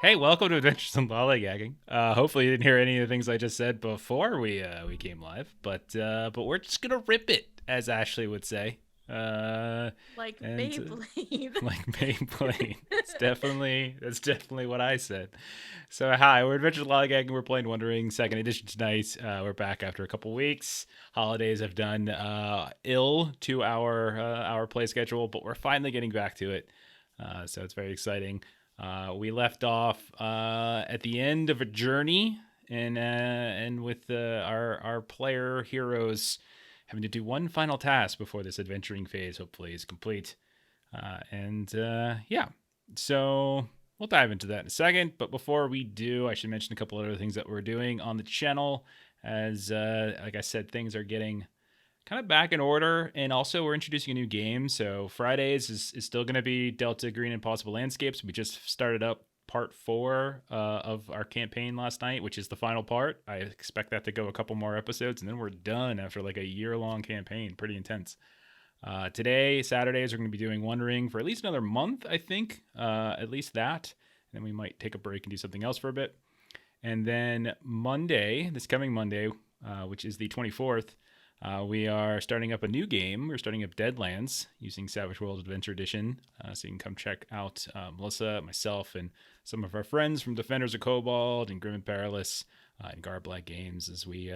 Hey, welcome to Adventures in Lollygagging. Hopefully, you didn't hear any of the things I just said before we came live, but we're just gonna rip it, as Ashley would say. Uh, Like and Beyblade. Like Beyblade. That's definitely what I said. So hi, we're Adventures in Lollygagging. We're playing Wondering Second Edition tonight. We're back after a couple weeks. Holidays have done ill to our play schedule, but we're finally getting back to it. So it's very exciting. We left off at the end of a journey, and with our player heroes having to do one final task before this adventuring phase hopefully is complete. Yeah, so we'll dive into that in a second. But before we do, I should mention a couple other things that we're doing on the channel. As like I said, things are getting kind of back in order, and also we're introducing a new game. So Fridays is still going to be Delta Green Impossible Landscapes. We just started up part 4 of our campaign last night, which is the final part. I expect that to go a couple more episodes, and then we're done after like a year-long campaign. Pretty intense. Today, Saturdays, we're going to be doing Wondering for at least another month, I think. At least that. And then we might take a break and do something else for a bit. And then Monday, this coming Monday, which is the 24th, we are starting up a new game. We're starting up Deadlands using Savage World Adventure Edition. So you can come check out Melissa, myself, and some of our friends from Defenders of Cobalt and Grim and Perilous and Garblack Games as we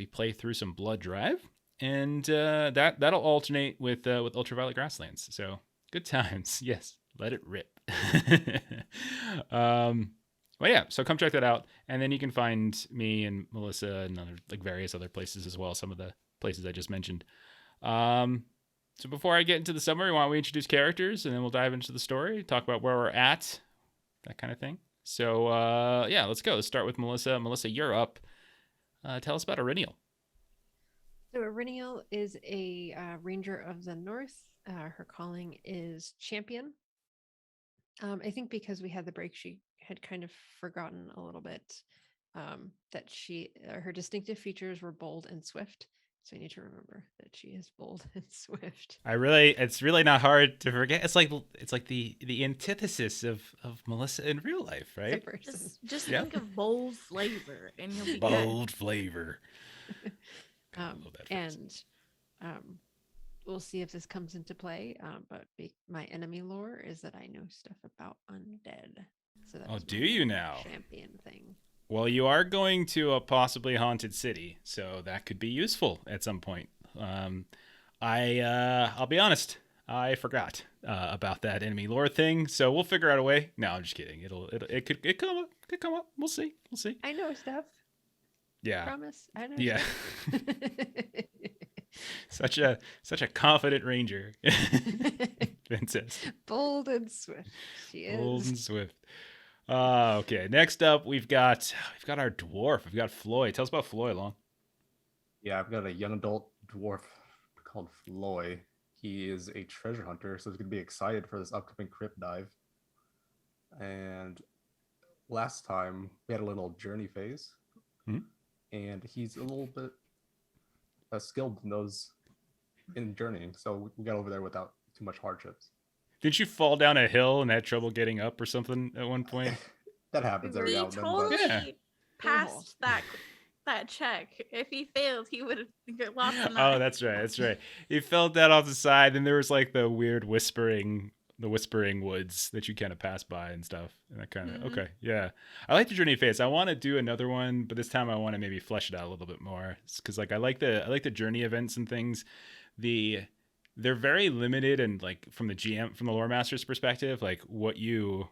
play through some Blood Drive. And that'll alternate with Ultraviolet Grasslands. So good times. Yes, let it rip. Well, yeah, so come check that out, and then you can find me and Melissa and other, like, various other places as well. Some of the places I just mentioned. So before I get into the summary, why don't we introduce characters, and then we'll dive into the story, talk about where we're at, that kind of thing. So yeah, let's go. Let's start with Melissa. Melissa, you're up. Tell us about Aurinial. So Iriniel is a ranger of the north. Her calling is champion. I think because we had the break, she had kind of forgotten a little bit that her distinctive features were bold and swift. So I need to remember that she is bold and swift. It's really not hard to forget. It's like the antithesis of Melissa in real life, The right? person. Just Yeah. think of bold flavor and you'll be Bold flavor. And we'll see if this comes into play. But my enemy lore is that I know stuff about undead. So that's Do you now? Champion thing. Well, you are going to a possibly haunted city, so that could be useful at some point. I'll be honest, I forgot about that enemy lore thing, so we'll figure out a way. No, I'm just kidding. It could come up. We'll see. I know stuff. Yeah. Promise. I know. Yeah. such a confident ranger. Princess. Bold and swift. She is. Bold and swift. Okay. Next up, we've got our dwarf. We've got Floyd. Tell us about Floyd, Long. Yeah, I've got a young adult dwarf called Floy. He is a treasure hunter, so he's going to be excited for this upcoming crypt dive. And last time we had a little journey phase, and he's a little bit skilled in journeying, so we got over there without too much hardships. Did you fall down a hill and had trouble getting up or something at one point? That happens every He now and then. totally Yeah. passed that check. If he failed, he would have lost the knife. Oh, that's right. He fell down off the side, and there was like the weird whispering woods that you kind of pass by and stuff. And I kind of okay, yeah. I like the journey phase. I want to do another one, but this time I want to maybe flesh it out a little bit more because like I like the journey events and things. They're very limited, and like from the lore master's perspective, like what you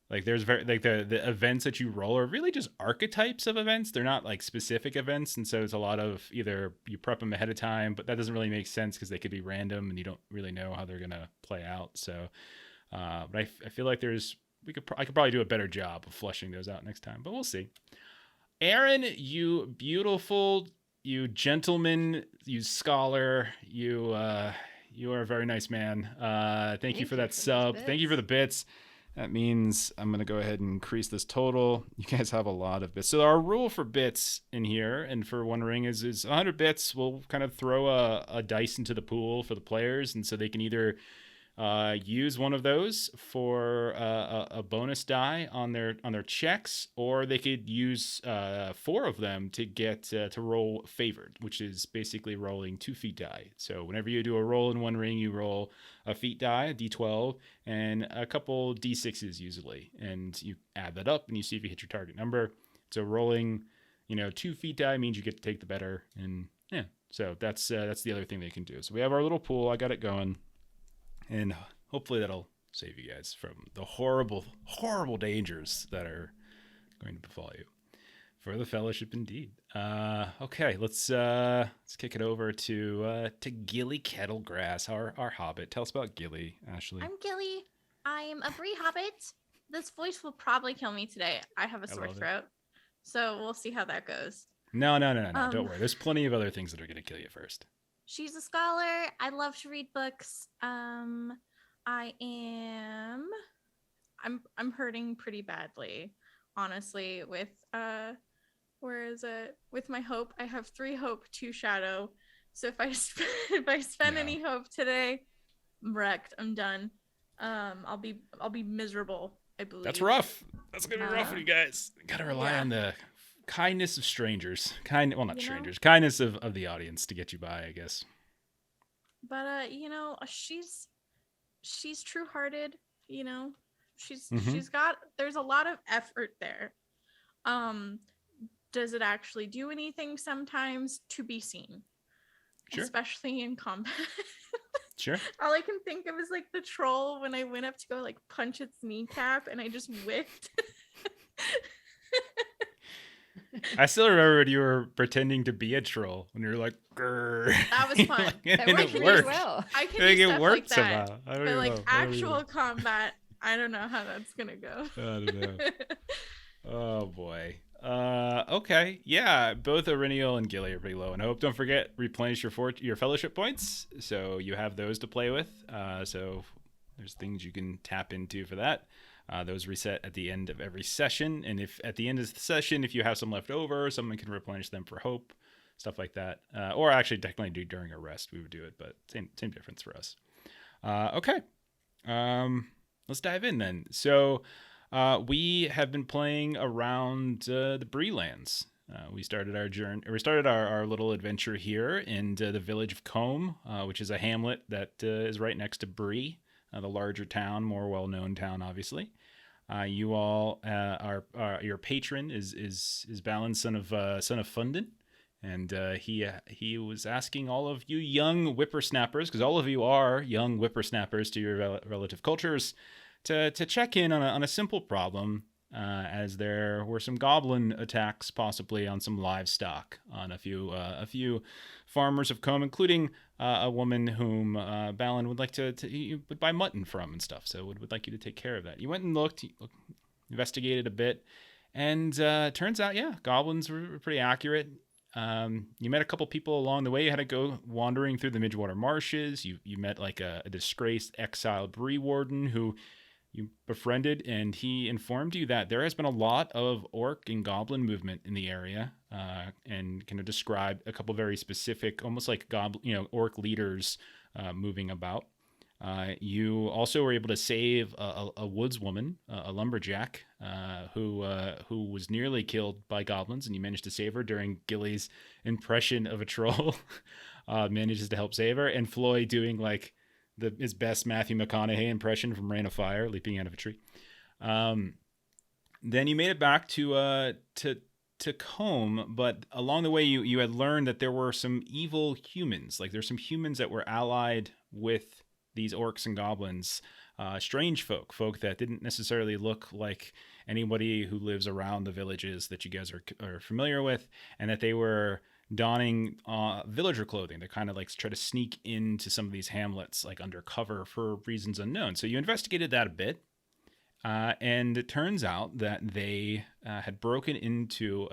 like there's very like the events that you roll are really just archetypes of events. They're not like specific events, and so it's a lot of either you prep them ahead of time, but that doesn't really make sense because they could be random and you don't really know how they're gonna play out. So but I feel like I could probably do a better job of fleshing those out next time, but we'll see. Aaron, you beautiful, you gentleman, you scholar, you are a very nice man. Thank you for that sub. Thank you for the bits. That means I'm going to go ahead and increase this total. You guys have a lot of bits. So our rule for bits in here and for Wondering is 100 bits. We'll kind of throw a dice into the pool for the players, and so they can either use one of those for a bonus die on their checks, or they could use 4 of them to get to roll favored, which is basically rolling 2 feat die. So whenever you do a roll in one ring, you roll a feat die, a d12, and a couple d6s usually, and you add that up and you see if you hit your target number. So rolling 2 feat die means you get to take the better, and yeah, so that's the other thing they can do. So we have our little pool. I got it going. And hopefully that'll save you guys from the horrible, horrible dangers that are going to befall you. For the fellowship, indeed. Okay, let's kick it over to Gilly Kettlegrass, our hobbit. Tell us about Gilly, Ashley. I'm Gilly. I'm a Bree hobbit. This voice will probably kill me today. I have a sore throat, so we'll see how that goes. No. Don't worry. There's plenty of other things that are going to kill you first. She's a scholar. I love to read books. I'm hurting pretty badly, honestly, with where is it? With my hope. I have 3 hope, 2 shadow. So if I spend any hope today, I'm wrecked. I'm done. I'll be miserable, I believe. That's rough. That's gonna be rough for you guys. You gotta rely on the kindness of strangers. Kindness of the audience to get you by, I guess. But she's true-hearted, she's got, there's a lot of effort there. Does it actually do anything sometimes? To be seen. Sure. Especially in combat. Sure. All I can think of is like the troll when I went up to go like punch its kneecap and I just whiffed. I still remember when you were pretending to be a troll when you were like, grrr. That was fun. That worked really well. I can do stuff like that. Somehow. But like actual combat, I don't know how that's gonna go. I don't know. Oh boy. Okay. Yeah, both Aurinial and Gilly are pretty low. And I hope, don't forget, replenish your fellowship points. So you have those to play with. So there's things you can tap into for that. Those reset at the end of every session. And if at the end of the session, if you have some left over, someone can replenish them for hope, stuff like that. Or actually technically do during a rest, we would do it, but same difference for us. Okay. Let's dive in then. So we have been playing around the Bree lands. We started our journey. We started our little adventure here in the village of Combe, which is a hamlet that is right next to Bree, the larger town, more well-known town, obviously. You all, your patron is Balin, son of Fundin, and he was asking all of you young whippersnappers, because all of you are young whippersnappers to your relative cultures, to check in on a simple problem, as there were some goblin attacks possibly on some livestock on a few farmers of Combe, including a woman whom Balin would like to you would buy mutton from and stuff. So would like you to take care of that. You went and looked, investigated a bit, and turns out, goblins were pretty accurate. You met a couple people along the way. You had to go wandering through the Midgewater Marshes. You met like a disgraced exiled Bree warden who you befriended, and he informed you that there has been a lot of orc and goblin movement in the area, and kind of described a couple very specific, almost like orc leaders moving about. You also were able to save a woodswoman, a lumberjack, who was nearly killed by goblins, and you managed to save her during Gilly's impression of a troll. Manages to help save her, and Floyd doing like his best Matthew McConaughey impression from Rain of Fire, leaping out of a tree. Then you made it back to Combe, but along the way you had learned that there were some evil humans. Like there's some humans that were allied with these orcs and goblins, strange folk that didn't necessarily look like anybody who lives around the villages that you guys are familiar with, and that they were donning villager clothing. They kind of like try to sneak into some of these hamlets like undercover for reasons unknown. So you investigated that a bit, and it turns out that they had broken into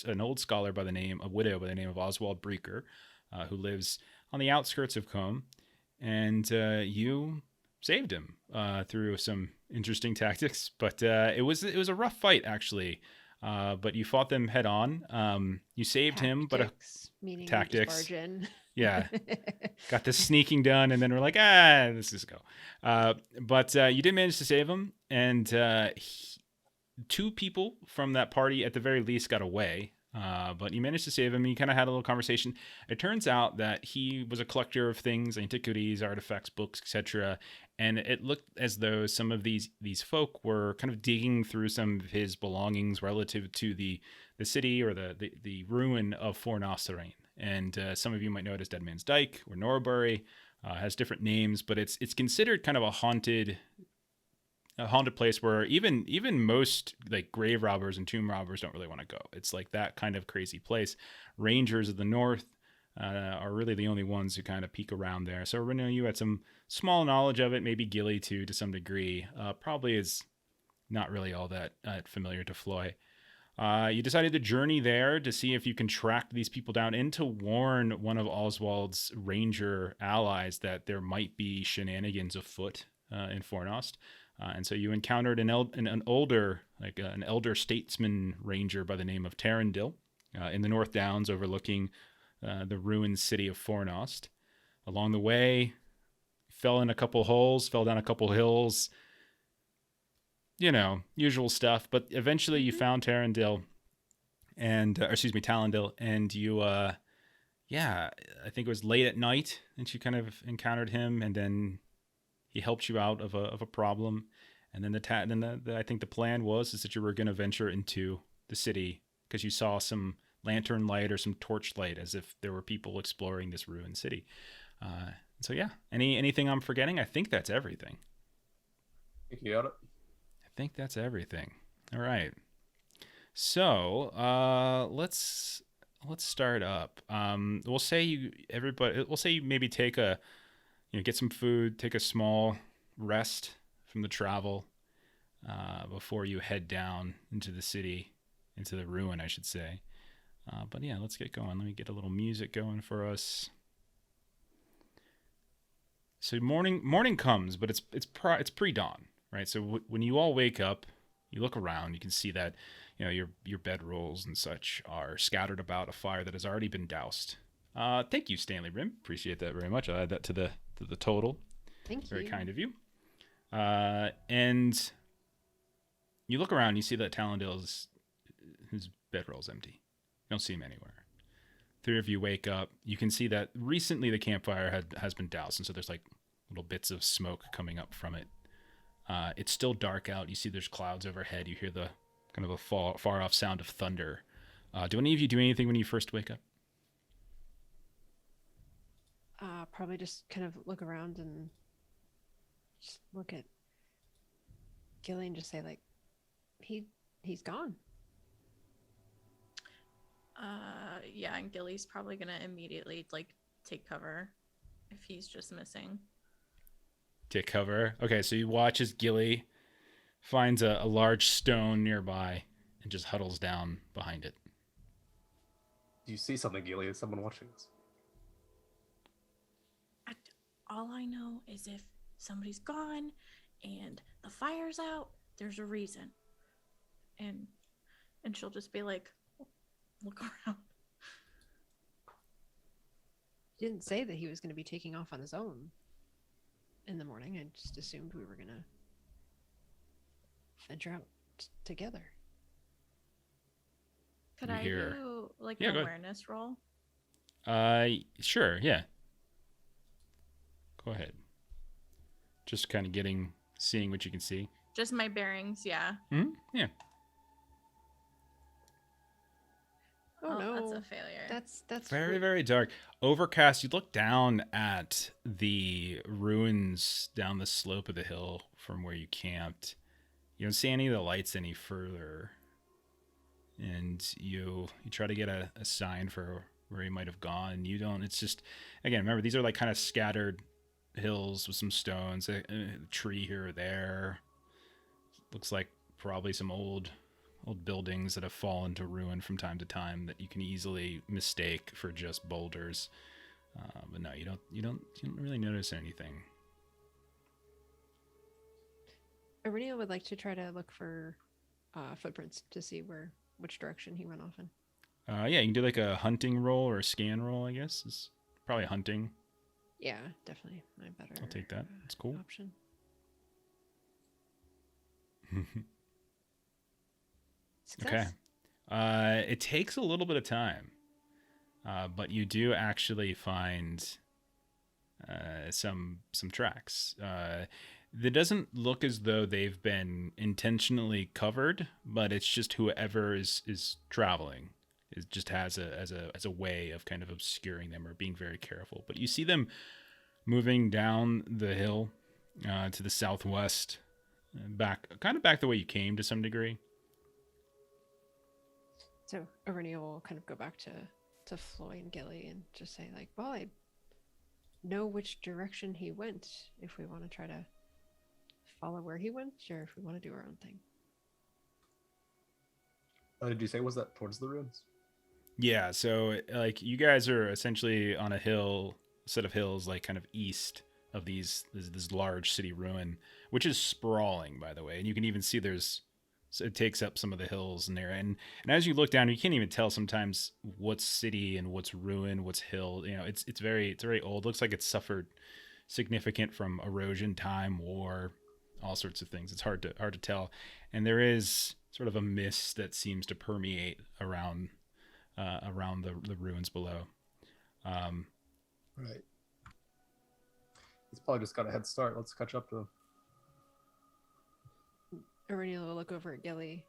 an old scholar by the name of Oswald Breaker, who lives on the outskirts of Combe, and you saved him through some interesting tactics. But it was a rough fight, actually. But you fought them head on. You saved him, but meaning tactics. Bargain. Yeah. Got the sneaking done, and then we're like, let's just go. But you did manage to save him, and two people from that party at the very least got away. But you managed to save him. You kind of had a little conversation. It turns out that he was a collector of things, antiquities, artifacts, books, etc. And it looked as though some of these folk were kind of digging through some of his belongings relative to the city or the ruin of Fornosserain. And some of you might know it as Dead Man's Dyke or Norbury. Has different names, but it's considered kind of a haunted place where even most like grave robbers and tomb robbers don't really want to go. It's like that kind of crazy place. Rangers of the North are really the only ones who kind of peek around there. So Reno, you had some small knowledge of it, maybe Gilly too to some degree. Probably is not really all that familiar to Floy. You decided to journey there to see if you can track these people down and to warn one of Oswald's ranger allies that there might be shenanigans afoot in Fornost. And so you encountered an older statesman ranger by the name of Talandil in the North Downs overlooking the ruined city of Fornost. Along the way, fell in a couple holes, fell down a couple hills, usual stuff. But eventually you found Talandil Talandil, and you, I think it was late at night that you kind of encountered him, and then he helped you out of a problem, and then I think the plan was that you were going to venture into the city because you saw some lantern light or some torch light, as if there were people exploring this ruined city. So yeah, anything I'm forgetting? I think that's everything. You got it. I think that's everything. All right. So let's start up. We'll say you maybe take get some food, take a small rest from the travel before you head down into the city, into the ruin, I should say. But yeah, let's get going. Let me get a little music going for us. So morning comes, but it's pre-dawn, right? So when you all wake up, you look around, you can see that your bedrolls and such are scattered about a fire that has already been doused. Thank you, Stanley Rim. Appreciate that very much. I'll add that to the total. Thank you. Very kind of you. And you look around, you see that Talandil's his bedroll's empty. You don't see him anywhere. Three of you wake up. You can see that recently the campfire has been doused, and so there's like little bits of smoke coming up from it. It's still dark out. You see there's clouds overhead. You hear the kind of a far off sound of thunder. Do any of you do anything when you first wake up? Probably just kind of look around and just look at Gilly and just say, like, he's gone. Yeah, and Gilly's probably gonna immediately like take cover if he's just missing. Take cover. Okay, so you watch as Gilly finds a large stone nearby and just huddles down behind it. Do you see something, Gilly? Is someone watching this? All I know is if somebody's gone and the fire's out, there's a reason. And she'll just be like, look around. He didn't say that he was going to be taking off on his own in the morning. I just assumed we were going to venture out together. Could I do like an awareness roll? Sure, yeah. Go ahead. Just kind of seeing what you can see. Just my bearings, yeah. Mm-hmm. Yeah. Oh no, that's a failure. That's very, very dark. Overcast. You look down at the ruins down the slope of the hill from where you camped. You don't see any of the lights any further, and you try to get a sign for where he might have gone. You don't. It's just, again, remember, these are like kind of scattered hills with some stones, a tree here or there. Looks like probably some old buildings that have fallen to ruin from time to time that you can easily mistake for just boulders. But no, you don't really notice anything. Aurenia would like to try to look for footprints to see which direction he went off in. Yeah, you can do like a hunting roll or a scan roll, I guess, is Probably hunting. Yeah, definitely my better. I'll take that. It's cool. Option. Okay. Success. It takes a little bit of time, but you do actually find some tracks. That doesn't look as though they've been intentionally covered, but it's just whoever is traveling. It just has a way of kind of obscuring them or being very careful. But you see them moving down the hill to the southwest, back the way you came to some degree. So Aurenia will kind of go back to Floy and Gilly and just say like, well, I know which direction he went if we want to try to follow where he went or if we want to do our own thing. Did you say was that towards the ruins? Yeah, so like you guys are essentially on a set of hills, like kind of east of this large city ruin, which is sprawling, by the way, and you can even see so it takes up some of the hills in there, and as you look down, you can't even tell sometimes what's city and what's ruin, what's hill. You know, it's very old. Looks like it's suffered significant from erosion, time, war, all sorts of things. It's hard to tell, and there is sort of a mist that seems to permeate around the ruins below. Right. He's probably just got a head start. Let's catch up to him. Aurenia will look over at Gilly.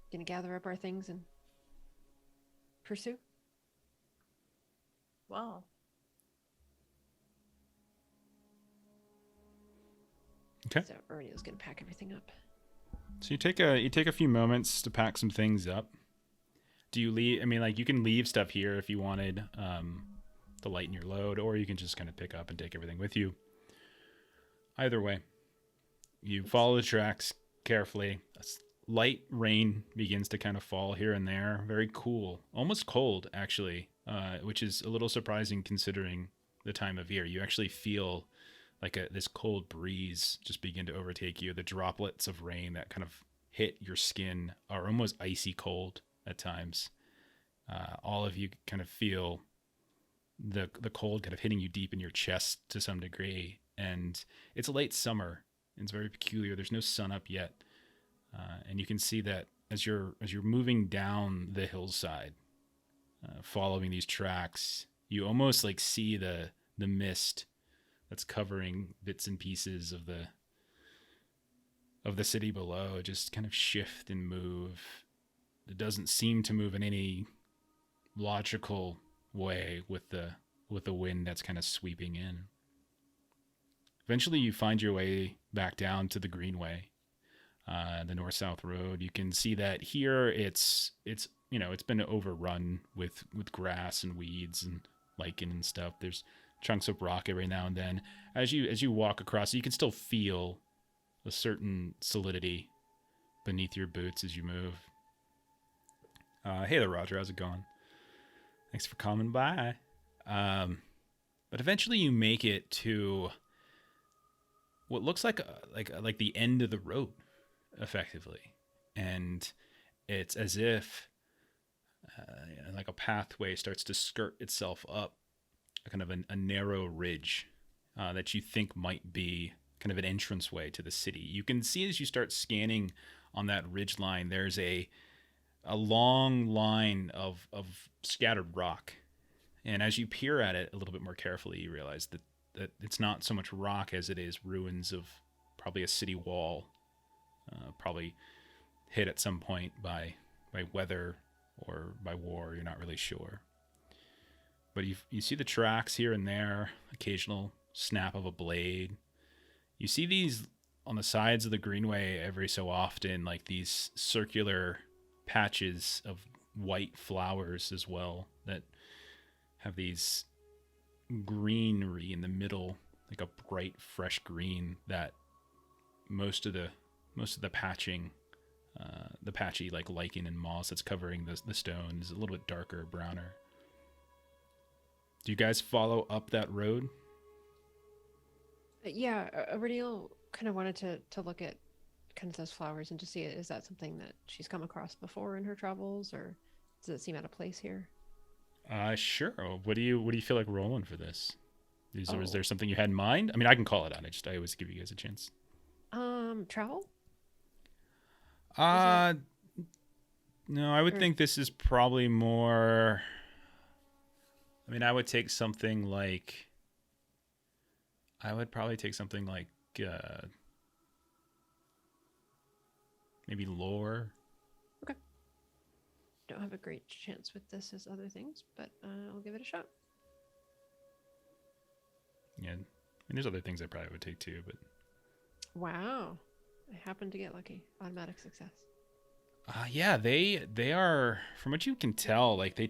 Gonna gather up our things and pursue? Well. Okay. So Aurenia's gonna pack everything up. So you take a few moments to pack some things up. Do you leave? I mean, like you can leave stuff here if you wanted to lighten your load, or you can just kind of pick up and take everything with you. Either way, you follow the tracks carefully. Light rain begins to kind of fall here and there. Very cool, almost cold actually, which is a little surprising considering the time of year. You actually feel like this cold breeze just begin to overtake you. The droplets of rain that kind of hit your skin are almost icy cold at times. All of you kind of feel the cold kind of hitting you deep in your chest to some degree. And it's late summer. It's very peculiar. There's no sun up yet. And you can see that as you're moving down the hillside, following these tracks, you almost like see the mist that's covering bits and pieces of the city below just kind of shift and move. It doesn't seem to move in any logical way with the wind that's kind of sweeping in. Eventually you find your way back down to the Greenway, the north-south road. You can see that here it's been overrun with grass and weeds and lichen and stuff. There's chunks of rock every now and then. As you walk across, you can still feel a certain solidity beneath your boots as you move. Hey there, Roger. How's it going? Thanks for coming by. But eventually you make it to what looks like the end of the road, effectively, and it's as if like a pathway starts to skirt itself up kind of a narrow ridge that you think might be kind of an entranceway to the city. You can see as you start scanning on that ridge line, there's a long line of scattered rock. And as you peer at it a little bit more carefully, you realize that it's not so much rock as it is ruins of probably a city wall, probably hit at some point by weather or by war. You're not really sure. But you see the tracks here and there, occasional snap of a blade. You see these on the sides of the Greenway every so often, like these circular patches of white flowers as well that have these greenery in the middle, like a bright fresh green that most of the patching, the patchy like lichen and moss that's covering the stone is a little bit darker, browner. Do you guys follow up that road? Yeah, Aurenia kind of wanted to look at kind of those flowers and to see, is that something that she's come across before in her travels, or does it seem out of place here? Sure. What do you feel like rolling for this? Was there Oh. something you had in mind? I mean, I can call it on. I always give you guys a chance. Travel? Is that Uh no, I would or think this is probably more. I mean, I would take something like. I would probably take something like maybe lore. okay? Don't have a great chance with this as other things, but I'll give it a shot. Yeah, I mean, there's other things I probably would take too, but Wow, I happened to get lucky. Automatic success. yeah, they are, from what you can tell, like they're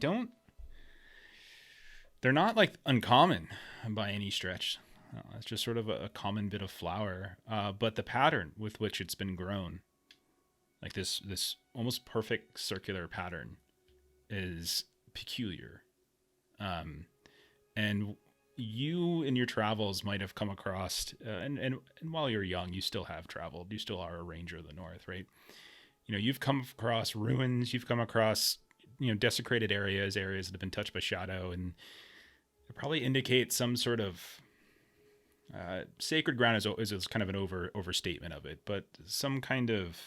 not like uncommon by any stretch. It's just sort of a common bit of flower, but the pattern with which it's been grown, like this almost perfect circular pattern, is peculiar. And you in your travels might have come across, and while you're young, you still have traveled. You still are a ranger of the north, right? You know, you've come across ruins. You've come across, desecrated areas that have been touched by shadow, and it probably indicates some sort of sacred ground is kind of an overstatement of it, but some kind of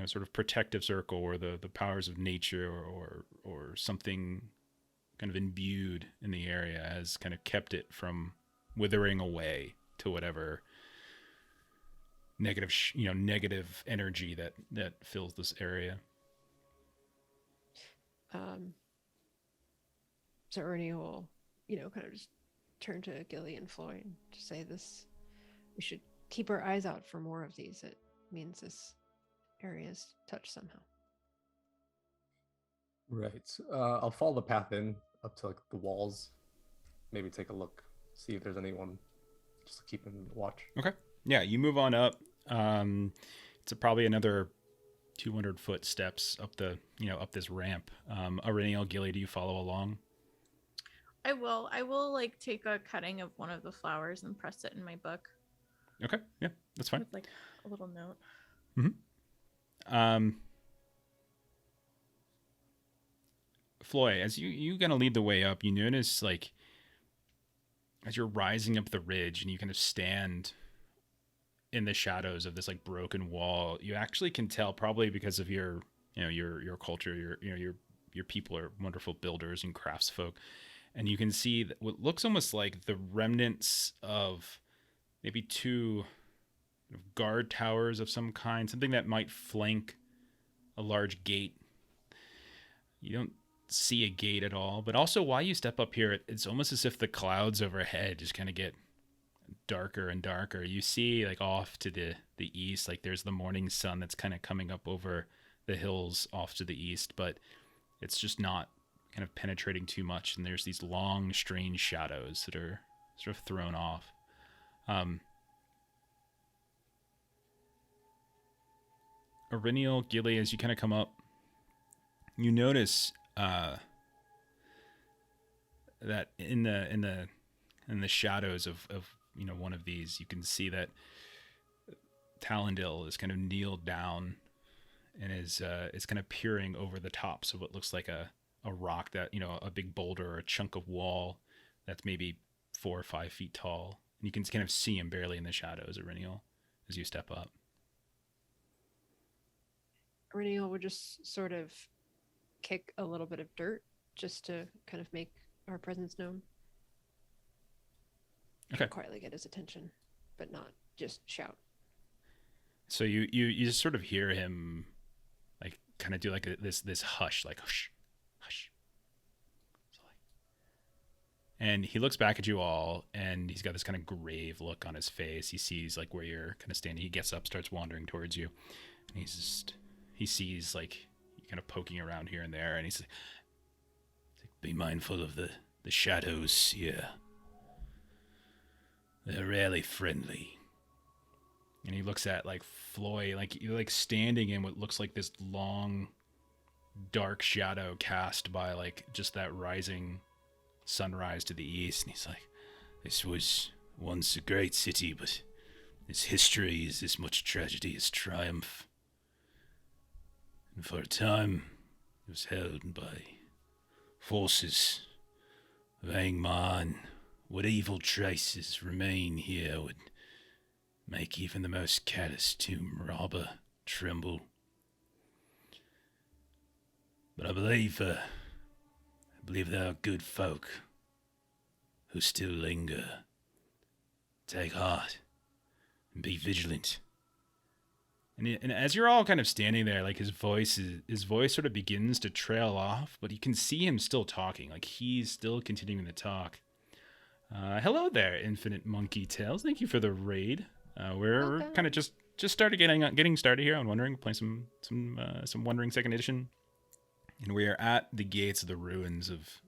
sort of protective circle where the powers of nature or something kind of imbued in the area has kind of kept it from withering away to whatever negative energy that fills this area. So Ernie will, kind of just turn to Gilly and Floyd to say this. We should keep our eyes out for more of these. It means this area is touched somehow. Right. I'll follow the path in up to like the walls. Maybe take a look, see if there's anyone. Just keep in watch. Okay. Yeah, you move on up. It's probably another 200-foot steps up up this ramp. Aurelian, Gilly, do you follow along? I will like take a cutting of one of the flowers and press it in my book. Okay. Yeah, that's fine. With like a little note. Mm-hmm. Floy, as you kind of lead the way up, you notice like as you're rising up the ridge and you kind of stand in the shadows of this like broken wall, you actually can tell, probably because of your culture, your people are wonderful builders and craftsfolk, and you can see that what looks almost like the remnants of maybe two guard towers of some kind, something that might flank a large gate. You don't see a gate at all, but also while you step up here, it's almost as if the clouds overhead just kind of get darker and darker. You see like off to the east, like there's the morning sun that's kind of coming up over the hills off to the east, but it's just not kind of penetrating too much, and there's these long strange shadows that are sort of thrown off. Aurelian, Gilly, as you kind of come up, you notice that in the shadows of one of these, you can see that Talandil is kind of kneeled down and is kind of peering over the tops of what looks like a rock, that a big boulder or a chunk of wall that's maybe 4 or 5 feet tall. And you can kind of see him barely in the shadows, Aurelian, as you step up. Aurelian would just sort of kick a little bit of dirt just to kind of make our presence known. Okay. Quietly get his attention, but not just shout. So you just sort of hear him like kind of do like this hush, like hush, hush. And he looks back at you all, and he's got this kind of grave look on his face. He sees like where you're kind of standing. He gets up, starts wandering towards you, and he sees like you kind of poking around here and there, and he's like, "Be mindful of the shadows here. They're rarely friendly." And he looks at like Floy, like you're like standing in what looks like this long, dark shadow cast by like just that rising sunrise to the east, and he's like, "This was once a great city, but its history is as much tragedy as triumph. And for a time, it was held by forces of Angmar and what evil traces remain here would make even the most callous tomb robber tremble. But I believe there are good folk who still linger. Take heart and be vigilant. And as you're all kind of standing there, like his voice sort of begins to trail off, but you can see him still talking. Like he's still continuing to talk. Hello there, Infinite Monkey Tails. Thank you for the raid. We're kind of just started getting started here on Wondering, playing some Wondering Second Edition, and we are at the gates of the ruins of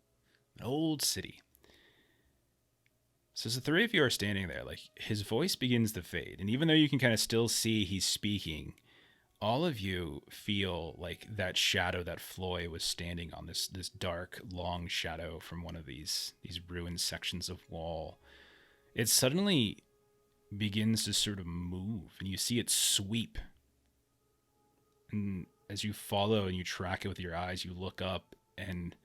an old city. So as the three of you are standing there, like his voice begins to fade, and even though you can kind of still see he's speaking, all of you feel like that shadow that Floy was standing on, this dark, long shadow from one of these ruined sections of wall. It suddenly begins to sort of move, and you see it sweep. And as you follow and you track it with your eyes, you look up, and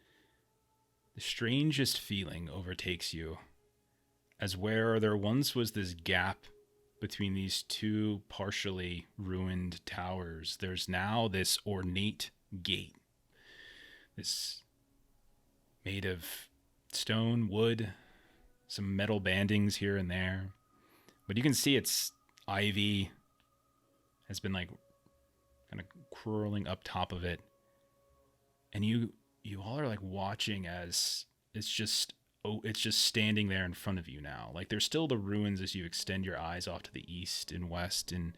the strangest feeling overtakes you, as where there once was this gap between these two partially ruined towers, there's now this ornate gate. This made of stone, wood, some metal bandings here and there. But you can see its ivy has been like kind of curling up top of it. And you all are like watching as it's just standing there in front of you now. Like there's still the ruins as you extend your eyes off to the east and west, and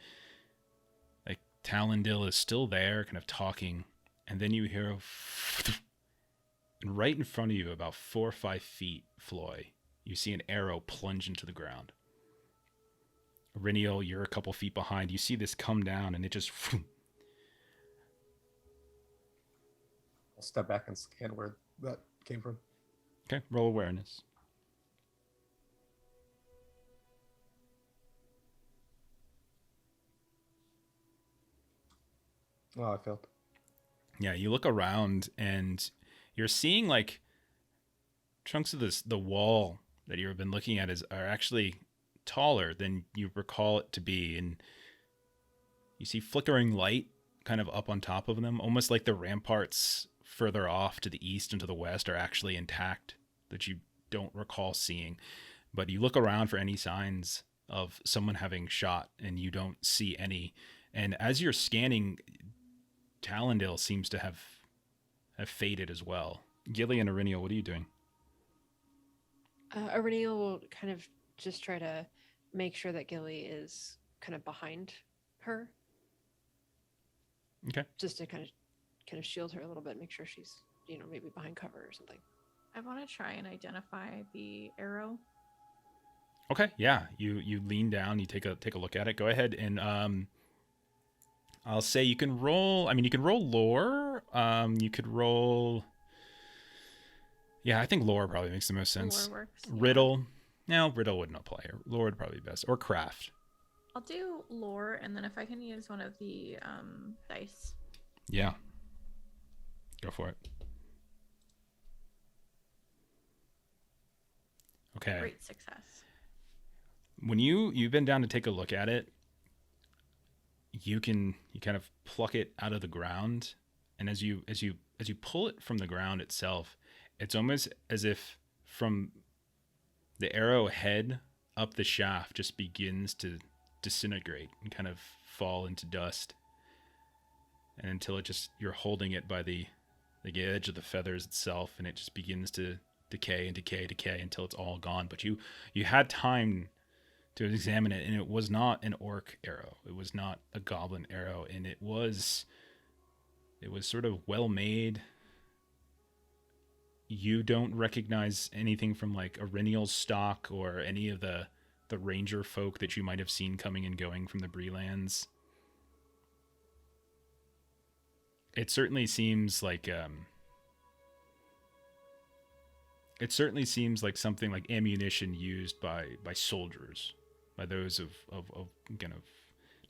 like Talandil is still there kind of talking, and then you hear and right in front of you, about 4 or 5 feet, Floy, you see an arrow plunge into the ground. Riniel, you're a couple feet behind. You see this come down, and it just... I'll step back and scan where that came from. Okay, roll awareness. Oh, I failed. Yeah, you look around, and you're seeing like chunks of the wall that you've been looking at are actually taller than you recall it to be, and you see flickering light kind of up on top of them, almost like the ramparts further off to the east and to the west are actually intact, that you don't recall seeing. But you look around for any signs of someone having shot, and you don't see any. And as you're scanning, Talandil seems to have faded as well. Gilly and Ariniel, what are you doing? Ariniel will kind of just try to make sure that Gilly is kind of behind her. Okay. Just to kind of shield her a little bit, make sure she's, maybe behind cover or something. I want to try and identify the arrow. Okay, yeah. You lean down, you take a look at it. Go ahead and I'll say you can roll. I mean, you can roll lore. You could roll. Yeah, I think lore probably makes the most sense. Lore works. Riddle. No, riddle wouldn't apply. Lore would probably be best. Or craft. I'll do lore, and then if I can use one of the dice. Yeah. Go for it. Okay. Great success. When you've been down to take a look at it, you kind of pluck it out of the ground, and as you pull it from the ground itself, it's almost as if from the arrow head up the shaft just begins to disintegrate and kind of fall into dust, and until you're holding it by the edge of the feathers itself, and it just begins to decay and decay until it's all gone. But you had time to examine it, and it was not an orc arrow. It was not a goblin arrow, and it was sort of well made. You don't recognize anything from like Ariniel's stock or any of the ranger folk that you might have seen coming and going from the Breelands. It certainly seems like something like ammunition used by soldiers, by those of kind of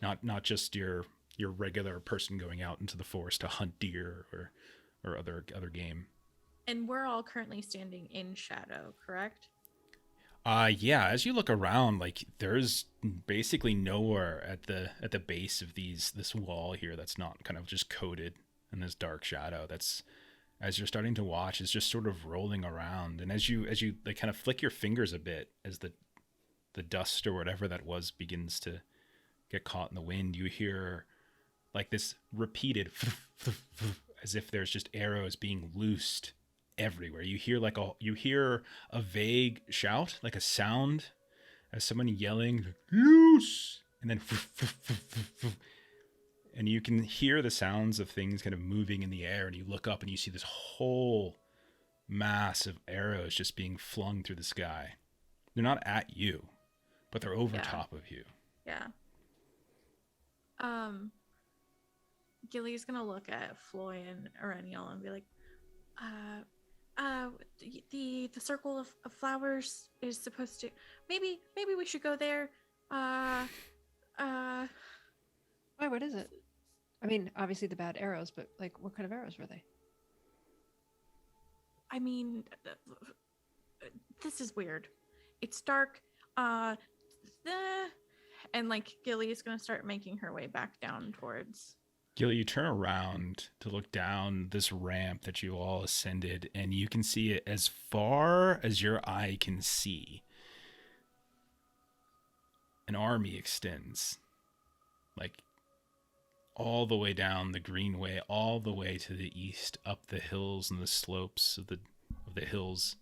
not just your regular person going out into the forest to hunt deer or other game. And we're all currently standing in shadow, correct? Yeah, as you look around, like there's basically nowhere at the base of this wall here that's not kind of just coated in this dark shadow. That's, as you're starting to watch, is just sort of rolling around. And as you like kind of flick your fingers a bit, as the dust or whatever that was begins to get caught in the wind, you hear like this repeated as if there's just arrows being loosed everywhere. You hear a vague shout, like a sound as someone yelling loose, and then and you can hear the sounds of things kind of moving in the air, and you look up and you see this whole mass of arrows just being flung through the sky. They're not at you, but they're over top of you. Yeah. Gilly's gonna look at Floy and Erennial and be like, the circle of flowers is supposed to, maybe we should go there. Why, what is it? I mean, obviously the bad arrows, but like, what kind of arrows were they? I mean, this is weird. It's dark. And like Gilly is gonna start making her way back down towards. Gilly, you turn around to look down this ramp that you all ascended, and you can see it as far as your eye can see. An army extends, like all the way down the greenway, all the way to the east, up the hills and the slopes of the hills.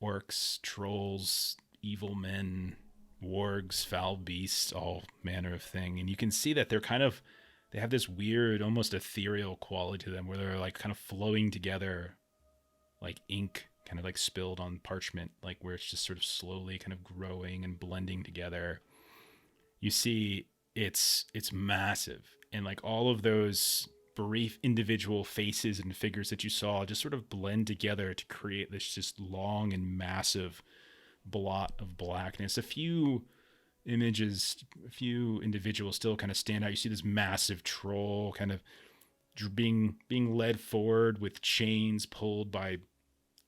Orcs, trolls, evil men, wargs, foul beasts, all manner of thing. And you can see that they have this weird, almost ethereal quality to them, where they're like kind of flowing together like ink kind of like spilled on parchment, like where it's just sort of slowly kind of growing and blending together. You see it's massive, and like all of those brief individual faces and figures that you saw just sort of blend together to create this just long and massive blot of blackness. A few images, a few individuals still kind of stand out. You see this massive troll kind of being led forward with chains pulled by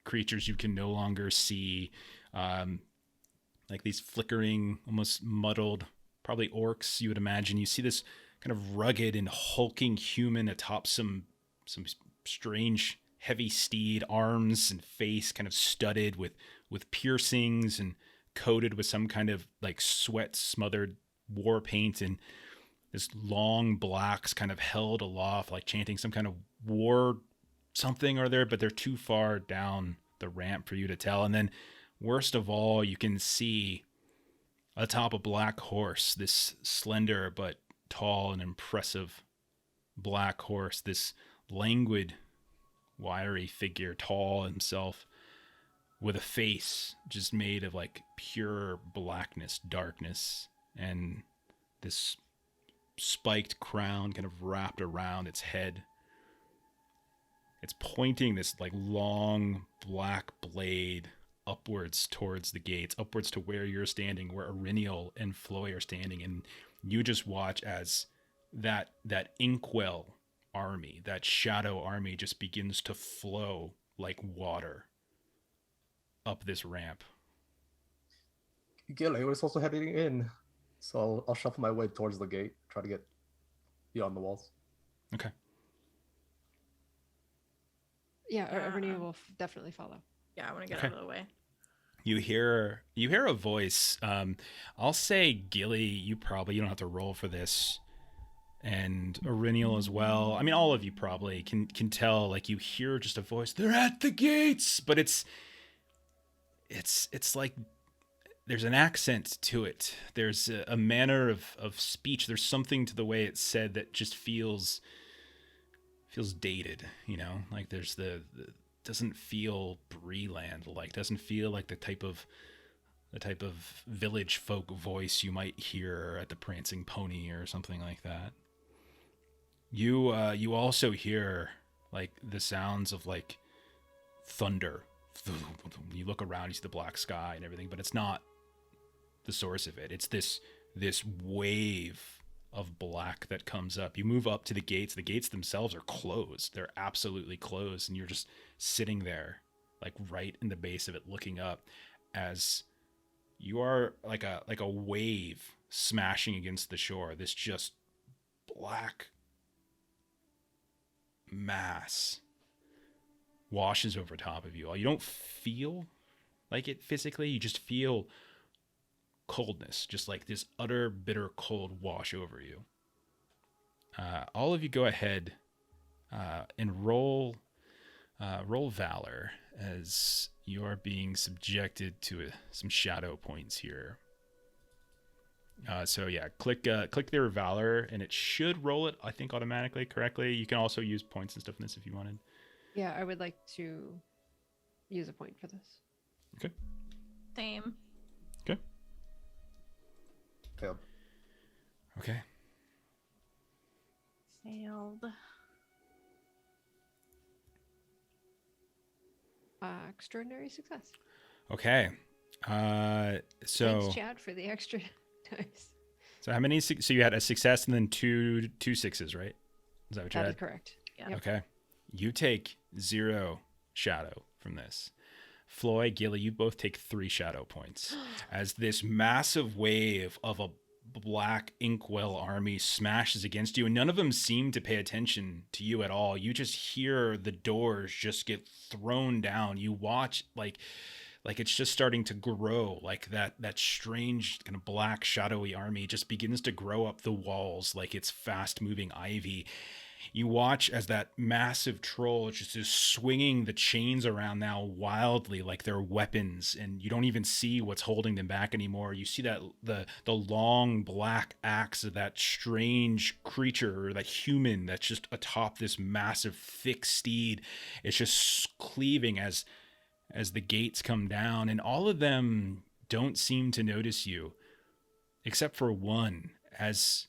creatures you can no longer see, like these flickering, almost muddled, probably orcs, you would imagine. You see this kind of rugged and hulking human atop some strange heavy steed, arms and face kind of studded with piercings and coated with some kind of like sweat smothered war paint, and this long blacks kind of held aloft like chanting some kind of war something or there, but they're too far down the ramp for you to tell. And then worst of all, you can see atop a black horse, this slender but tall and impressive black horse, this languid, wiry figure, tall himself, with a face just made of like pure blackness, darkness, and this spiked crown kind of wrapped around its head. It's pointing this like long black blade upwards towards the gates, upwards to where you're standing, where Erennial and Floy are standing, and you just watch as that inkwell army, that shadow army, just begins to flow like water up this ramp. Gilly, we're supposed to heading in, so I'll shuffle my way towards the gate, try to get beyond the walls. Okay. Yeah, Erennial will definitely follow. Yeah, I want to get out of the way. You hear a voice. I'll say, Gilly, you don't have to roll for this, and Erennial as well. I mean, all of you probably can tell. Like, you hear just a voice. They're at the gates, but it's like there's an accent to it. There's a manner of speech. There's something to the way it's said that just feels dated. You know, like there's the doesn't feel Breeland like, doesn't feel like the type of village folk voice you might hear at the Prancing Pony or something like that. You also hear like the sounds of like thunder. You look around, you see the black sky and everything, but it's not the source of it. It's this wave of black that comes up. You move up to the gates. The gates themselves are closed. They're absolutely closed. And you're just sitting there, like right in the base of it, looking up as you are like a wave smashing against the shore. This just black mass washes over top of you. You don't feel like it physically. You just feel coldness, just like this utter bitter cold wash over you. All of you go ahead and roll valor as you are being subjected to some shadow points here. So yeah, click their valor and it should roll it, I think, automatically correctly. You can also use points and stuff in this if you wanted. Yeah, I would like to use a point for this. Okay. Same. Okay. Failed. Okay. Failed. Extraordinary success. Okay. So Thanks, Chad, for the extra dice. So how many? So you had a success and then two sixes, right? Is that what you That had? is correct. Yeah. Yep. Okay. You take 0 shadow from this. Floy, Gilly, you both take 3 shadow points as this massive wave of a black inkwell army smashes against you, and none of them seem to pay attention to you at all. You just hear the doors just get thrown down. You watch like it's just starting to grow, like that strange kind of black shadowy army just begins to grow up the walls like it's fast moving ivy. You watch as that massive troll just is swinging the chains around now wildly like they're weapons, and you don't even see what's holding them back anymore. You see that the long black axe of that strange creature, or that human that's just atop this massive thick steed. It's just cleaving as the gates come down, and all of them don't seem to notice you except for one, as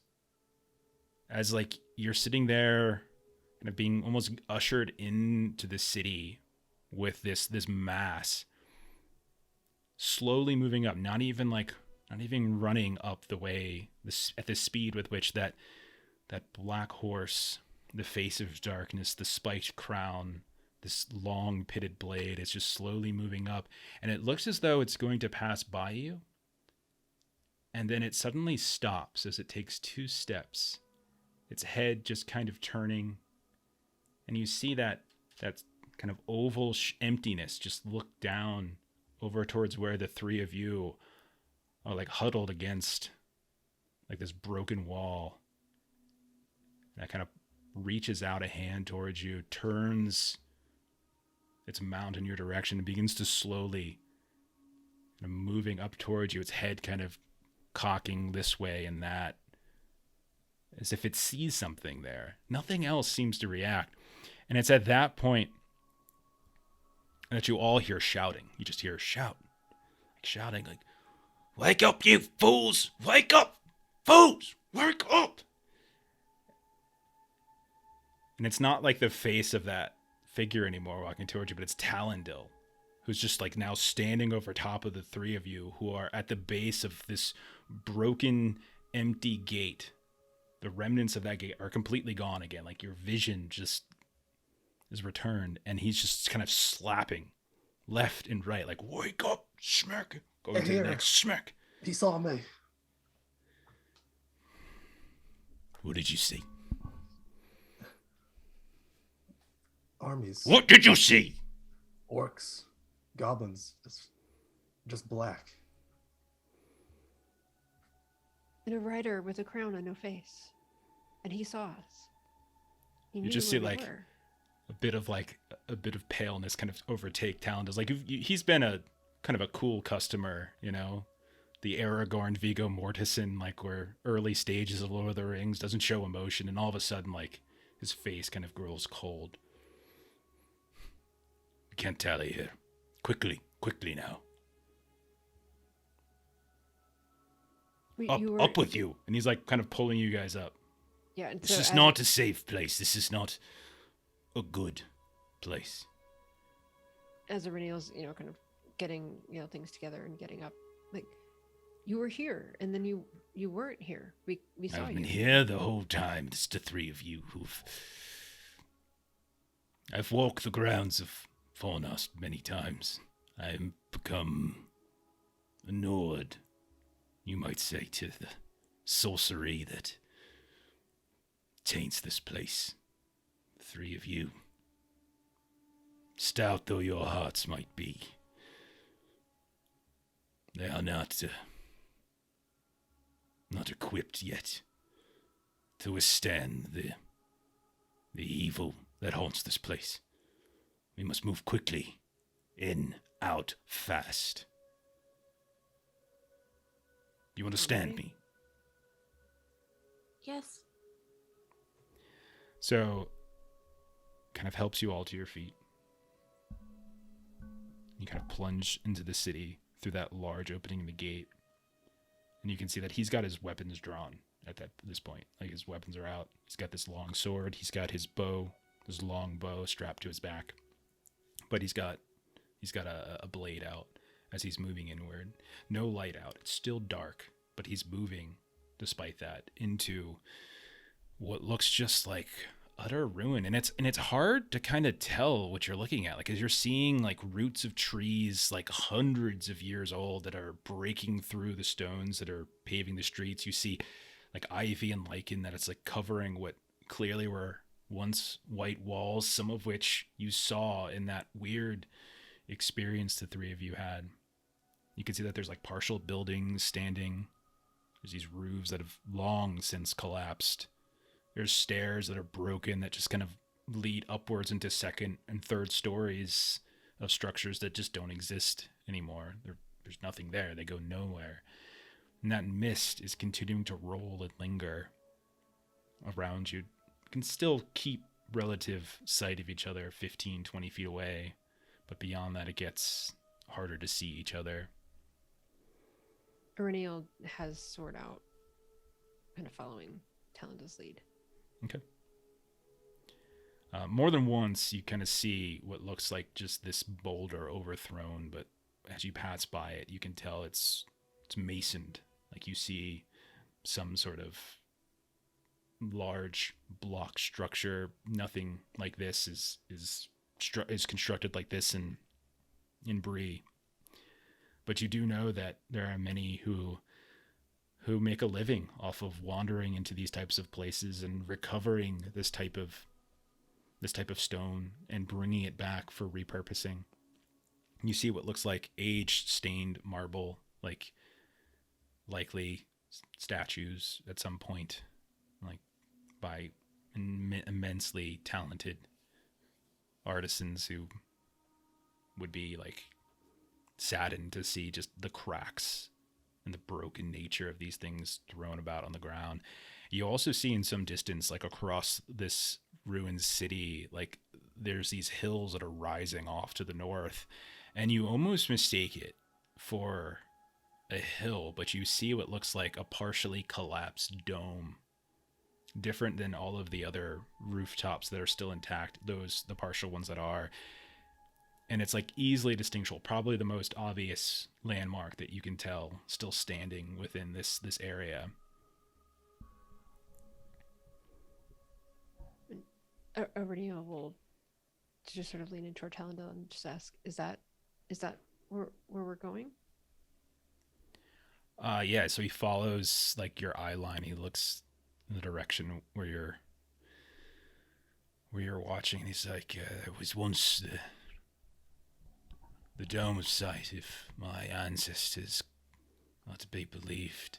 like you're sitting there kind of being almost ushered into the city with this mass slowly moving up, not even running up the way at the speed with which that black horse, the face of darkness, the spiked crown, this long pitted blade is just slowly moving up, and it looks as though it's going to pass by you, and then it suddenly stops as it takes 2 steps, its head just kind of turning, and you see that kind of oval emptiness just look down over towards where the 3 of you are like huddled against like this broken wall. And that kind of reaches out a hand towards you, turns its mount in your direction, and begins to slowly kind of moving up towards you, its head kind of cocking this way and that, as if it sees something there. Nothing else seems to react. And it's at that point that you all hear shouting. You just hear a shout. Like shouting, like, "Wake up, you fools! Wake up! Fools! Wake up!" And it's not like the face of that figure anymore walking towards you, but it's Talandil, who's just like now standing over top of the 3 of you who are at the base of this broken, empty gate. The remnants of that gate are completely gone again. Like your vision just is returned, and he's just kind of slapping left and right, like, "Wake up, smack!" Going to the next smack. He saw me. What did you see? Armies. What did you see? Orcs. Goblins. Just black. And a rider with a crown and no face. And he saw us. He You knew just see where we like were. a bit of paleness kind of overtake Talandil. Like he's been a kind of a cool customer, you know, the Aragorn, Viggo Mortensen, like where early stages of Lord of the Rings, doesn't show emotion, and all of a sudden like his face kind of grows cold. "We can't tally here. Quickly now. Up with you!" And he's like kind of pulling you guys up. Yeah, and This so is as not a safe place. This is not a good place. as Ireneal's, kind of getting, things together and getting up, like, You were here, and then you weren't here. We saw I've you. been here the whole time. It's the three of you I've walked the grounds of Fornost many times. I've become inured, you might say, to the sorcery that taints this place. The three of you, stout though your hearts might be, they are not equipped yet to withstand the evil that haunts this place. We must move quickly, in, out, fast. You understand me? Yes. So, kind of helps you all to your feet. You kind of plunge into the city through that large opening in the gate. And you can see that he's got his weapons drawn at this point. Like, his weapons are out. He's got this long sword. He's got his bow, his long bow strapped to his back. But he's got a blade out as he's moving inward. No light out. It's still dark, but he's moving, despite that, into what looks just like utter ruin. And it's hard to kind of tell what you're looking at, like, as you're seeing like roots of trees like hundreds of years old that are breaking through the stones that are paving the streets. You see like ivy and lichen that it's like covering what clearly were once white walls, some of which you saw in that weird experience the three of you had. You can see that there's like partial buildings standing. There's these roofs that have long since collapsed. There's stairs that are broken that just kind of lead upwards into second and third stories of structures that just don't exist anymore. There's nothing there. They go nowhere. And that mist is continuing to roll and linger around you. You can still keep relative sight of each other 15, 20 feet away, but beyond that it gets harder to see each other. Ireniel has sword out, kind of following Talandil's lead. Okay. More than once, you kind of see what looks like just this boulder overthrown, but as you pass by it, you can tell it's masoned. Like, you see some sort of large block structure. Nothing like this is constructed like this in Bree. But you do know that there are many who make a living off of wandering into these types of places and recovering this type of stone and bringing it back for repurposing. You see what looks like age-stained marble, like likely statues at some point, like by immensely talented artisans who would be like saddened to see just the cracks and the broken nature of these things thrown about on the ground. You also see in some distance, like across this ruined city, like there's these hills that are rising off to the north, and you almost mistake it for a hill, but you see what looks like a partially collapsed dome, different than all of the other rooftops that are still intact, the partial ones that are. And it's like easily distinguishable, probably the most obvious landmark that you can tell still standing within this area. Ireniel will just sort of lean in toward Talandil and just ask, is that where we're going? Yeah, so he follows like your eye line. He looks in the direction where you're watching. He's like, it was once the dome site of my ancestors, not to be believed.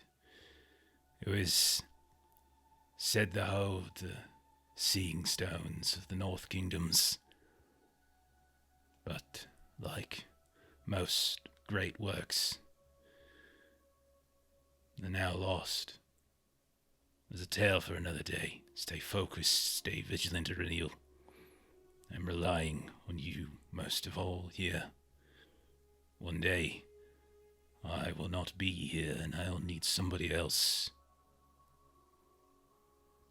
It was said to hold the seeing stones of the North Kingdoms, but like most great works, they're now lost. There's a tale for another day. Stay focused, stay vigilant, Ireniel. I'm relying on you most of all here. One day, I will not be here, and I'll need somebody else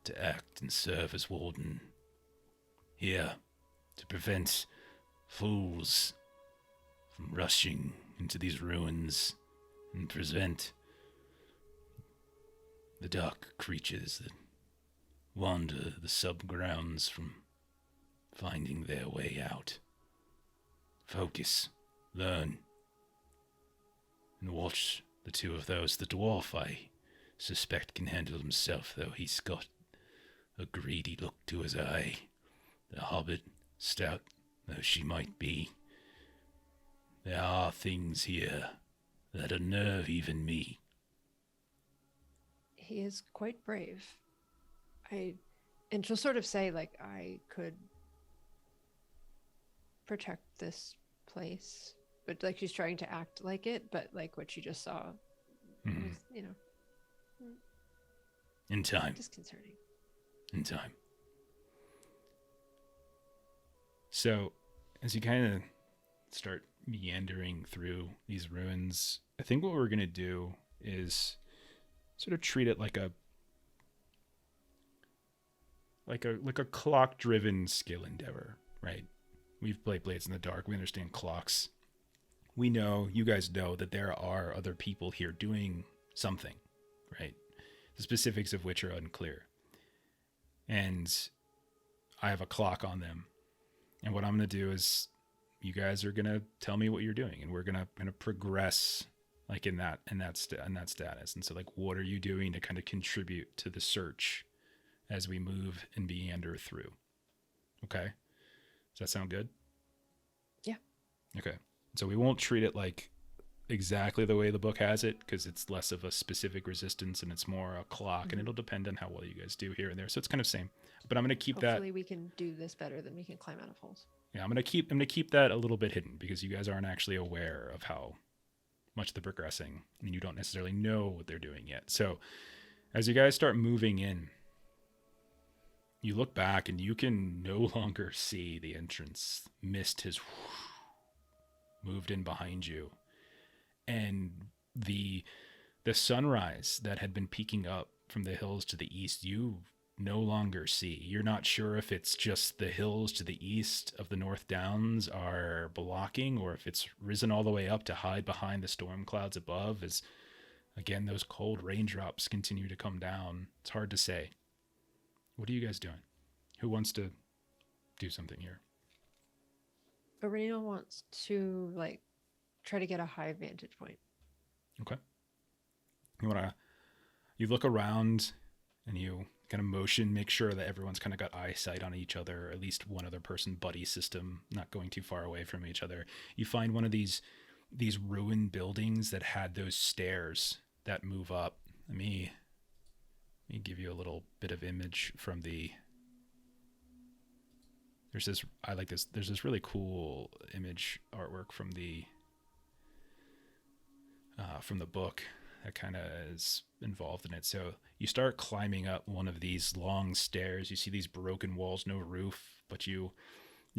to act and serve as warden here to prevent fools from rushing into these ruins and prevent the dark creatures that wander the subgrounds from finding their way out. Focus, learn, and watch the two of those. The dwarf, I suspect, can handle himself, though he's got a greedy look to his eye. The hobbit, stout though she might be, there are things here that unnerve even me. He is quite brave. And she'll sort of say, like, I could protect this place, but like she's trying to act like it, but like what she just saw was, In time. disconcerting. In time. So, as you kind of start meandering through these ruins, I think what we're going to do is sort of treat it like a clock-driven skill endeavor, right? We've played Blades in the Dark. We understand clocks. We know, you guys know, that there are other people here doing something, right? The specifics of which are unclear. And I have a clock on them. And what I'm going to do is you guys are going to tell me what you're doing, and we're going to progress like in that status. And so, like, what are you doing to kind of contribute to the search as we move and meander through? Okay. Does that sound good? Yeah. Okay. So we won't treat it like exactly the way the book has it, because it's less of a specific resistance and it's more a clock, and it'll depend on how well you guys do here and there. So it's kind of same. But I'm going to keep Hopefully we can do this better than we can climb out of holes. Yeah, I'm going to keep that a little bit hidden, because you guys aren't actually aware of how much they're progressing, and you don't necessarily know what they're doing yet. So as you guys start moving in, you look back and you can no longer see the entrance. Mist has moved in behind you. And the sunrise that had been peeking up from the hills to the east, you no longer see. You're not sure if it's just the hills to the east of the North Downs are blocking, or if it's risen all the way up to hide behind the storm clouds above, as again those cold raindrops continue to come down. It's hard to say. What are you guys doing? Who wants to do something here? Aurelio wants to like try to get a high vantage point. Okay. You look around and you kind of motion, make sure that everyone's kind of got eyesight on each other, or at least one other person buddy system, not going too far away from each other. You find one of these ruined buildings that had those stairs that move up. Let me give you a little bit of image from there's this really cool image artwork from the book that kind of is involved in it. So you start climbing up one of these long stairs. You see these broken walls, no roof, but you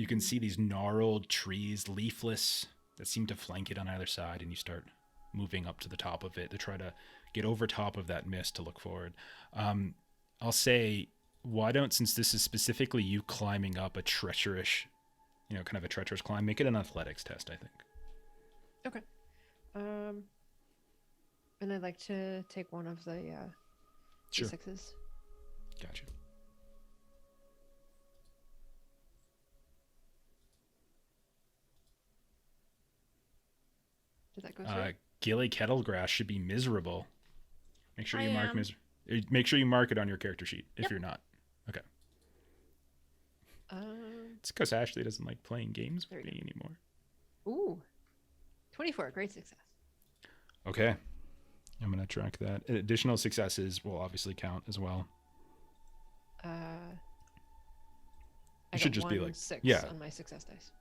can see these gnarled trees, leafless, that seem to flank it on either side, and you start moving up to the top of it to try to get over top of that mist to look forward. I'll say, why don't, since this is specifically you climbing up a treacherous, kind of a treacherous climb, make it an athletics test, I think. Okay. And I'd like to take one of the Sure. D6s. Gotcha. Did that go through? Gilly Kettlegrass should be miserable. Make sure you I mark am. Make sure you mark it on your character sheet if Yep. you're not. Okay. It's because Ashley doesn't like playing games There with we me anymore. Ooh. 24, great success. Okay. I'm going to track that. Additional successes will obviously count as well. I It should got just be 1 like 6 yeah. on my success dice.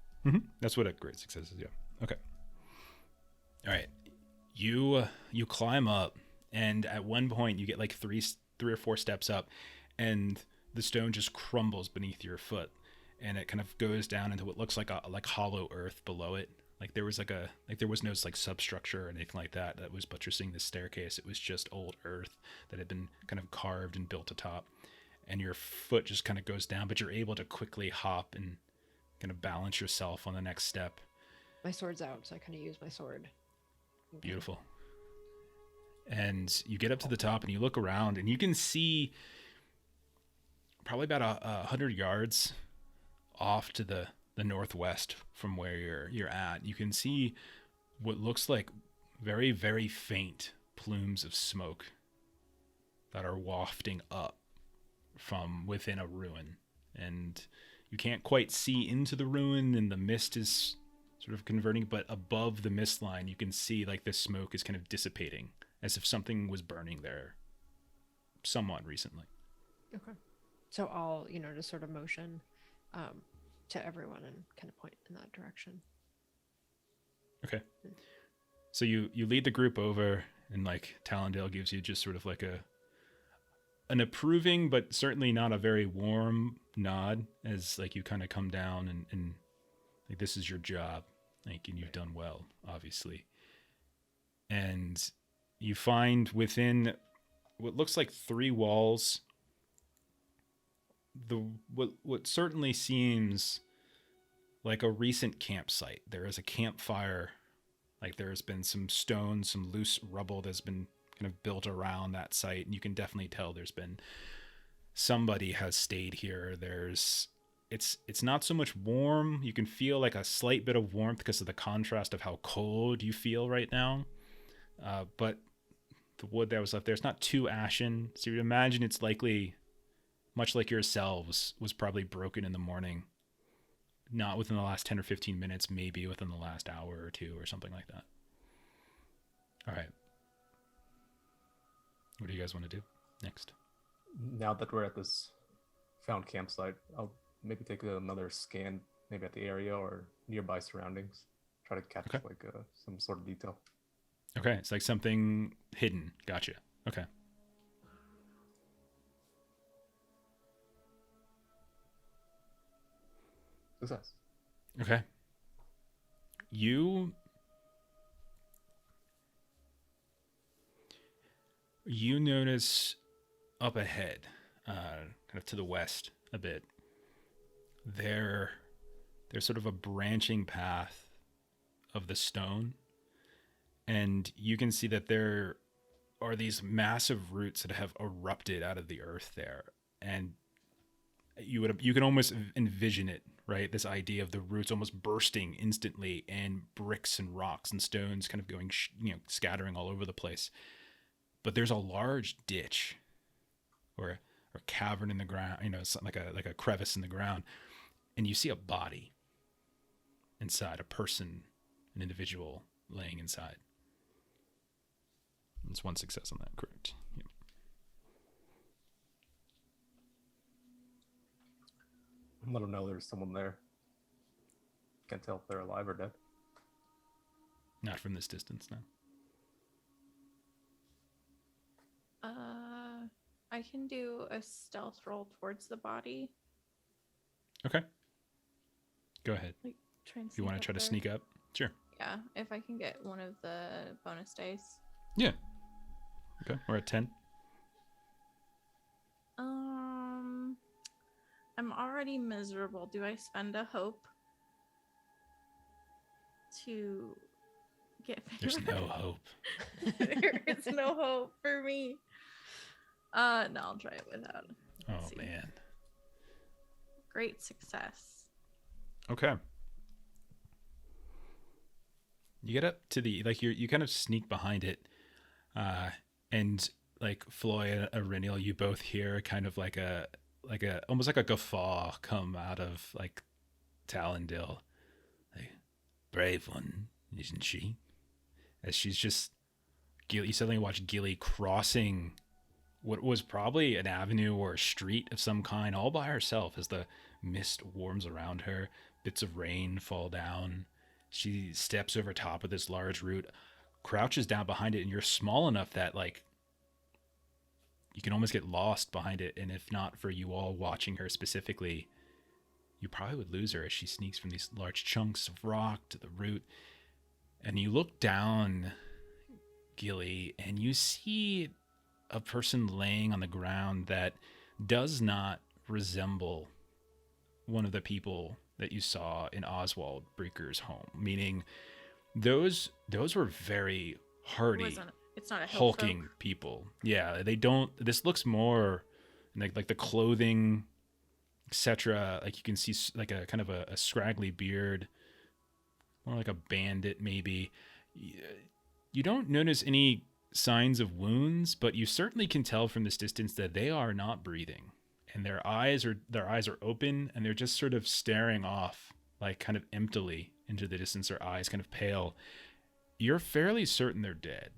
That's what a great success is. Yeah. Okay. All right. You climb up, and at one point you get like three or four steps up, and the stone just crumbles beneath your foot, and it kind of goes down into what looks like hollow earth below it. Like there was no like substructure or anything like that was buttressing the staircase. It was just old earth that had been kind of carved and built atop. And your foot just kind of goes down, but you're able to quickly hop and kind of balance yourself on the next step. My sword's out, so I kind of use my sword. Beautiful. And you get up to the top and you look around and you can see probably about 100 yards off to the northwest from where you're at. You can see what looks like very, very faint plumes of smoke that are wafting up from within a ruin. And you can't quite see into the ruin, and the mist is sort of converting, but above the mist line, you can see like the smoke is kind of dissipating as if something was burning there somewhat recently. Okay. So I'll, just sort of motion to everyone and kind of point in that direction. Okay. So you lead the group over, and like Talandil gives you just sort of like an approving but certainly not a very warm nod as like you kind of come down and like this is your job, like, and you've done well, obviously. And you find within what looks like 3 walls what certainly seems like a recent campsite. There is a campfire, like there's been some stones, some loose rubble that's been kind of built around that site, and you can definitely tell there's been somebody has stayed here. It's not so much warm. You can feel like a slight bit of warmth because of the contrast of how cold you feel right now. But the wood that was left there, it's not too ashen. So you'd imagine it's likely, much like yourselves, was probably broken in the morning. Not within the last 10 or 15 minutes, maybe within the last hour or two or something like that. All right. What do you guys want to do next? Now that we're at this found campsite, I'll maybe take another scan, maybe at the area or nearby surroundings. Try to catch some sort of detail. Okay, it's like something hidden. Gotcha. Okay. Success. Okay. You notice up ahead, kind of to the west a bit, there's sort of a branching path of the stone, and you can see that there are these massive roots that have erupted out of the earth there, and you can almost envision it, right? This idea of the roots almost bursting instantly, and bricks and rocks and stones kind of going, scattering all over the place. But there's a large ditch or cavern in the ground, like a crevice in the ground, and you see a body inside, a person, an individual laying inside. It's 1 success on that, correct? Yep. Let them know there's someone there. Can't tell if they're alive or dead. Not from this distance, no. I can do a stealth roll towards the body. Okay. Go ahead. Like, try and you want to try to sneak up? Sure. Yeah, if I can get one of the bonus dice. Yeah. Okay, we're at 10. I'm already miserable. Do I spend a hope to get There's no hope. There is no hope for me. No, I'll try it without. Oh, man. Great success. Okay. You get up to the, like, you kind of sneak behind it, and like Floy and Auriniel, you both hear kind of like a almost like a guffaw come out of like Talandil. Like, brave one, isn't she? As she's just, you suddenly watch Gilly crossing what was probably an avenue or a street of some kind all by herself as the mist warms around her. Bits of rain fall down. She steps over top of this large root, crouches down behind it, and you're small enough that like you can almost get lost behind it. And if not for you all watching her specifically, you probably would lose her as she sneaks from these large chunks of rock to the root. And you look down, Gilly, and you see a person laying on the ground that does not resemble one of the people that you saw in Oswald Breaker's home. Meaning those were very hardy. It's not a hill hulking folk. people. Yeah, they don't. This looks more like the clothing, etc. Like you can see like a kind of a scraggly beard, more like a bandit maybe. You don't notice any signs of wounds, but you certainly can tell from this distance that they are not breathing, and their eyes are open, and they're just sort of staring off, like kind of emptily into the distance. Their eyes kind of pale. You're fairly certain they're dead,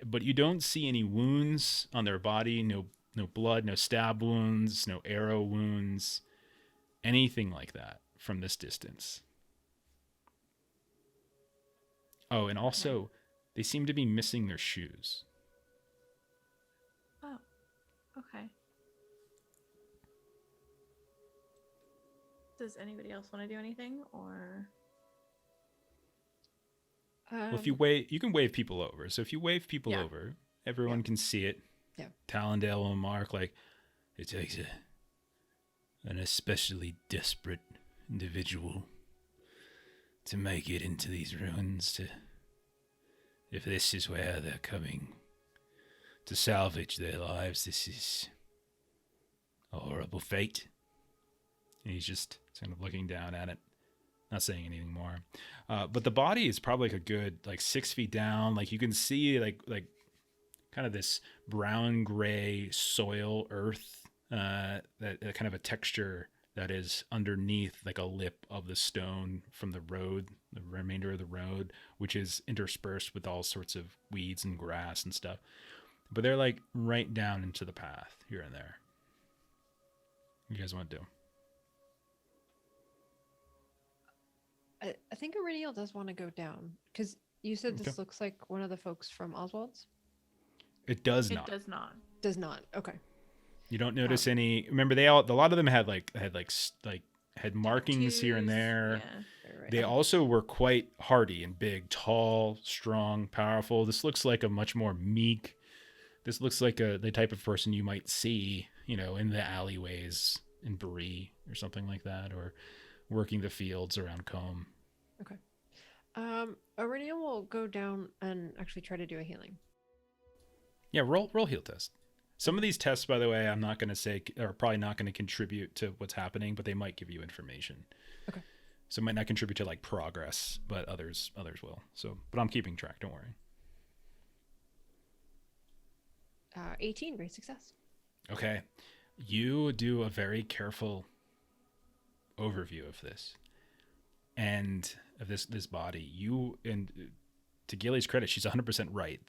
but you don't see any wounds on their body. No blood, no stab wounds, no arrow wounds, anything like that from this distance. Oh, and also, they seem to be missing their shoes. Oh, okay. Does anybody else want to do anything, or? Well, if you wave, you can wave people over. So if you wave people over, everyone can see it. Yeah. Talandil will mark like, it takes an especially desperate individual to make it into these ruins. If this is where they're coming to salvage their lives, this is a horrible fate. And he's just kind of looking down at it, not saying anything more. But the body is probably like a good 6 feet down. Like you can see like kind of this brown gray soil earth, that kind of a texture that is underneath like a lip of the stone from the road, the remainder of the road, which is interspersed with all sorts of weeds and grass and stuff. But they're like right down into the path here and there. What do you guys want to do? I think Iridial does want to go down because you said this looks like one of the folks from Oswald's. It does not. It does not. Does not. Okay. You don't notice any. Remember, a lot of them had markings Tattoos, here and there. Yeah. Right. They also were quite hardy and big, tall, strong, powerful. This looks like a much more meek. This looks like the type of person you might see, in the alleyways in Bree or something like that, or working the fields around Combe. Okay. Iridial will go down and actually try to do a healing. Yeah, roll heal test. Some of these tests, by the way, I'm not going to say are probably not going to contribute to what's happening, but they might give you information. Okay. So it might not contribute to like progress, but others will. So, but I'm keeping track. Don't worry. 18, great success. Okay. You do a very careful overview of this and of this body. And to Gilly's credit, she's 100% right.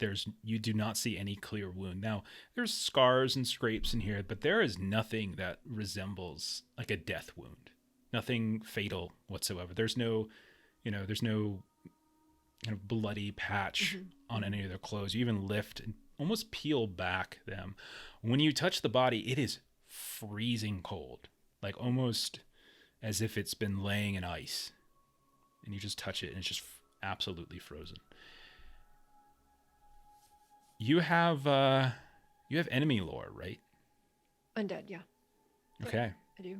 You do not see any clear wound. Now, there's scars and scrapes in here, but there is nothing that resembles like a death wound. Nothing fatal whatsoever. There's no kind of bloody patch on any of their clothes. You even lift and almost peel back them. When you touch the body, it is freezing cold, like almost as if it's been laying in ice. And you just touch it and it's just absolutely frozen. You have enemy lore, right? Undead, yeah. Okay. I do.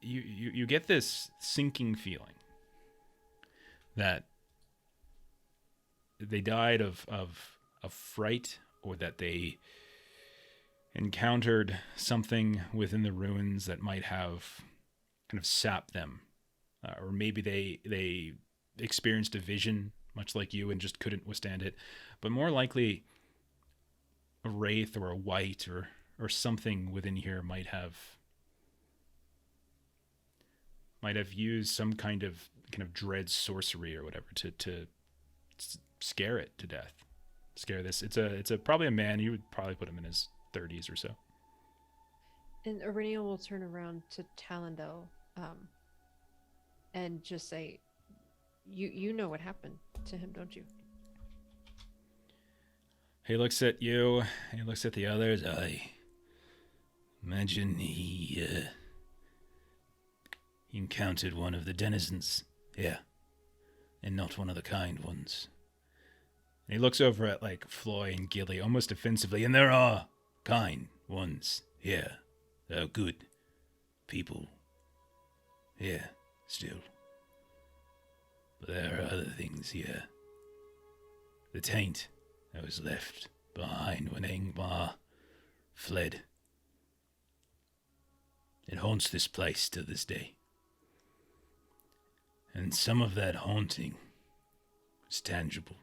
You get this sinking feeling that they died of fright, or that they encountered something within the ruins that might have kind of sapped them, or maybe they experienced a vision much like you and just couldn't withstand it. But more likely a wraith or a wight or something within here might have used some kind of dread sorcery or whatever to scare it to death. Scare this. It's probably a man. You would probably put him in his 30s or so. And Iridial will turn around to Talandil, and just say, "You know what happened to him, don't you?" He looks at you. He looks at the others. I imagine he encountered one of the denizens. Yeah, and not one of the kind ones. And he looks over at like Floy and Gilly almost offensively, and there are kind ones here. They're good people here still. But there are other things here the taint that was left behind when Angmar fled. It haunts this place to this day. And some of that haunting is tangible.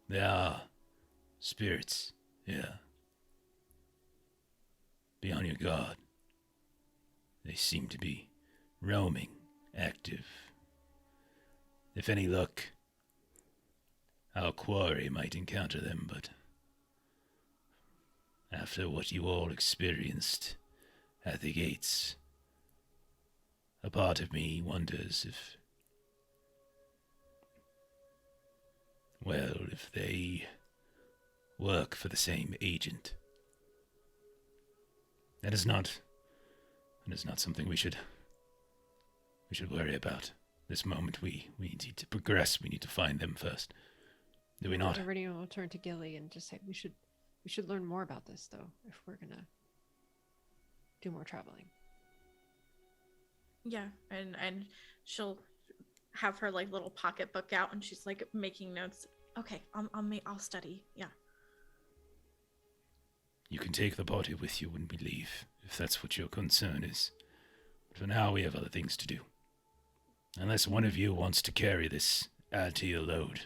There are spirits here. Be on your guard. They seem to be roaming, active. If any luck, our quarry might encounter them, but after what you all experienced at the gates, a part of me wonders if they work for the same agent. That is not something we should worry about. This moment we need to progress. We need to find them first. Do we not? Iridium will turn to Gilly and just say, we should learn more about this, though, if we're gonna do more traveling. Yeah, and she'll have her like little pocketbook out, and she's like making notes. Okay, I'll study. Yeah. You can take the body with you when we leave, if that's what your concern is. But for now, we have other things to do. Unless one of you wants to carry this, add to your load.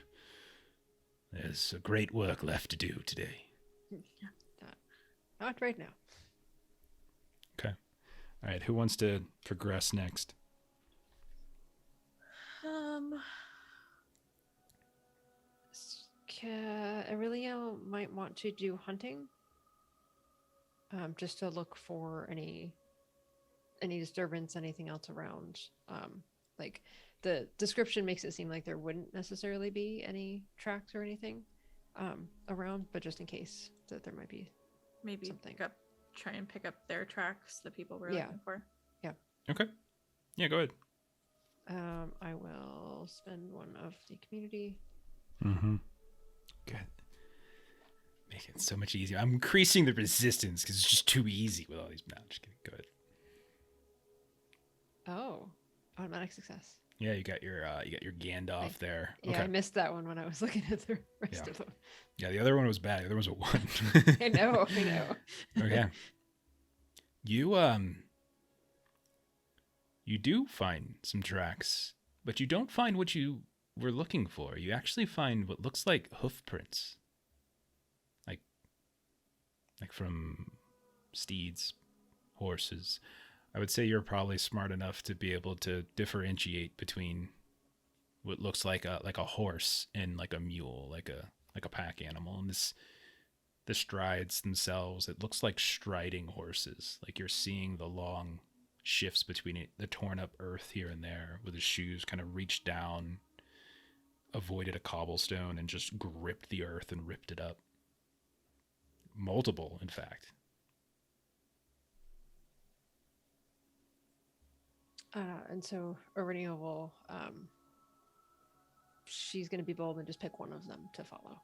There's a great work left to do today. Not right now. Okay. All right, who wants to progress next? Aurelio might want to do hunting. Just to look for any disturbance, anything else around. Like the description makes it seem like there wouldn't necessarily be any tracks or anything around, but just in case that there might be Maybe something. Try and pick up their tracks, the people we're looking for. Yeah. Okay. Yeah, go ahead. I will spend one of the community. Mm-hmm. Good. Make it so much easier. I'm increasing the resistance because it's just too easy with all these. No, just kidding. Go ahead. Oh, automatic success. Yeah, you got your Gandalf there. Yeah, Okay. I missed that one when I was looking at the rest of them. Yeah, the other one was bad. The other one was a 1. I know. Okay. You do find some tracks, but you don't find what you were looking for. You actually find what looks like hoof prints. Like from steeds, horses. I would say you're probably smart enough to be able to differentiate between what looks like a horse and like a mule, like a pack animal. And the strides themselves, it looks like striding horses. Like you're seeing the long shifts between the torn up earth here and there, where the shoes kind of reached down, avoided a cobblestone, and just gripped the earth and ripped it up. Multiple, in fact. And so Aurelio will, she's going to be bold and just pick one of them to follow.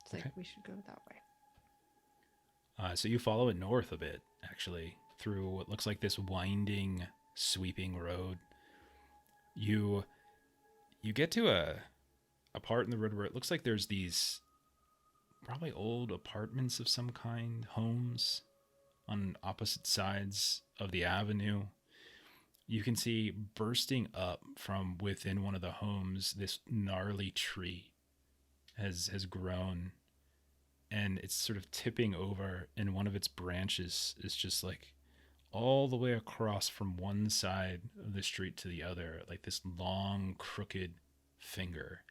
It's Okay. like, we should go that way. So you follow it north a bit, actually, through what looks like this winding, sweeping road. You get to a part in the road where it looks like there's these probably old apartments of some kind, homes on opposite sides of the avenue. You can see bursting up from within one of the homes, this gnarly tree has grown, and it's sort of tipping over, and one of its branches is just like all the way across from one side of the street to the other, like this long, crooked finger.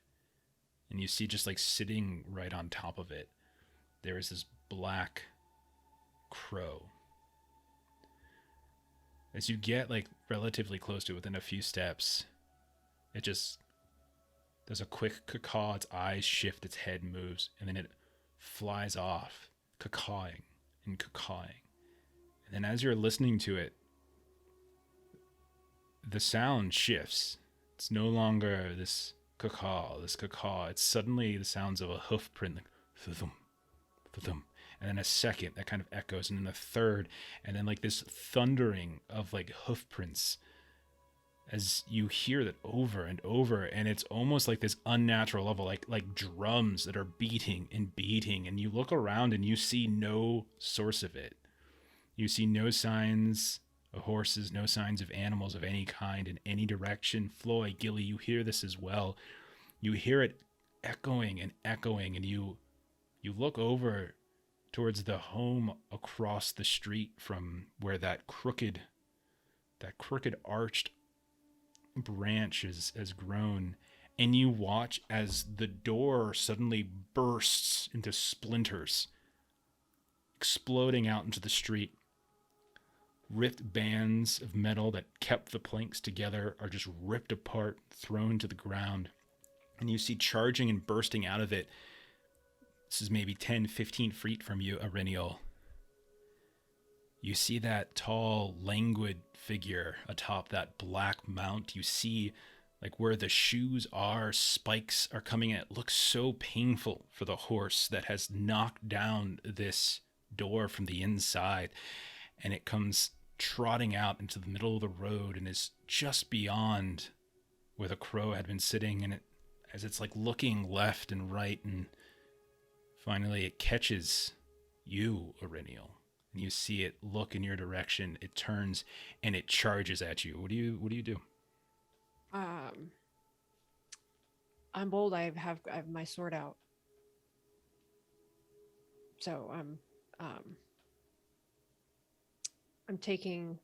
And you see just like sitting right on top of it, there is this black crow. As you get like relatively close to it, within a few steps, it just does a quick caw, its eyes shift, its head moves, and then it flies off, cawing and cawing. And then as you're listening to it, the sound shifts. It's no longer this caw. It's suddenly the sounds of a hoof print, like thudum, thudum. And then a second that kind of echoes, and then a third, and then like this thundering of like hoof prints as you hear that over and over, and it's almost like this unnatural level, like drums that are beating and beating, and you look around and you see no source of it. You see no signs of horses, no signs of animals of any kind in any direction. Floyd, Gilly, you hear this as well. You hear it echoing and echoing, and you look over towards the home across the street from where that crooked arched branch has grown, and you watch as the door suddenly bursts into splinters, exploding out into the street. Ripped bands of metal that kept the planks together are just ripped apart, thrown to the ground, and you see charging and bursting out of it. This is maybe 10, 15 feet from you, Arenial. You see that tall, languid figure atop that black mount. You see, like, where the shoes are, spikes are coming in. It looks so painful for the horse that has knocked down this door from the inside. And it comes trotting out into the middle of the road and is just beyond where the crow had been sitting. And as it's like looking left and right, and finally it catches you, Arenial. And you see it look in your direction. It turns and it charges at you. What do you do? I'm bold. I have my sword out. So I'm taking,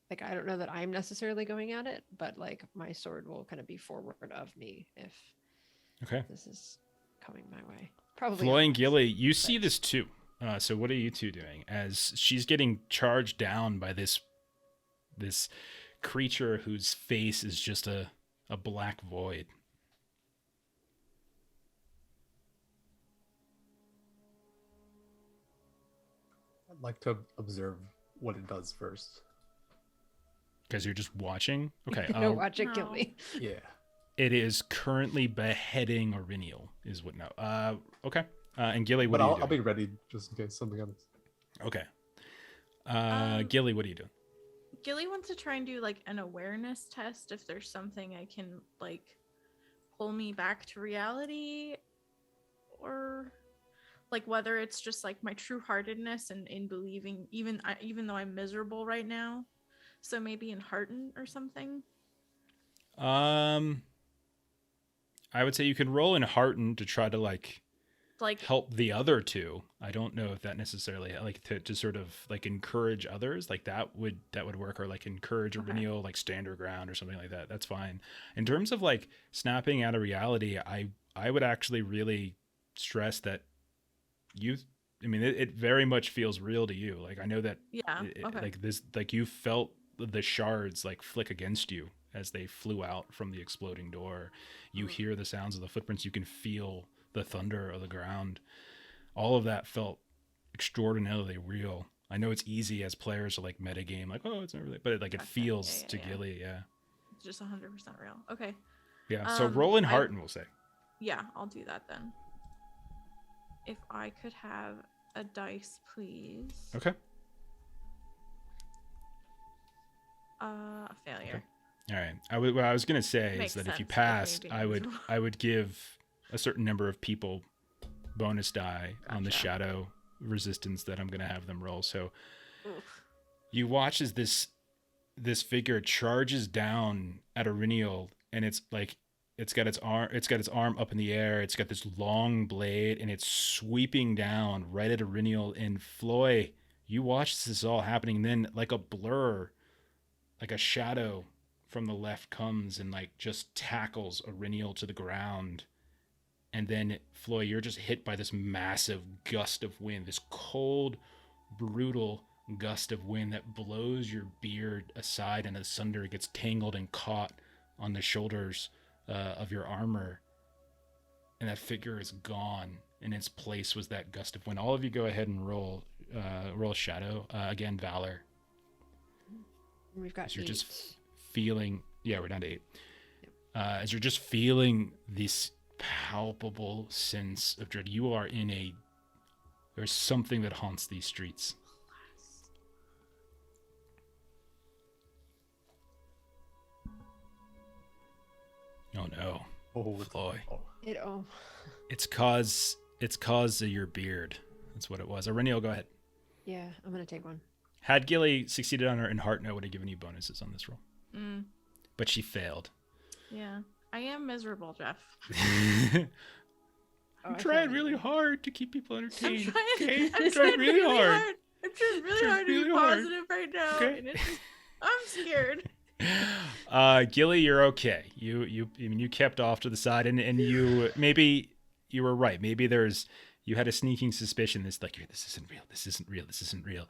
like, I don't know that I'm necessarily going at it, but like my sword will kind of be forward of me if this is coming my way. Probably. Floy and Gilly, you see this too. So what are you two doing as she's getting charged down by this creature whose face is just a black void? I'd like to observe what it does first. Because you're just watching? Okay. No, watch it kill me. Yeah. It is currently beheading Arenial, is what now. Okay. And Gilly, what But are you doing? I'll be ready just in case something happens. Okay. Gilly, what are you doing? Gilly wants to try and do like an awareness test if there's something I can like pull me back to reality, or like whether it's just like my true heartedness and in believing even though I'm miserable right now. So maybe in hearten or something. I would say you could roll in hearten to try to like help the other two. I don't know if that necessarily like to sort of like encourage others, like that would work, or like encourage Arenial, like stand your ground or something like that. That's fine. In terms of like snapping out of reality, I would actually really stress that it very much feels real to you. Like I know that like this, like you felt the shards like flick against you as they flew out from the exploding door. You hear the sounds of the footprints. You can feel the thunder of the ground. All of that felt extraordinarily real. I know it's easy as players to like metagame, like, oh, it's not really, but it feels to Gilly, It's just 100% real. Okay. Yeah. So roll in heart, and we'll say. Yeah, I'll do that then. If I could have a dice, please. Okay. A failure. Okay. All right. What I was gonna say is that if you passed, I would give a certain number of people bonus die on the shadow resistance that I'm gonna have them roll. So you watch as this figure charges down at Arenial, and it's like it's got its arm up in the air. It's got this long blade, and it's sweeping down right at Arenial. And Floy, you watch this all happening, and then like a blur, like a shadow from the left comes and like just tackles Arenial to the ground. And then Floy, you're just hit by this massive gust of wind, this cold, brutal gust of wind that blows your beard aside and asunder. It gets tangled and caught on the shoulders of your armor. And that figure is gone. In its place was that gust of wind. All of you go ahead and roll shadow. Again, Valor. We've got you're 8. Just feeling, we're down to 8. Yep. As you're just feeling this palpable sense of dread, you are there's something that haunts these streets. Oh no, Floy. Oh. It's cause of your beard. That's what it was. Aurelian, go ahead. Yeah, I'm gonna take one. Had Gilly succeeded on her in heart note, would have given you bonuses on this roll. But she failed. Yeah. I am miserable, Jeff. I'm trying really hard to keep people entertained. I'm trying really hard. I'm trying really hard to be positive right now. Okay. And I'm scared. Gilly, you're okay. You kept off to the side, and you maybe you were right. Maybe you had a sneaking suspicion this isn't real.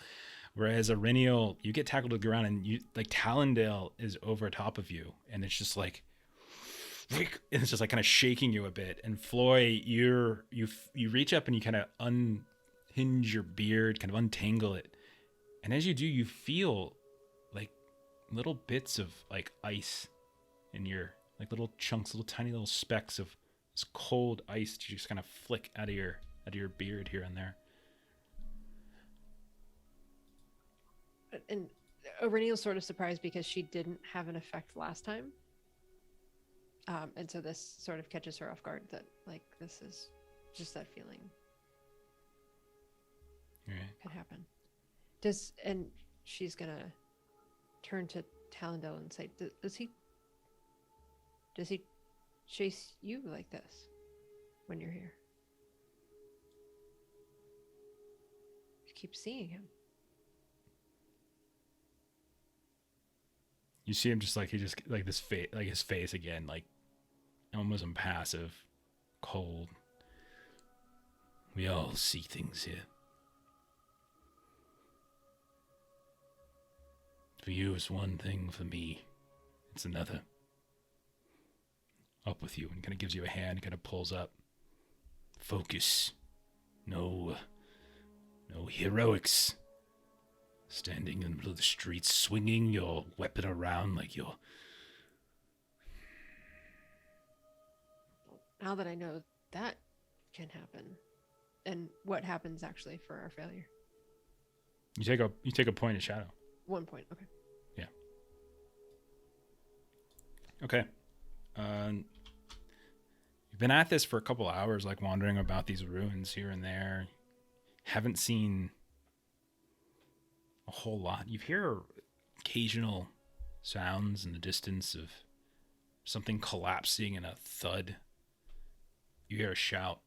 Whereas Aurelian, you get tackled to the ground, and you like Talandil is over top of you, and it's just like, and it's just like kind of shaking you a bit. And Floy, you reach up and you kind of unhinge your beard, kind of untangle it, and as you do, you feel like little bits of like ice in your like little chunks, little tiny little specks of this cold ice to just kind of flick out of your beard here and there. And Aurelian's sort of surprised because she didn't have an effect last time. And so this sort of catches her off guard that like this is just that feeling. Right. Could happen. And she's gonna turn to Talandil and say, does he chase you like this when you're here? You keep seeing him. You see him just like he just like this face, like his face again, like almost impassive, cold. We all see things here. For you, it's one thing. For me, it's another. Up with you, and kind of gives you a hand, kind of pulls up. Focus. No heroics. Standing in the middle of the street, swinging your weapon around like you're... Now that I know that can happen, and what happens actually for our failure? You take a point of shadow. 1 point. Okay. Yeah. Okay. You've been at this for a couple hours, like wandering about these ruins here and there. Haven't seen a whole lot. You hear occasional sounds in the distance of something collapsing and a thud. You hear a shout.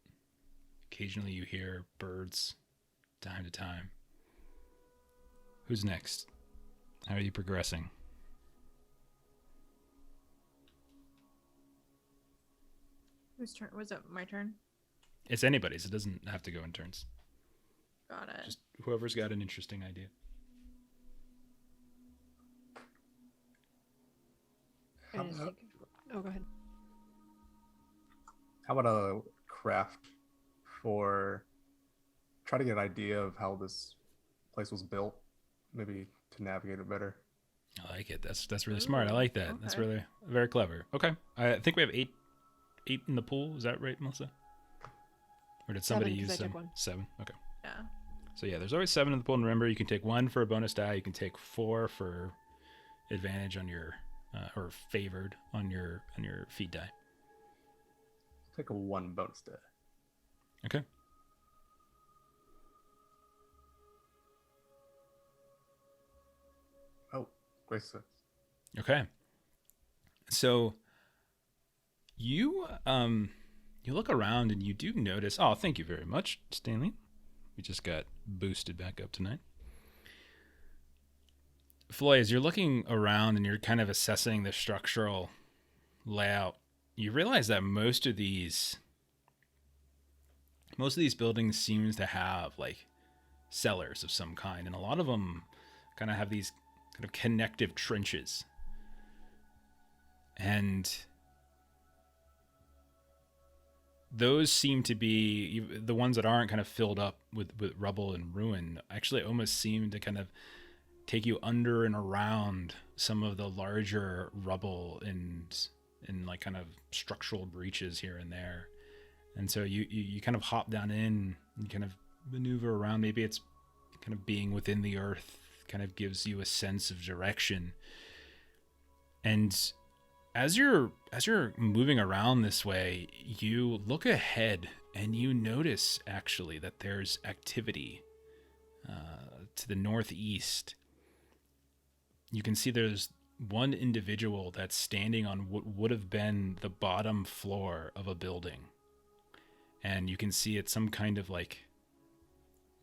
Occasionally you hear birds time to time. Who's next? How are you progressing? Whose turn? Was it my turn? It's anybody's. It doesn't have to go in turns. Got it. Just whoever's got an interesting idea. Go ahead. How about a craft for try to get an idea of how this place was built, maybe to navigate it better. I like it. That's really smart. I like that. Okay. That's really very clever. Okay, I think we have eight in the pool. Is that right, Melissa? Or did somebody 7, 'cause use I took one. 7? Okay. Yeah. So yeah, there's always 7 in the pool. And remember, you can take 1 for a bonus die. You can take 4 for advantage on your or favored on your feat die. Take a 1 bonus die. Okay. Oh, great success. Okay. So you look around and you do notice. Oh, thank you very much, Stanley. We just got boosted back up tonight. Floy, as you're looking around and you're kind of assessing the structural layout, you realize that most of these buildings seems to have like cellars of some kind, and a lot of them kind of have these kind of connective trenches. And those seem to be the ones that aren't kind of filled up with rubble and ruin, actually almost seem to kind of take you under and around some of the larger rubble and like kind of structural breaches here and there. And so you kind of hop down in and kind of maneuver around. Maybe it's kind of being within the earth kind of gives you a sense of direction. And As you're moving around this way, you look ahead and you notice actually that there's activity to the northeast. You can see there's one individual that's standing on what would have been the bottom floor of a building, and you can see it's some kind of like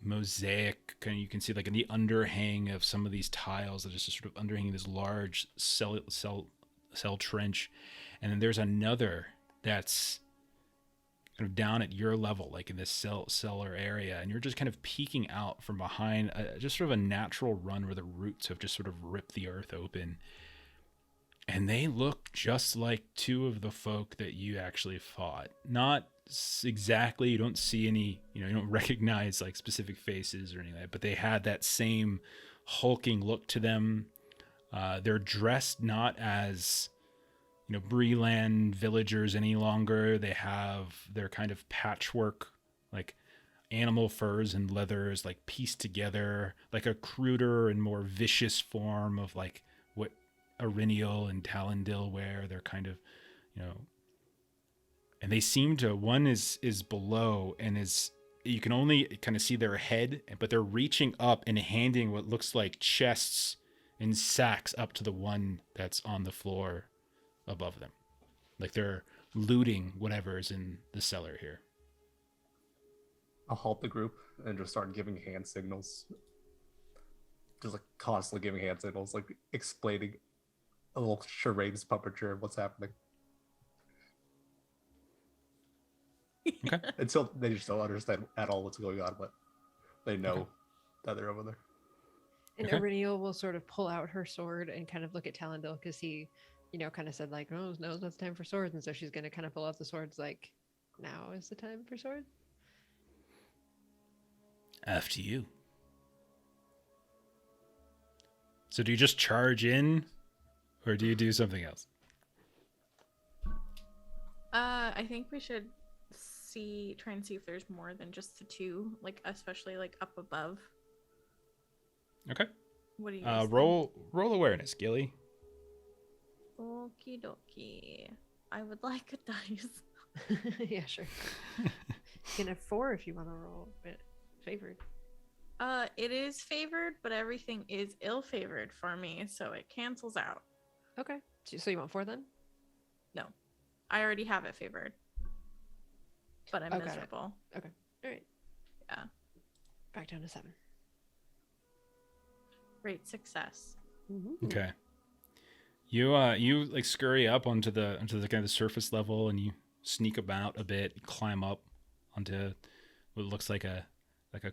mosaic. You can see like in the underhang of some of these tiles that is just sort of underhanging this large cell trench, and then there's another that's kind of down at your level, like in this cellar area, and you're just kind of peeking out from behind just sort of a natural run where the roots have just sort of ripped the earth open, and they look just like two of the folk that you actually fought. Not exactly, you don't see any, you don't recognize like specific faces or anything like that, but they had that same hulking look to them. They're dressed not as Breland villagers any longer. They have their kind of patchwork, like animal furs and leathers, like pieced together, like a cruder and more vicious form of like what Arinial and Talandil wear. They're kind of, and they seem to, one is below and you can only kind of see their head, but they're reaching up and handing what looks like chests and sacks up to the one that's on the floor above them. Like they're looting whatever's in the cellar here. I'll halt the group and just start giving hand signals. Just like constantly giving hand signals, like explaining a little charades puppetry of what's happening. Okay. Until they just don't understand at all what's going on, but they know that they're over there. And Okay. Iriniel will sort of pull out her sword and kind of look at Talandil because he, kind of said like, oh, no, it's time for swords. And so she's going to kind of pull out the swords like, now is the time for swords. After you. So do you just charge in or do you do something else? I think we should try and see if there's more than just the two, like especially like up above. Okay. What do you guys roll awareness, Gilly. think? Okie dokie. I would like a dice. Yeah, sure. You can have 4 if you want to roll, but favored. It is favored, but everything is ill-favored for me, so it cancels out. Okay. So you want 4 then? No, I already have it favored, but I'm Oh, got it. miserable. Okay. All right. Yeah. Back down to 7. Great success. Mm-hmm. Okay. You like scurry up onto the kind of the surface level, and you sneak about a bit, you climb up onto what looks like a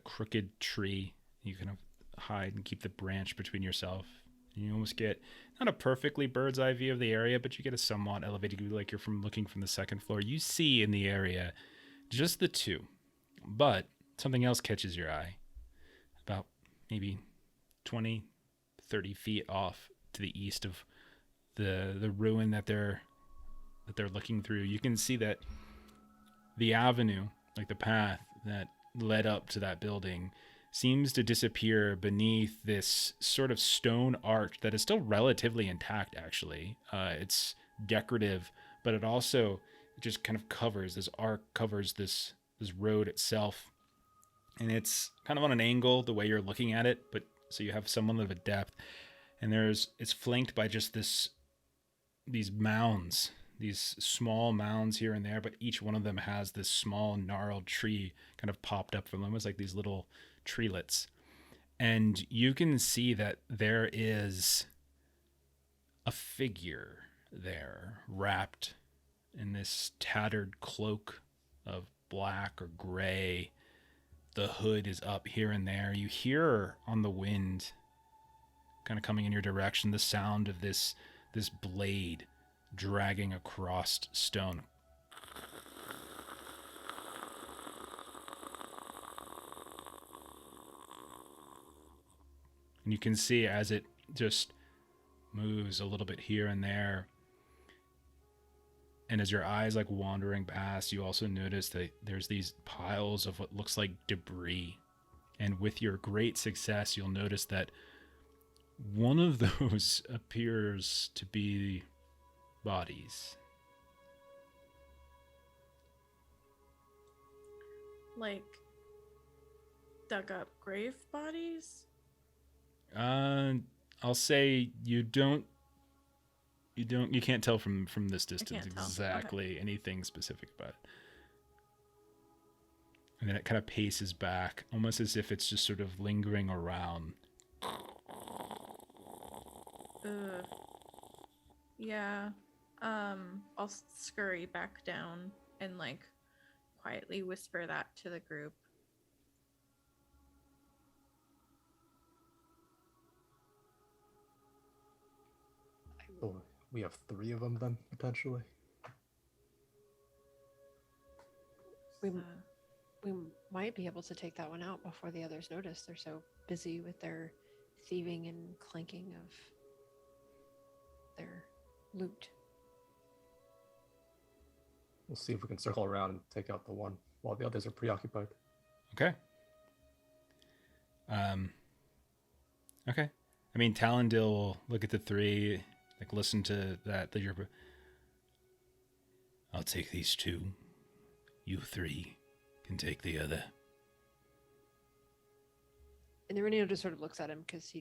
crooked tree. You kind of hide and keep the branch between yourself. You almost get not a perfectly bird's eye view of the area, but you get a somewhat elevated view, like you're looking from the second floor. You see in the area just the two, but something else catches your eye about maybe 20, 30 feet off to the east of the ruin that they're looking through. You can see that the avenue, like the path that led up to that building, seems to disappear beneath this sort of stone arch that is still relatively intact, actually. It's decorative, but it also just kind of covers this road itself. And it's kind of on an angle the way you're looking at it, but so you have somewhat of a depth. And it's flanked by just these mounds, these small mounds here and there, but each one of them has this small gnarled tree kind of popped up from them. It's like these little treelets. And you can see that there is a figure there wrapped in this tattered cloak of black or gray. The hood is up here and there. You hear on the wind kind of coming in your direction the sound of this blade dragging across stone. And you can see as it just moves a little bit here and there. And as your eyes like wandering past, you also notice that there's these piles of what looks like debris. And with your great success, you'll notice that one of those appears to be bodies. Like dug up grave bodies? I'll say you can't tell from this distance can't tell. Okay. exactly anything specific about it. And then it kind of paces back, almost as if it's just sort of lingering around. Ugh. Yeah. I'll scurry back down and like quietly whisper that to the group. Oh, we have 3 of them then, potentially. We Uh, we might be able to take that one out before the others notice. They're so busy with their thieving and clanking of their loot. We'll see if we can circle around and take out the one while the others are preoccupied. Okay. Okay. I mean, Talandil will look at the 3, like listen to that. I'll take these 2. You 3 can take the other. And the Renio just sort of looks at him because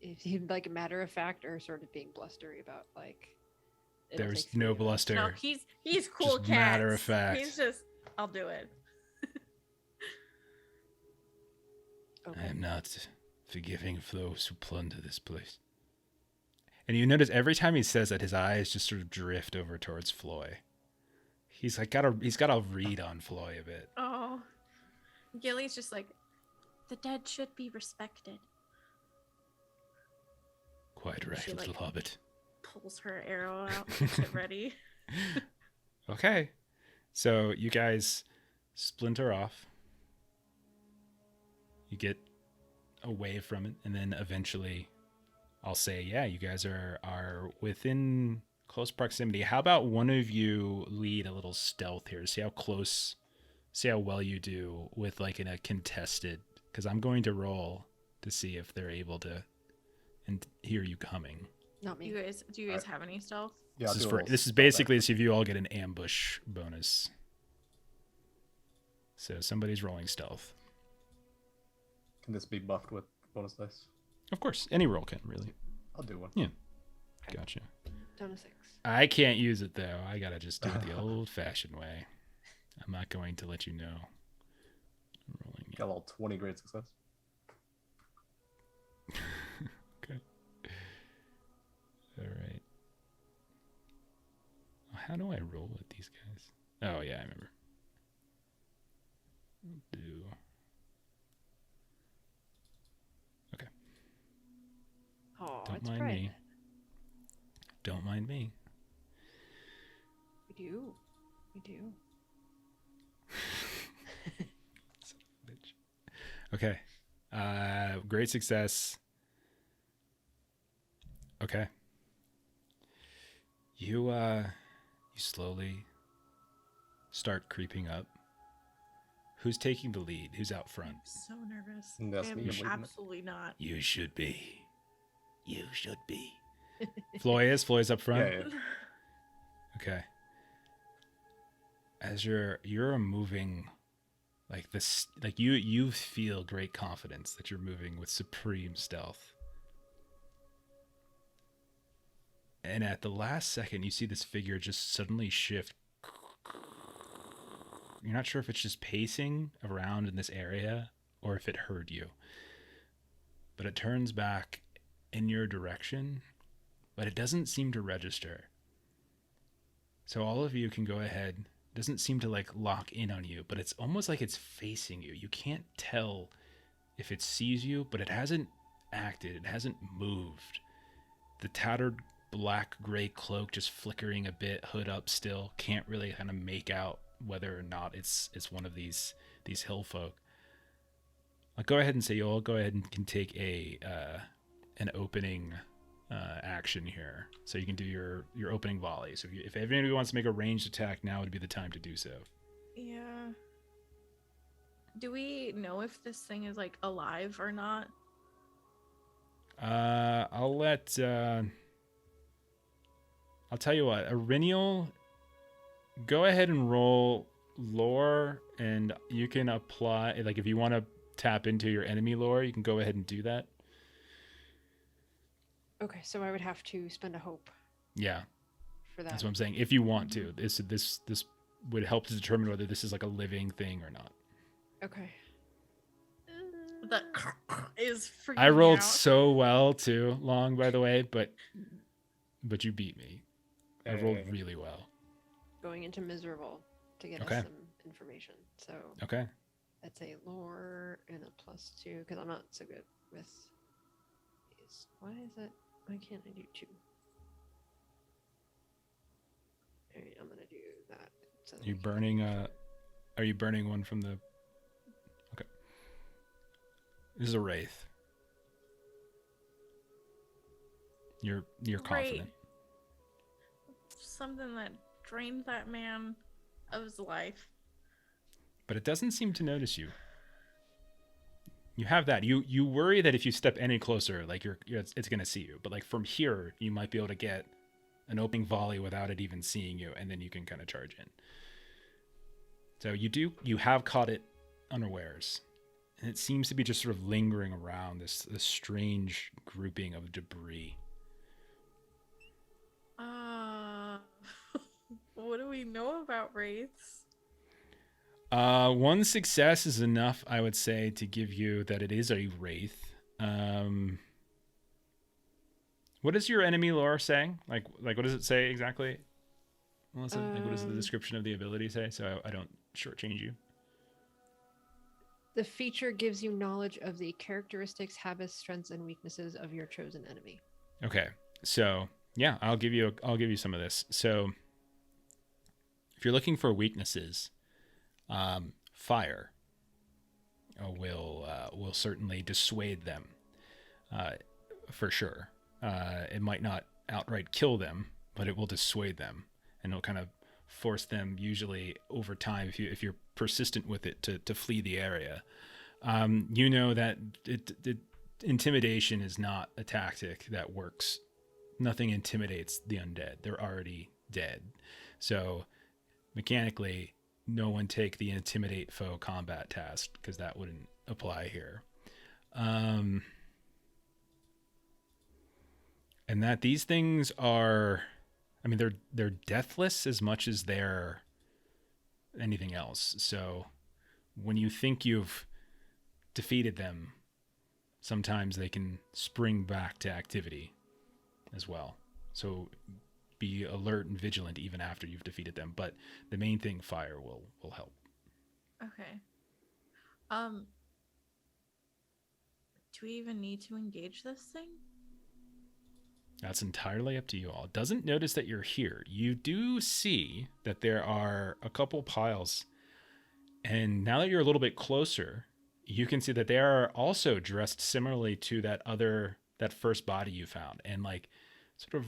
if he like matter of fact or sort of being blustery about like. it'll There's take 3 no of us. bluster. no, he's cool. Just Cats. matter of fact. He's just, I'll do it. Okay. I am not forgiving of those who plunder this place. And you notice every time he says that, his eyes just sort of drift over towards Floy. He's got a read on Floy a bit. Oh, Gilly's just like, the dead should be respected. Quite right, She, little like, hobbit. Pulls her arrow out, gets it ready. Okay, so you guys splinter off. You get away from it, and then eventually, I'll say, yeah, you guys are within close proximity. How about one of you lead a little stealth here? See how well you do with like in a contested. Because I'm going to roll to see if they're able to and hear you coming. Not me. Do you guys have any stealth? Yeah, This is basically to see if you all get an ambush bonus. So somebody's rolling stealth. Can this be buffed with bonus dice? Of course, any roll can really. I'll do one. Yeah. Gotcha. Down to 6. I can't use it though. I gotta just do it the old-fashioned way. I'm not going to let you know. I'm rolling it. Got a little 20 great success. Okay. All right. How do I roll with these guys? Oh yeah, I remember. Do. Okay. Oh, Don't it's mind private. me. Don't mind me. We do. We do. Son of a bitch. Okay. Great success. Okay. You slowly start creeping up. Who's taking the lead? Who's out front? I'm so nervous. That's I'm me, I'm leading it. absolutely not. You should be. You should be. Floy's up front. Yeah. Okay. As you're moving like this, like you feel great confidence that you're moving with supreme stealth. And at the last second, you see this figure just suddenly shift. You're not sure if it's just pacing around in this area or if it heard you. But it turns back in your direction, but it doesn't seem to register. So all of you can go ahead. It doesn't seem to like lock in on you, but it's almost like it's facing you. You can't tell if it sees you, but it hasn't acted. It hasn't moved. The tattered black gray cloak just flickering a bit, hood up still. Can't really kind of make out whether or not it's one of these hill folk. I'll go ahead and say you all go ahead and can take an opening action here, so you can do your opening volley. So if anybody wants to make a ranged attack, now would be the time to do so. Yeah. Do we know if this thing is like alive or not? I'll let I'll tell you what, Arinial, go ahead and roll lore, and you can apply, like, if you want to tap into your enemy lore, you can go ahead and do that. Okay, so I would have to spend a hope Yeah, for that. that's what I'm saying. If you want to, this would help to determine whether this is like a living thing or not. Okay. That is freaking I rolled out. so well too, Long, by the way, but you beat me. I rolled Hey. really well. Going into miserable to get Okay. us some information. So Okay. that's a lore and a +2 because I'm not so good with these. Why is it? Why can't I do 2? All right, I'm gonna do that. So that You we can- burning are you burning one from the Okay. This is a wraith. You're Great. confident. Something that drained that man of his life. But it doesn't seem to notice you. You have that. You worry that if you step any closer, like it's going to see you. But like from here, you might be able to get an opening volley without it even seeing you, and then you can kind of charge in. So you have caught it unawares. And it seems to be just sort of lingering around this strange grouping of debris. What do we know about wraiths? One success is enough, I would say, to give you that it is a wraith. What is your enemy lore saying? Like what does it say exactly? What does the description of the ability say? So I don't shortchange you. The feature gives you knowledge of the characteristics, habits, strengths, and weaknesses of your chosen enemy. Okay, so yeah, I'll give you some of this. So if you're looking for weaknesses, fire will certainly dissuade them, for sure. It might not outright kill them, but it will dissuade them, and it'll kind of force them, usually over time, if you're persistent with it, to flee the area. You know that intimidation is not a tactic that works. Nothing intimidates the undead. They're already dead. So mechanically, no one take the intimidate foe combat task, because that wouldn't apply here. And that these things are, I mean, they're deathless as much as they're anything else. So when you think you've defeated them, sometimes they can spring back to activity as well. So be alert and vigilant even after you've defeated them. But the main thing, fire, will help. Okay. Do we even need to engage this thing? That's entirely up to you all. It doesn't notice that you're here. You do see that there are a couple piles. And now that you're a little bit closer, you can see that they are also dressed similarly to that first body you found. And like sort of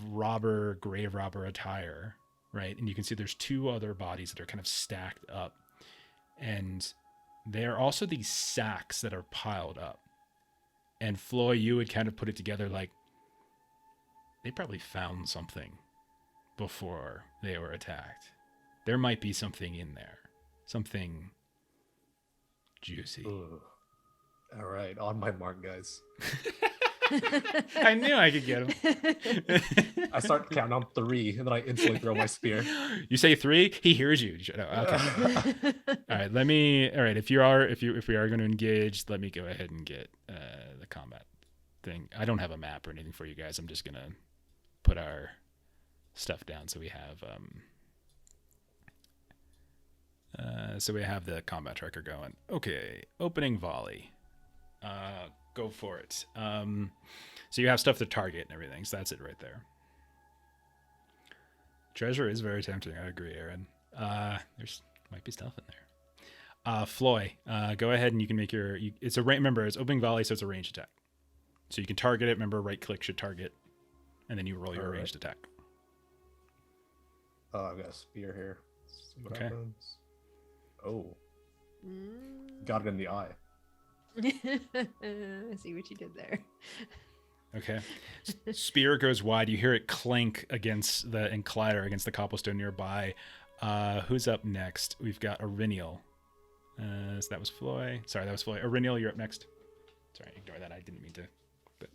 grave robber attire, right? And you can see there's 2 other bodies that are kind of stacked up. And there are also these sacks that are piled up. And Floy, you would kind of put it together like, they probably found something before they were attacked. There might be something in there. Something juicy. Ugh. All right, on my mark, guys. I knew I could get him. I start counting on 3, and then I instantly throw my spear. You say 3, he hears you. Okay. All right, if we are going to engage, let me go ahead and get the combat thing. I don't have a map or anything for you guys. I'm just going to put our stuff down so we have the combat tracker going. Okay, opening volley. Go for it. So you have stuff to target and everything, so that's it right there. Treasure is very tempting, I agree, Aaron. There's might be stuff in there. Floy, go ahead and you can make remember, it's opening volley, so it's a ranged attack. So you can target it, remember, right click should target, and then you roll your ranged attack. I've got a spear here. Let's see what Okay. happens. Oh. Got it in the eye. I see what you did there. Okay. Spear goes wide. You hear it clink against the and clatter against the cobblestone nearby. Who's up next? We've got Aurinial. So that was Floy. Sorry, that was Floy. Aurinial, you're up next. Sorry, ignore that. I didn't mean to. But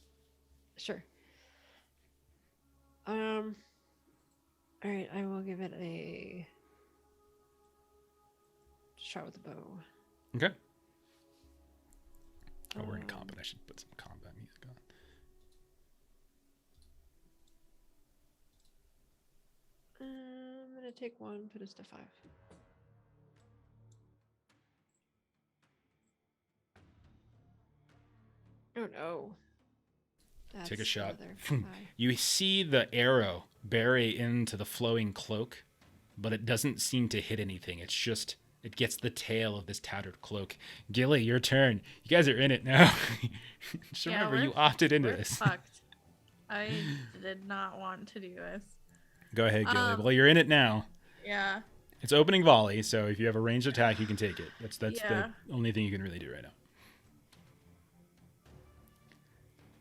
Sure. All right, I will give it a shot with the bow. okay. Oh, we're in combat. I should put some combat music on. I'm gonna take one, put us to 5. Oh no. Take a shot. another 5. You see the arrow bury into the flowing cloak, but it doesn't seem to hit anything. It's just, it gets the tail of this tattered cloak. Gilly, your turn. You guys are in it now. Just Yeah, remember, we're- you opted into We're this. fucked. I did not want to do this. Go ahead, Gilly. Well, you're in it now. Yeah. It's opening volley, so if you have a ranged attack, you can take it. That's Yeah. the only thing you can really do right now.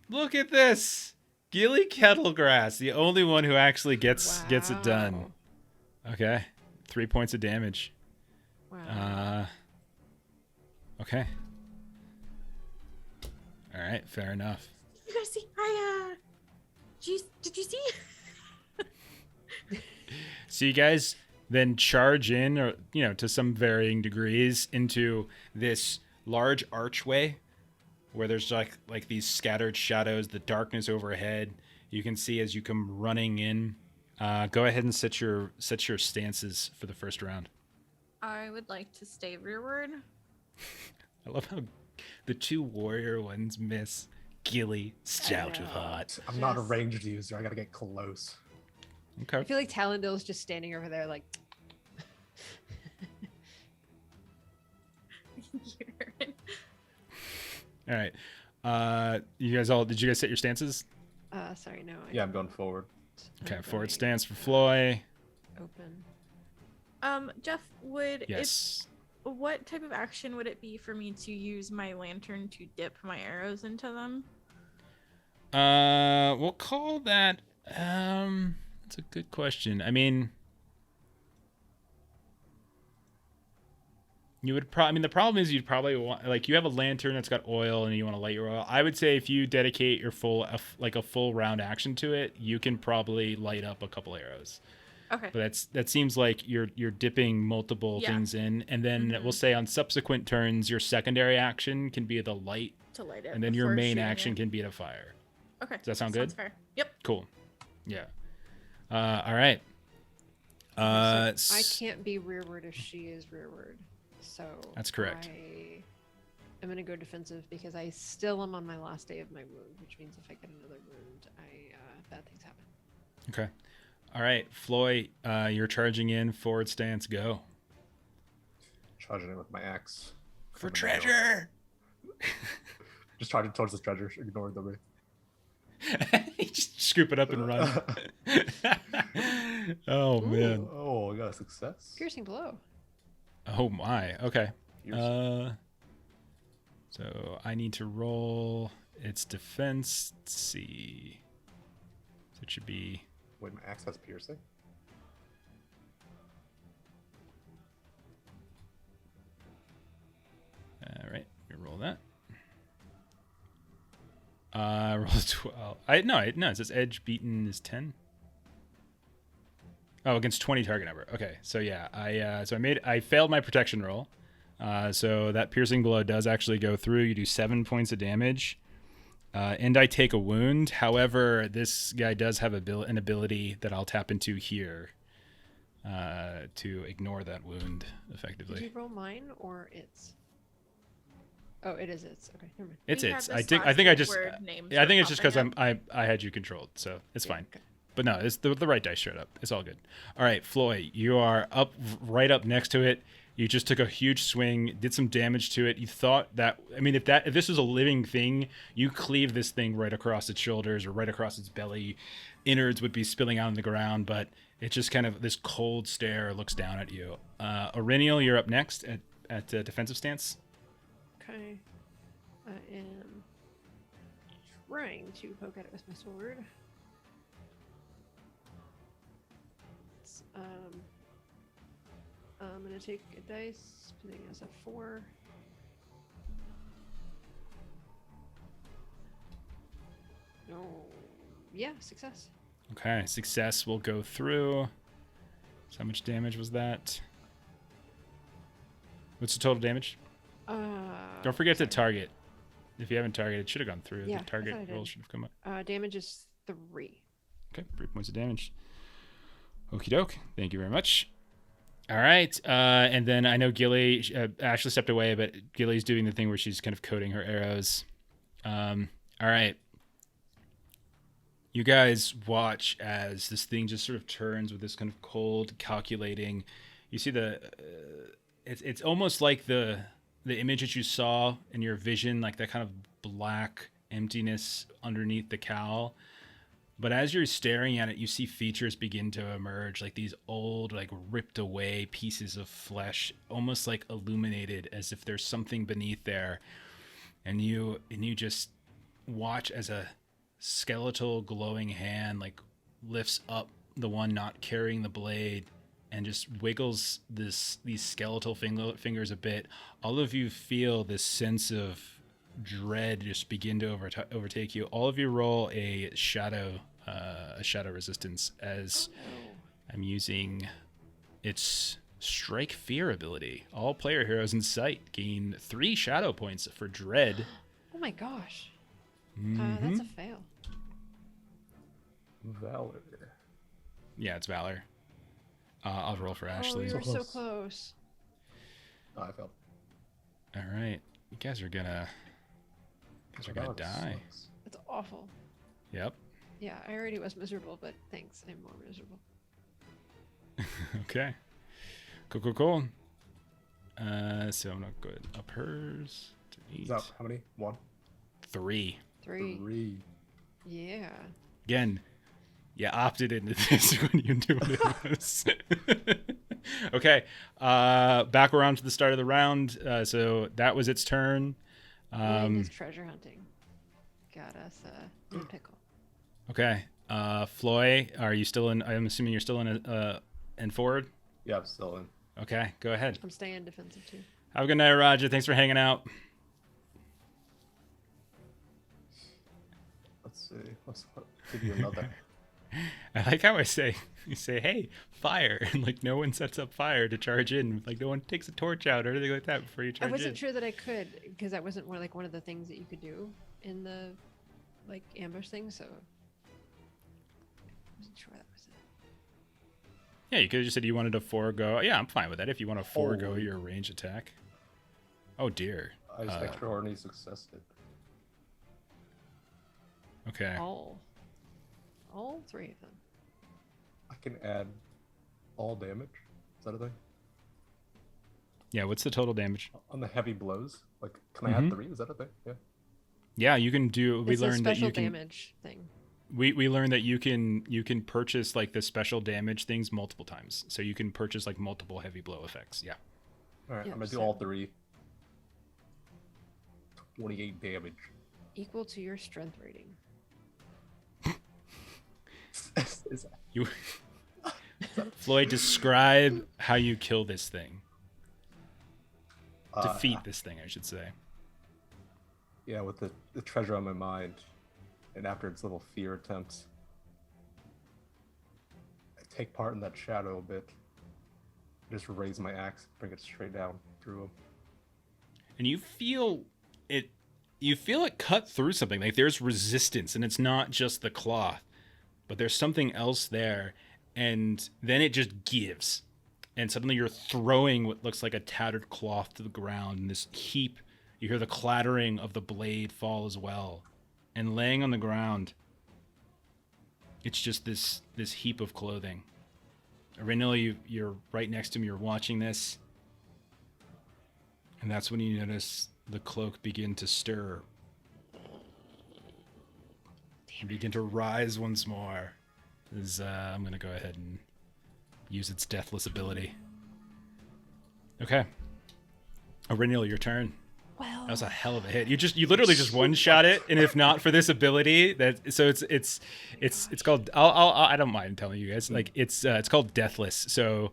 Look at this! Gilly Kettlegrass, the only one who actually gets it done. Okay. 3 points of damage. Wow. Okay. All right, fair enough. You guys see? Did you see? So you guys then charge in, or to some varying degrees, into this large archway where there's like these scattered shadows, the darkness overhead. You can see as you come running in. Go ahead and set your stances for the first round. I would like to stay rearward. I love how the 2 warrior ones miss. Gilly, stout of know. heart. I'm not a ranged user. I gotta get close. I Okay. feel like Talandil is just standing over there like All right. Did you guys set your stances? sorry, no. Yeah, I'm going forward. Okay, I'm forward going stance for Floy. Open. Jeff, Yes. what type of action would it be for me to use my lantern to dip my arrows into them? We'll call that. That's a good question. I mean, you would probably. I mean, the problem is you'd probably want, like, you have a lantern that's got oil and you want to light your oil. I would say if you dedicate your full round action to it, you can probably light up a couple arrows. Okay. But that seems like you're dipping multiple things in, and then we'll say on subsequent turns, your secondary action can be the light, To light it. and then your before main shooting action it. can be the fire. Okay. Does that sound Sounds good? fair. Yep. Cool. Yeah. All right. So I can't be rearward if she is rearward. So That's correct. I'm gonna go defensive because I still am on my last day of my wound, which means if I get another wound, bad things happen. Okay. All right, Floy, you're charging in. Forward stance, go. Charging it with my axe. For Coming down. treasure! Just charging towards the treasure, ignoring the wraith. Just scoop it up and run. Oh, man. Oh, I got a success. Piercing blow. Oh, my. Okay. Piercing. So I need to roll its defense. Let's see. So it should be... Wait, my axe has piercing? All right, we roll that. Roll a 12. No, it says edge beaten is 10. Oh, against 20 target number. Okay, so yeah, I failed my protection roll. So that piercing blow does actually go through. You do 7 points of damage, and I take a wound. However, this guy does have an ability that I'll tap into here to ignore that wound effectively. Did you roll mine or its? Oh, it is its. Okay, never mind. It's We had its. this I think last I just word names yeah, I were think it's just because popping I had you controlled, so it's Yeah, fine. okay. But no, it's the right dice showed up. It's all good. All right, Floy, you are right up next to it. You just took a huge swing, did some damage to it. You thought that, I mean, if this was a living thing, you cleave this thing right across its shoulders or right across its belly. Innards would be spilling out on the ground, but it's just kind of this cold stare looks down at you. Aurinial, you're up next at defensive stance. Okay. I am trying to poke at it with my sword. It's, I'm gonna take a dice, putting us at 4. No. Yeah, success. Okay, success will go through. So how much damage was that? What's the total damage? Don't forget to target. If you haven't targeted, it should have gone through. Yeah, The target I thought I roll did. should have come up. Damage is 3. Okay, 3 points of damage. Okie doke. Thank you very much. All right. And then I know Gilly, Ashley stepped away, but Gilly's doing the thing where she's kind of coding her arrows. All right. You guys watch as this thing just sort of turns with this kind of cold, calculating. You see it's almost like the image that you saw in your vision, like that kind of black emptiness underneath the cowl. But as you're staring at it, you see features begin to emerge, like these old, like ripped away pieces of flesh, almost like illuminated, as if there's something beneath there. And you just watch as a skeletal glowing hand like lifts up the one not carrying the blade and just wiggles these skeletal fingers a bit. All of you feel this sense of dread just begin to overtake you. All of you roll a shadow resistance as I'm using its strike fear ability. All player heroes in sight gain 3 shadow points for dread. Oh my gosh. Mm-hmm. That's a fail. Valor. Yeah, it's Valor. I'll roll for Ashley. Oh, we were so close. close. Oh, I failed. All right, you guys are gonna Valor die. sucks. That's awful. Yep. Yeah, I already was miserable, but thanks. I'm more miserable. Okay. Cool. So I'm not good. Up hers. Is that how many? 1? 3. 3. 3. Yeah. Again, you opted into this when you knew what it was. Okay. Back around to the start of the round. So that was its turn. This treasure hunting got us in a pickle. Okay. Floy, are you still in? I'm assuming you're still in forward. Yeah, I'm still in. Okay, go ahead. I'm staying defensive too. Have a good night, Roger. Thanks for hanging out. Let's see. Let's give you another. I like how you say, hey, fire. And like no one sets up fire to charge in. Like no one takes a torch out or anything like that before you charge in. I wasn't sure that I could because that wasn't one of the things that you could do in the like ambush thing, so I wasn't sure that was it. Yeah, you could have just said you wanted to forego. Yeah, I'm fine with that if you want to forego Holy. your range attack. Oh dear. I just extraordinary successed it. Okay. All 3 of them. I can add all damage. Is that a thing? Yeah, what's the total damage? On the heavy blows? Like, can I add 3? Is that a thing? Yeah. Yeah, you can do. We It's a learned that special you can. damage thing. We learned that you can purchase like the special damage things multiple times. So you can purchase like multiple heavy blow effects. Yeah. All right, Yeah, I'm going to do so- all 3. 28 damage. Equal to your strength rating. Is that- You Floyd, describe how you kill this thing. Defeat this thing, I should say. Yeah, with the treasure on my mind, and after its little fear attempts, I take part in that shadow a bit. Just raise my axe, bring it straight down through him. And you feel it cut through something. Like there's resistance, and it's not just the cloth, but there's something else there. And then it just gives. And suddenly you're throwing what looks like a tattered cloth to the ground. And this heap, you hear the clattering of the blade fall as well. And laying on the ground, it's just this heap of clothing. Renil, you're right next to him. You're watching this. And that's when you notice the cloak begin to stir. And begin to rise once more. I'm going to go ahead and use its deathless ability. Okay. Renil, your turn. Well, That was a hell of a hit. You literally just one shot it, and if not for this ability, it's called. I don't mind telling you guys. Like it's called Deathless. So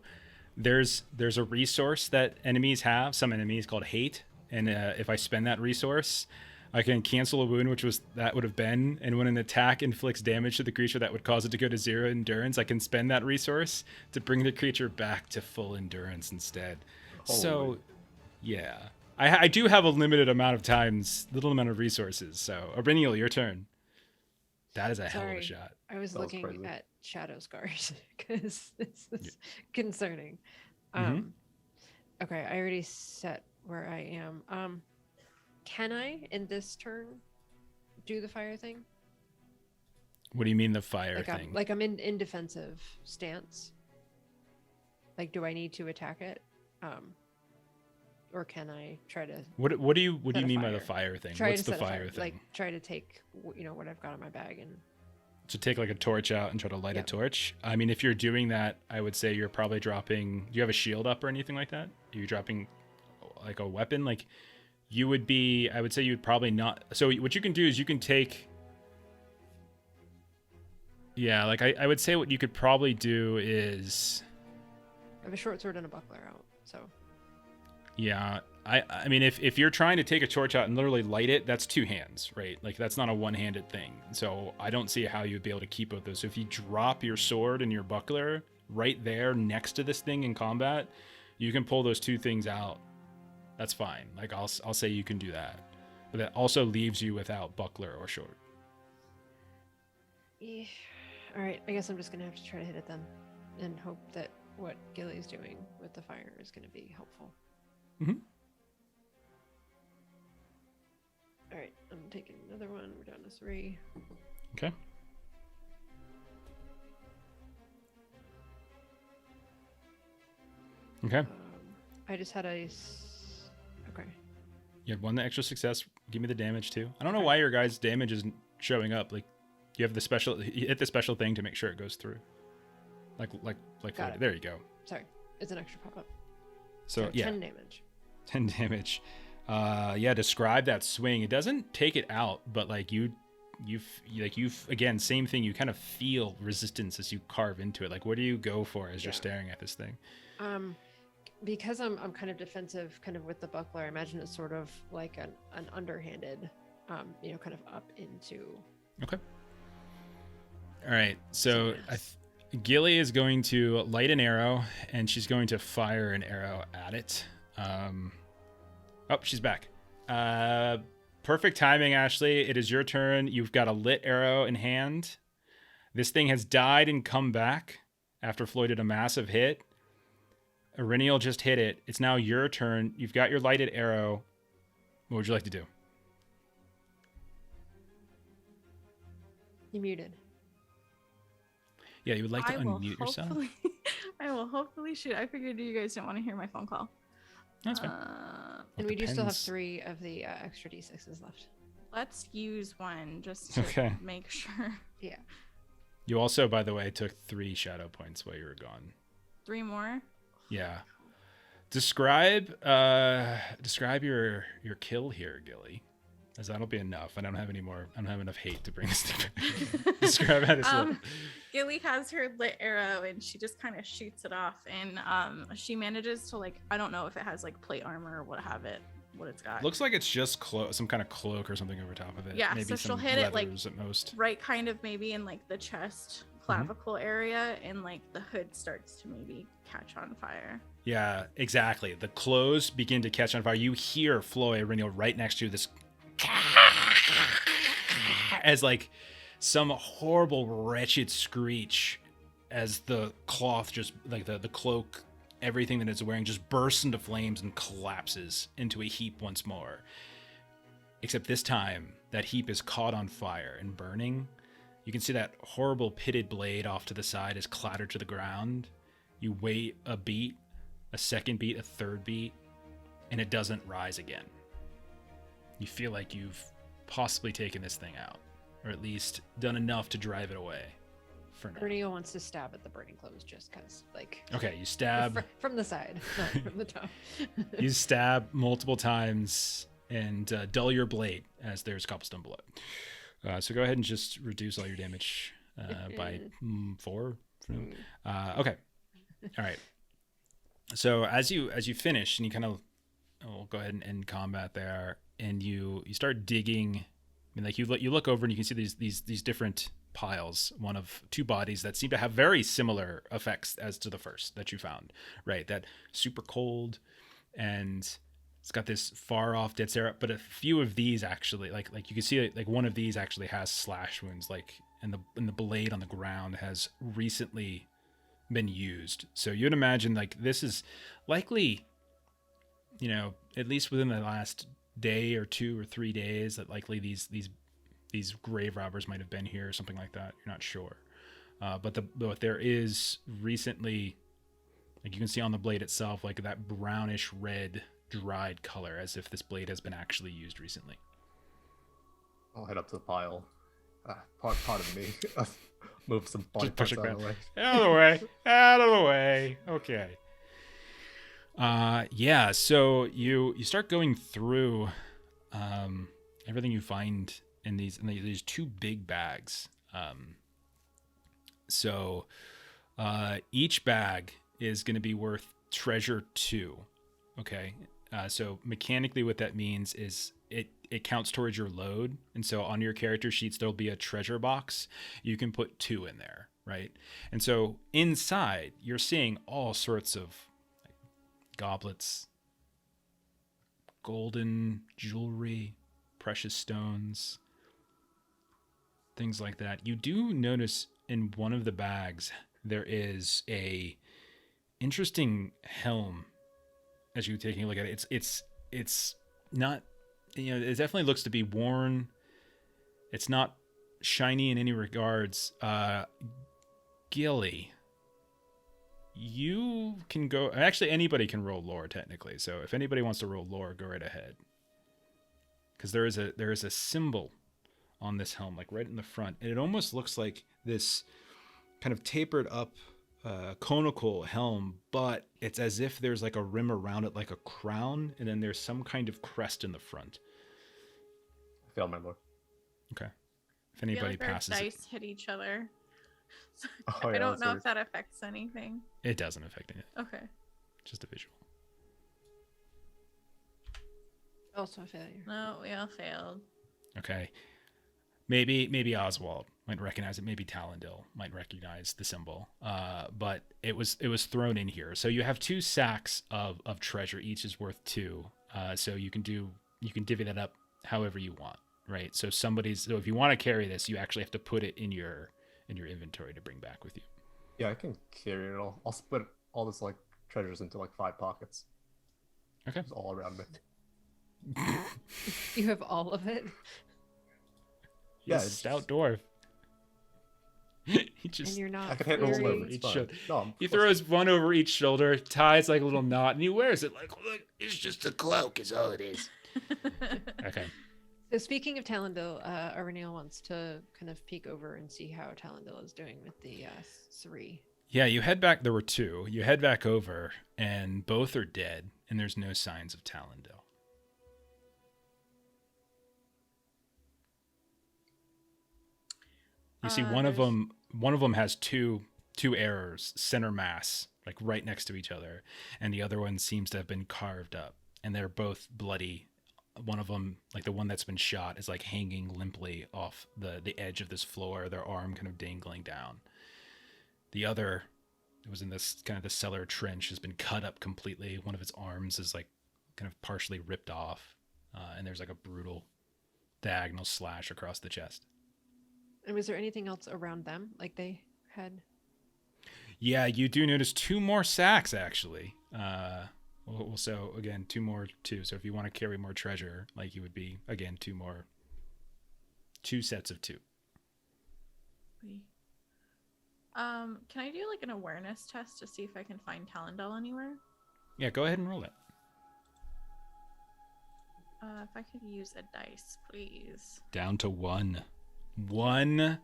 there's a resource that enemies have. Some enemies called hate, and if I spend that resource, I can cancel a wound, which would have been, and when an attack inflicts damage to the creature that would cause it to go to 0 endurance, I can spend that resource to bring the creature back to full endurance instead. Holy. So, yeah, I do have a limited amount of times, little amount of resources. So, Auriniel, your turn. That is a hell of a shot. I was That was looking crazy. at shadow scars because this is concerning. Mhm. Okay, I already set where I am. Can I, in this turn, do the fire thing? What do you mean the fire I'm, thing? I'm in defensive stance. Like, do I need to attack it? Or can I try to What do you set a mean by the fire? fire thing? Try What's to the set a fire thing? Like, try to take what I've got in my bag and To take like a torch out and try to light a Yep. torch. I mean, if you're doing that, I would say you're probably dropping. Do you have a shield up or anything like that? Are you dropping like a weapon? Like you would be. I would say you would probably not. So what you can do is you can take. Yeah, like I would say what you could probably do is. I have a short sword and a buckler out. So Yeah, I mean, if you're trying to take a torch out and literally light it, that's two hands, right? Like that's not a one-handed thing. So I don't see how you'd be able to keep both those. So if you drop your sword and your buckler right there next to this thing in combat, you can pull those two things out. That's fine. Like I'll say you can do that, but that also leaves you without buckler or sword. yeah. All right, I guess I'm just gonna have to try to hit it then, and hope that what Gilly's doing with the fire is gonna be helpful. Mhm. All right, I'm taking another one. We're down to 3. Okay. Okay. I just had okay. You had one extra success. Give me the damage too. I don't know Okay. why your guys' damage isn't showing up. Like you have the special. You hit the special thing to make sure it goes through. Like. Got it. There you go. Sorry, it's an extra pop-up. So So yeah, 10 damage. 10 damage. Yeah. Describe that swing. It doesn't take it out, but like you again, same thing. You kind of feel resistance as you carve into it. Like, what do you go for as you're staring at this thing? Because I'm kind of defensive, kind of with the buckler. I imagine it's sort of like an underhanded, kind of up into. Okay. All right. So Yes. Gilly is going to light an arrow, and she's going to fire an arrow at it. Oh, she's back. Perfect timing, Ashley. It is your turn. You've got a lit arrow in hand. This thing has died and come back after Floyd did a massive hit. Auriniel just hit it. It's now your turn. You've got your lighted arrow. What would you like to do? You muted. Yeah, you would like to unmute yourself? I will hopefully shoot. I figured you guys didn't want to hear my phone call. That's fine. And we do still have depends. 3 of the extra d6s left. Let's use one just to Okay. make sure. Yeah. You also, by the way, took 3 shadow points while you were gone. 3 more. Yeah. Describe your kill here, Gilly. As that'll be enough. I don't have any more. I don't have enough hate to bring this thing back. Describe how this looks. Gilly has her lit arrow and she just kind of shoots it off, and she manages to, like, I don't know if it has like plate armor or what it's got. Looks like it's just some kind of cloak or something over top of it. Yeah, Maybe so she'll some hit it, like, leathers at most. right kind of maybe in like the chest clavicle area, and like the hood starts to maybe catch on fire. Yeah, exactly. The clothes begin to catch on fire. You hear Floy Auriniel right next to you, this as like some horrible wretched screech as the cloth just like the cloak, everything that it's wearing just bursts into flames and collapses into a heap once more. Except this time that heap is caught on fire and burning. You can see that horrible pitted blade off to the side is clattered to the ground. You wait a beat, a second beat, a third beat, and it doesn't rise again. You feel like you've possibly taken this thing out, or at least done enough to drive it away for now. Ernie wants to stab at the burning clothes just because, like. Okay, you stab. From the side, not from the top. You stab multiple times. and dull your blade as there's cobblestone below. So go ahead and just reduce all your damage by 4. Okay. All right. So as you finish and you kind of we'll go ahead and end combat there, and you start digging. I mean, like you look over and you can see these different piles, one of 2 bodies that seem to have very similar effects as to the first that you found, right? That super cold, and it's got this far off dead Sarah, but a few of these actually, like you can see, like one of these actually has slash wounds, like and the blade on the ground has recently been used. So you'd imagine like this is likely, at least within the last day or 2 or 3 days, that likely these grave robbers might have been here or something like that. You're not sure. But there is recently, like you can see on the blade itself, like that brownish red dried color, as if this blade has been actually used recently. I'll head up to the pile. Pardon me. Move some body Just push parts it out of the way. Out of the way. Out of the way. Okay. Yeah, so you start going through everything you find in these 2 big bags. So each bag is going to be worth treasure 2. Okay. So mechanically what that means is it counts towards your load. And so on your character sheets, there'll be a treasure box. You can put 2 in there, right? And so inside you're seeing all sorts of goblets, golden jewelry, precious stones, things like that. You do notice in one of the bags there is a interesting helm. As you're taking a look at it, it's not, it definitely looks to be worn. It's not shiny in any regards. Gilly, you can go. Actually, anybody can roll lore technically. So if anybody wants to roll lore, go right ahead. Because there is a symbol on this helm, like right in the front, and it almost looks like this kind of tapered up conical helm, but it's as if there's like a rim around it, like a crown, and then there's some kind of crest in the front. I failed my lore. Okay. If anybody passes our it. dice hit each other. So Oh, I yeah, don't that's know weird. if that affects anything. It doesn't affect it. Okay. Just a visual. Also a failure. No, we all failed. Okay. Maybe Oswald might recognize it. Maybe Talandil might recognize the symbol. But it was thrown in here. So you have 2 sacks of treasure. Each is worth 2. So you can divvy that up however you want, right? So if you want to carry this, you actually have to put it in your inventory to bring back with you. Yeah, I can carry it all. I'll split all this like treasures into like 5 pockets. Okay. Just all around me. You have all of it? Yeah, He's a it's stout dwarf. He And just you're not I can hand it all very- over. Each It's fine. shoulder. No, he throws one over each shoulder, ties like a little knot, and he wears it like, look, It's just a cloak, is all it is. okay. So speaking of Talandil, Aurenial wants to kind of peek over and see how Talandil is doing with the 3. Yeah, you head back. There were 2. You head back over, and both are dead, and there's no signs of Talandil. You see, one of them has two errors, center mass, like right next to each other, and the other one seems to have been carved up, and they're both bloody. One of them, like the one that's been shot, is like hanging limply off the edge of this floor, their arm kind of dangling down. The other, it was in this kind of the cellar trench, has been cut up completely. One of its arms is like kind of partially ripped off, and there's like a brutal diagonal slash across the chest. And was there anything else around them? Like they had... Yeah, you do notice 2 more sacks, actually. So, again, 2 more, too. So if you want to carry more treasure, like you would be, again, 2 sets of 2. Can I do like an awareness test to see if I can find Talandil anywhere? Yeah, go ahead and roll it. If I could use a dice, please. Down to 1. 1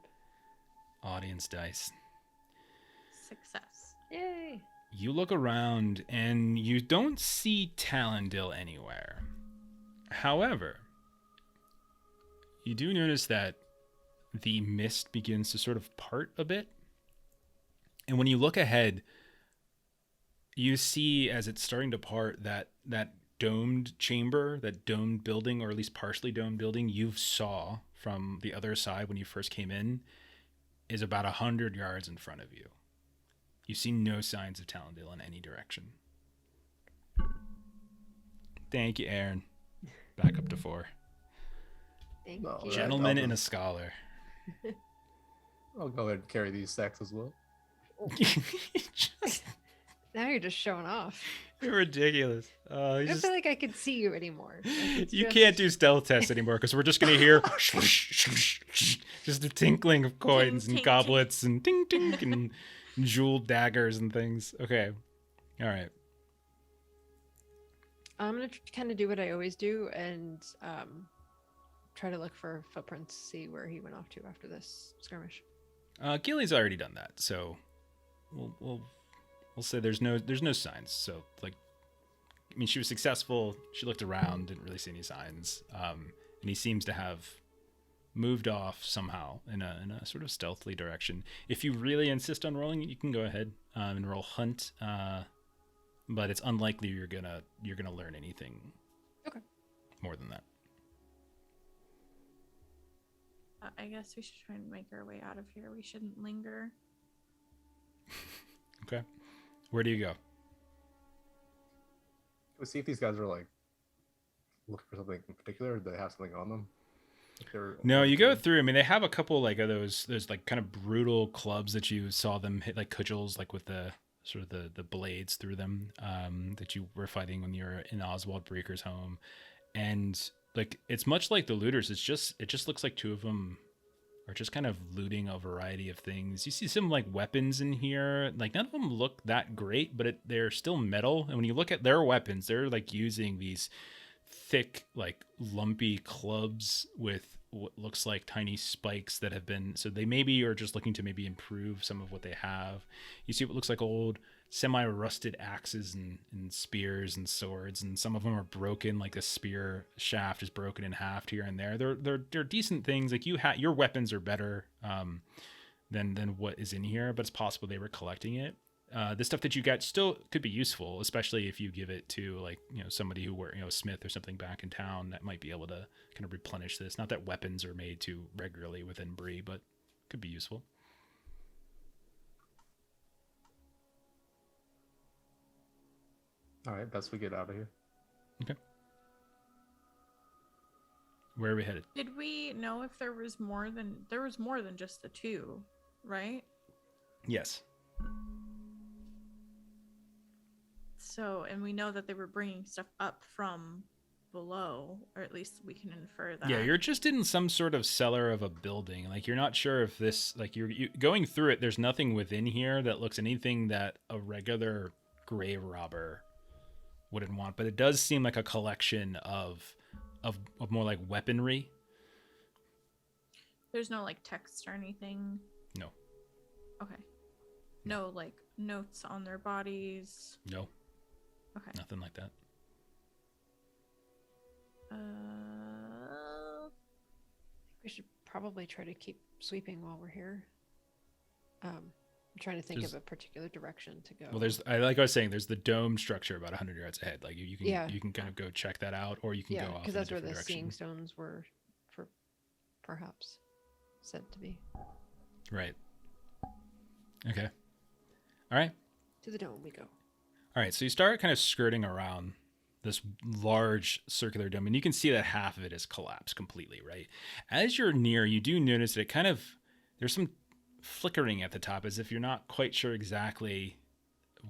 audience dice. Success. Yay! You look around and you don't see Talandil anywhere. However, you do notice that the mist begins to sort of part a bit. And when you look ahead, you see as it's starting to part that domed chamber, that domed building, or at least partially domed building you saw from the other side when you first came in, is about 100 yards in front of you. You see no signs of Talandil in any direction. Thank you, Aaron. Back up to 4. Thank No, you. yeah. Gentleman and a scholar. I'll go ahead and carry these sacks as well. Now you're just showing off. You're ridiculous. I don't feel like I could see you anymore. Like, it's You just- can't do stealth tests anymore because we're just going to hear just the tinkling of coins Ting, and ting, goblets and ding ding and jeweled daggers and things. Okay. All right. I'm gonna kind of do what I always do and try to look for footprints, see where he went off to after this skirmish. Gilly's already done that, so we'll say there's no signs. So like, I mean, she was successful. She looked around, didn't really see any signs, and he seems to have moved off somehow in a sort of stealthily direction. If you really insist on rolling, you can go ahead and roll hunt, but it's unlikely you're gonna learn anything. Okay. More than that. I guess we should try and make our way out of here. We shouldn't linger. Okay. Where do you go? Let's see if these guys are like looking for something in particular. Or do they have something on them? If they're- No, you go through. I mean, they have a couple like of those like kind of brutal clubs that you saw them hit, like cudgels, like with the sort of the blades through them, that you were fighting when you were in Oswald Breaker's home, and like it's much like the looters. It just looks like two of them are just kind of looting a variety of things. You see some like weapons in here. Like none of them look that great, but they're still metal. And when you look at their weapons, they're like using these thick, like lumpy clubs with what looks like tiny spikes that have been, so they maybe are just looking to maybe improve some of what they have. You see what looks like old semi-rusted axes and spears and swords, and some of them are broken, like a spear shaft is broken in half here and there. They're decent things. Like your weapons are better than what is in here, but it's possible they were collecting it. The stuff that you got still could be useful, especially if you give it to like, somebody who were, a smith or something back in town that might be able to kind of replenish this. Not that weapons are made to regularly within Bree, but could be useful. All right, best we get out of here. Okay. Where are we headed? Did we know if there was more than just the two, right? Yes. So, and we know that they were bringing stuff up from below, or at least we can infer that. Yeah, you're just in some sort of cellar of a building. Like you're not sure if this, like you're going through it. There's nothing within here that looks anything that a regular grave robber wouldn't want, but it does seem like a collection of more like weaponry. There's no like text or anything. No. Okay. No like notes on their bodies. No, Okay. nothing like that. We should probably try to keep sweeping while we're here. I'm trying to think There's- of a particular direction to go. Well, like I was saying, there's the dome structure about 100 yards ahead. Like you can Yeah. you can kind of go check that out, or you can yeah, go off because in a that's where the different seeing direction. stones were, for perhaps said to be. Right. Okay. All right. To the dome we go. All right. So you start kind of skirting around this large circular dome, and you can see that half of it is collapsed completely. Right. As you're near, you do notice that it kind of there's some flickering at the top, as if you're not quite sure exactly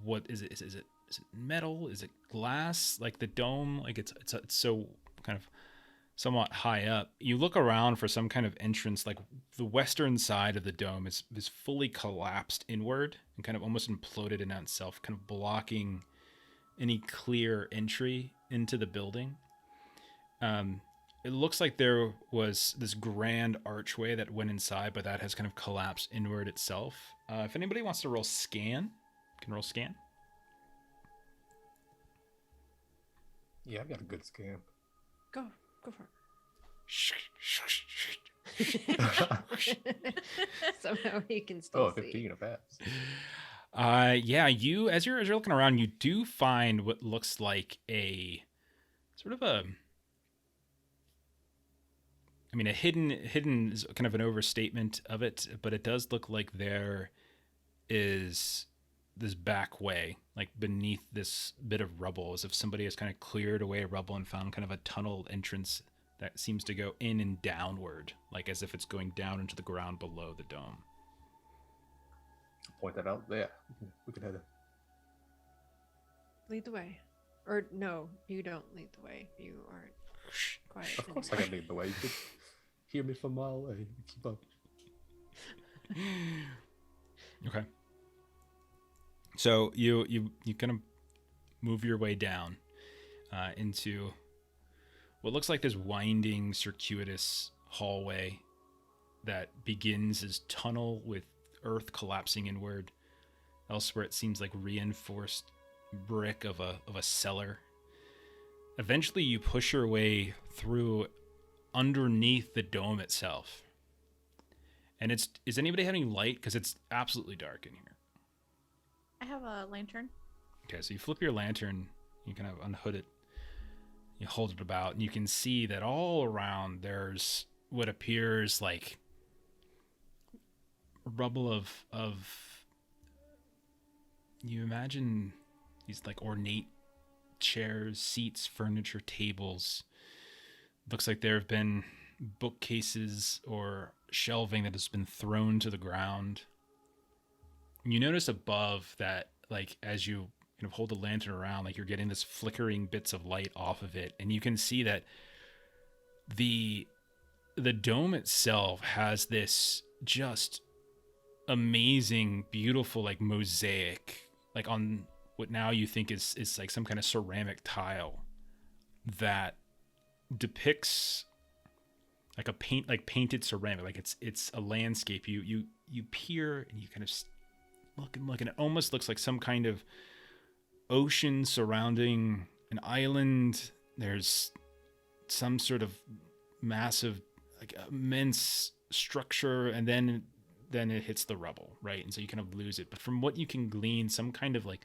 what is it. Is it metal? Is it glass? Like the dome? Like it's so kind of somewhat high up. You look around for some kind of entrance. Like the western side of the dome is fully collapsed inward and kind of almost imploded in on itself, kind of blocking any clear entry into the building. It looks like there was this grand archway that went inside, but that has kind of collapsed inward itself. If anybody wants to roll scan, can roll scan. Yeah, I've got a good scam. Go for it. Somehow he can still see. 15 of pass. Yeah, you as you're looking around, you do find what looks like a sort of a hidden is kind of an overstatement of it, but it does look like there is this back way, like beneath this bit of rubble, as if somebody has kind of cleared away rubble and found kind of a tunnel entrance that seems to go in and downward, like as if it's going down into the ground below the dome. Point that out. Yeah, we can head in. Lead the way. Or no, you don't lead the way. You aren't quiet. Of course I can lead the way. You could hear me from a mile away. Keep up. Okay. So you kind of move your way down into what looks like this winding, circuitous hallway that begins as tunnel with earth collapsing inward. Elsewhere, it seems like reinforced brick of a cellar. Eventually, you push your way through underneath the dome itself. And is anybody having light? Because it's absolutely dark in here. I have a lantern. Okay, so you flip your lantern, you kind of unhood it, you hold it about, and you can see that all around there's what appears like rubble of you imagine these like ornate chairs, seats, furniture, tables. Looks like there have been bookcases or shelving that has been thrown to the ground. You notice above that, like, as you kind of hold the lantern around, like you're getting this flickering bits of light off of it, and you can see that the dome itself has this just amazing, beautiful, like mosaic, like on what now you think is like some kind of ceramic tile that depicts like painted ceramic, like it's a landscape. You peer and you kind of look, and it almost looks like some kind of ocean surrounding an island. There's some sort of massive, like immense structure, and then it hits the rubble, right? And so you kind of lose it. But from what you can glean, some kind of like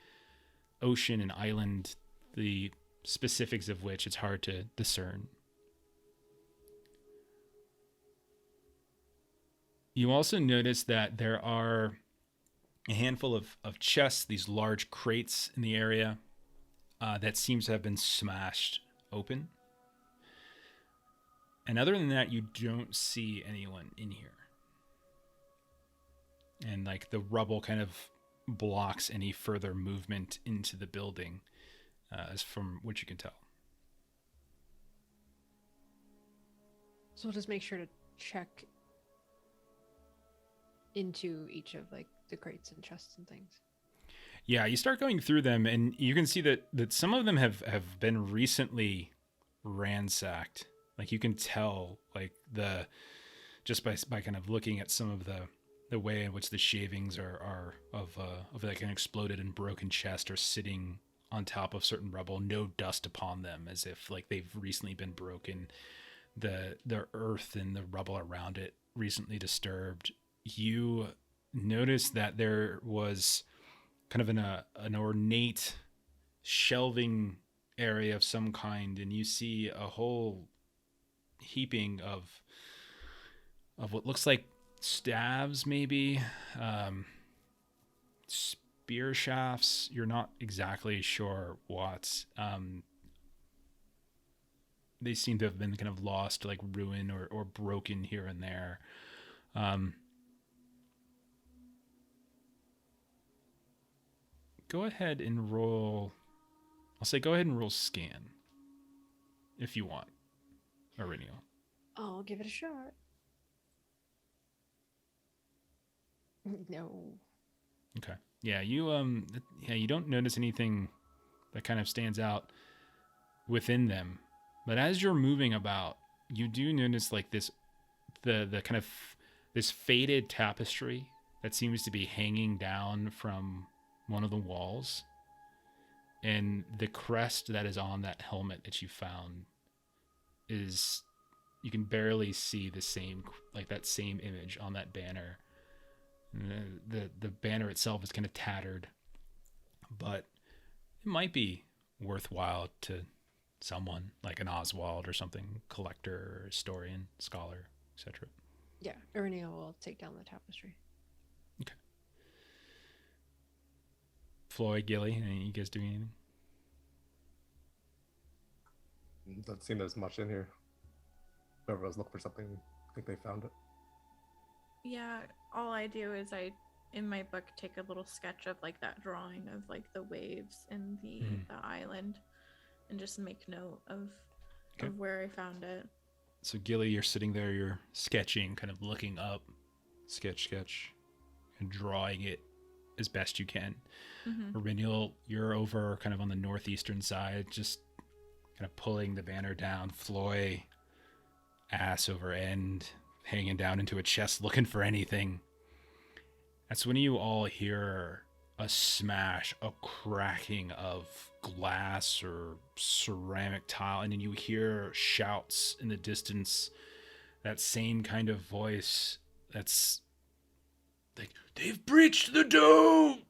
ocean and island, the specifics of which it's hard to discern. You also notice that there are a handful of chests, these large crates in the area that seems to have been smashed open. And other than that, you don't see anyone in here. And like the rubble kind of blocks any further movement into the building, as from what you can tell. So we'll just make sure to check into each of like the crates and chests and things. Yeah, you start going through them, and you can see that some of them have been recently ransacked. Like you can tell, like just by kind of looking at some of the way in which the shavings are of like an exploded and broken chest are sitting on top of certain rubble, no dust upon them, as if like they've recently been broken. The earth and the rubble around it recently disturbed. You notice that there was kind of an ornate shelving area of some kind, and you see a whole heaping of what looks like staves, maybe spear shafts. You're not exactly sure what. They seem to have been kind of lost, like ruin or broken here and there. Go ahead and roll. I'll say go ahead and roll scan if you want, Aurelio. I'll give it a shot. No. Okay. Yeah, you don't notice anything that kind of stands out within them. But as you're moving about, you do notice like the kind of this faded tapestry that seems to be hanging down from one of the walls, and the crest that is on that helmet that you found is, you can barely see the same, like that same image on that banner. The banner itself is kind of tattered, but it might be worthwhile to someone like an Oswald or something, collector, historian, scholar, etc. Yeah, Ireneo will take down the tapestry. Okay. Floyd, Gilly, any you guys doing anything? Doesn't seem there's much in here. Whoever was looking for something, I think they found it. Yeah, all I do is in my book, take a little sketch of like that drawing of like the waves and the island, and just make note of where I found it. So Gilly, you're sitting there, you're sketching, kind of looking up, sketch, and drawing it as best you can. Irinial, you're over kind of on the northeastern side, just kind of pulling the banner down. Floy, ass over end, hanging down into a chest looking for anything. That's when you all hear a smash, a cracking of glass or ceramic tile, and then you hear shouts in the distance, that same kind of voice that's like, "They've breached the dome!"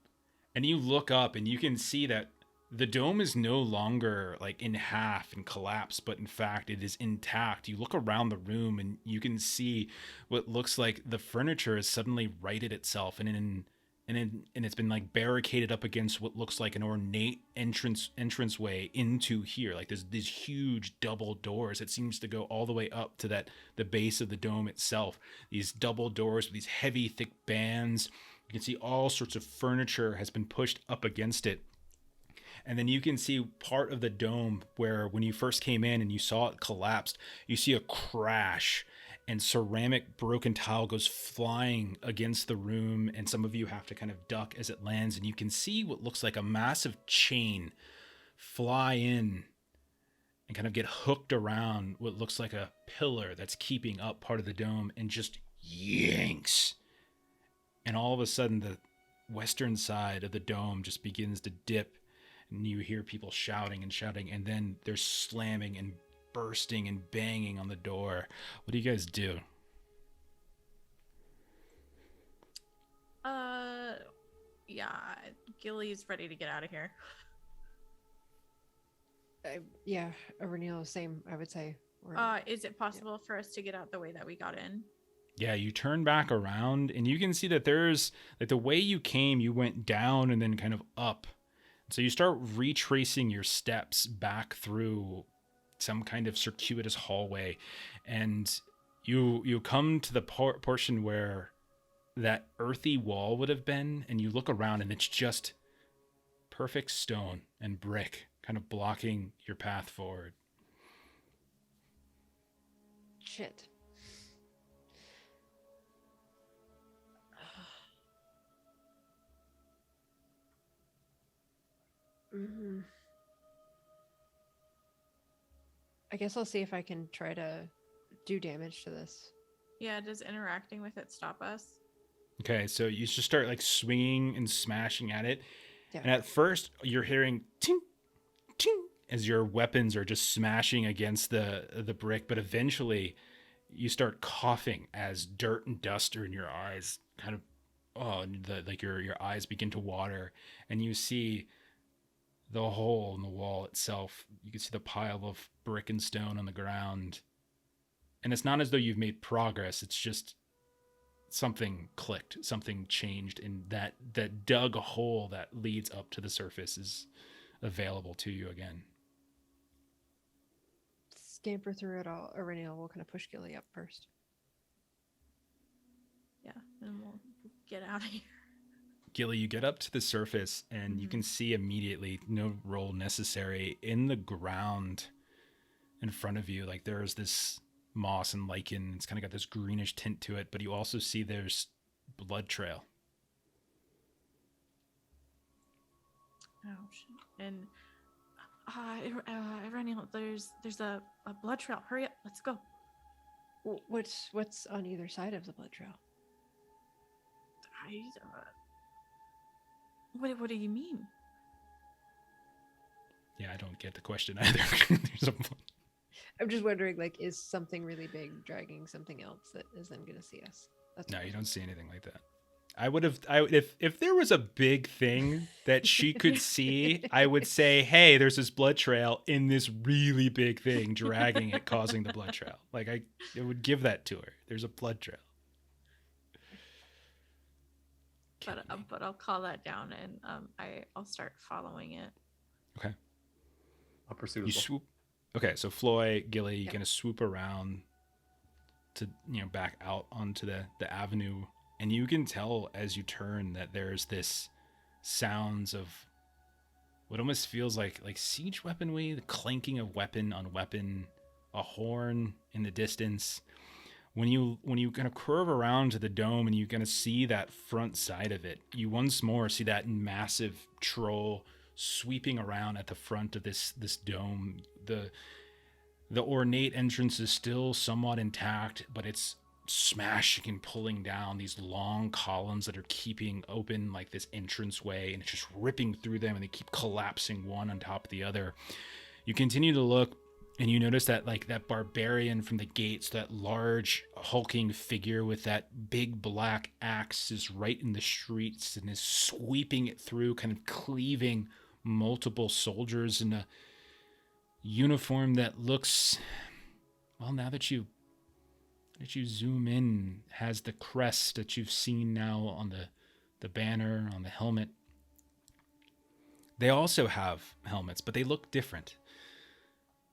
And you look up and you can see that the dome is no longer like in half and collapsed, but in fact it is intact. You look around the room and you can see what looks like the furniture has suddenly righted itself, and it's been like barricaded up against what looks like an ornate entranceway into here. Like there's these huge double doors. It seems to go all the way up to the base of the dome itself. These double doors with these heavy, thick bands. You can see all sorts of furniture has been pushed up against it. And then you can see part of the dome where when you first came in and you saw it collapsed, you see a crash and ceramic broken tile goes flying against the room, and some of you have to kind of duck as it lands, and you can see what looks like a massive chain fly in and kind of get hooked around what looks like a pillar that's keeping up part of the dome, and just yanks. And all of a sudden the western side of the dome just begins to dip, and you hear people shouting, and then they're slamming and bursting and banging on the door. What do you guys do? Yeah, Gilly's ready to get out of here. Yeah, Ireneo, same, I would say. Is it possible for us to get out the way that we got in? Yeah, you turn back around and you can see that there's like the way you came, you went down and then kind of up. So you start retracing your steps back through some kind of circuitous hallway, and you come to the portion where that earthy wall would have been, and you look around and it's just perfect stone and brick kind of blocking your path forward. Shit. I guess I'll see if I can try to do damage to this. Yeah, does interacting with it stop us? Okay, so you just start like swinging and smashing at it. Yeah. And at first you're hearing ting, ting, as your weapons are just smashing against the brick, but eventually you start coughing as dirt and dust are in your eyes, kind of your eyes begin to water, and you see the hole in the wall itself. You can see the pile of brick and stone on the ground. And it's not as though you've made progress. It's just something clicked, something changed, and that dug hole that leads up to the surface is available to you again. Scamper through it all. Ireneo will kind of push Gilly up first. Yeah, and we'll get out of here. Gilly, you get up to the surface and you can see immediately, no roll necessary, in the ground in front of you, like there's this moss and lichen. It's kind of got this greenish tint to it, but you also see there's blood trail. Oh shit. And Iraniel, there's a blood trail. Hurry up, let's go. What's on either side of the blood trail? What do you mean? Yeah, I don't get the question either. I'm just wondering, like, is something really big dragging something else that is then going to see us? That's No, what you I don't was see anything like that. If there was a big thing that she could see, I would say, hey, there's this blood trail in this really big thing dragging it, causing the blood trail. Like I would give that to her. There's a blood trail. But I'll call that down and I'll start following it. Okay. I'll pursue You as well. swoop. Okay, so Floy, Gilly, you Yep. kind of swoop around to back out onto the avenue, and you can tell as you turn that there's this sounds of what almost feels like siege weaponry, the clanking of weapon on weapon, a horn in the distance. When you kind of curve around to the dome and you kind of see that front side of it, you once more see that massive troll sweeping around at the front of this dome. The ornate entrance is still somewhat intact, but it's smashing and pulling down these long columns that are keeping open like this entranceway, and it's just ripping through them, and they keep collapsing one on top of the other. You continue to look, and you notice that that barbarian from the gates, that large hulking figure with that big black axe, is right in the streets and is sweeping it through, kind of cleaving multiple soldiers in a uniform that looks, well, now that you zoom in, has the crest that you've seen now on the banner, on the helmet. They also have helmets, but they look different.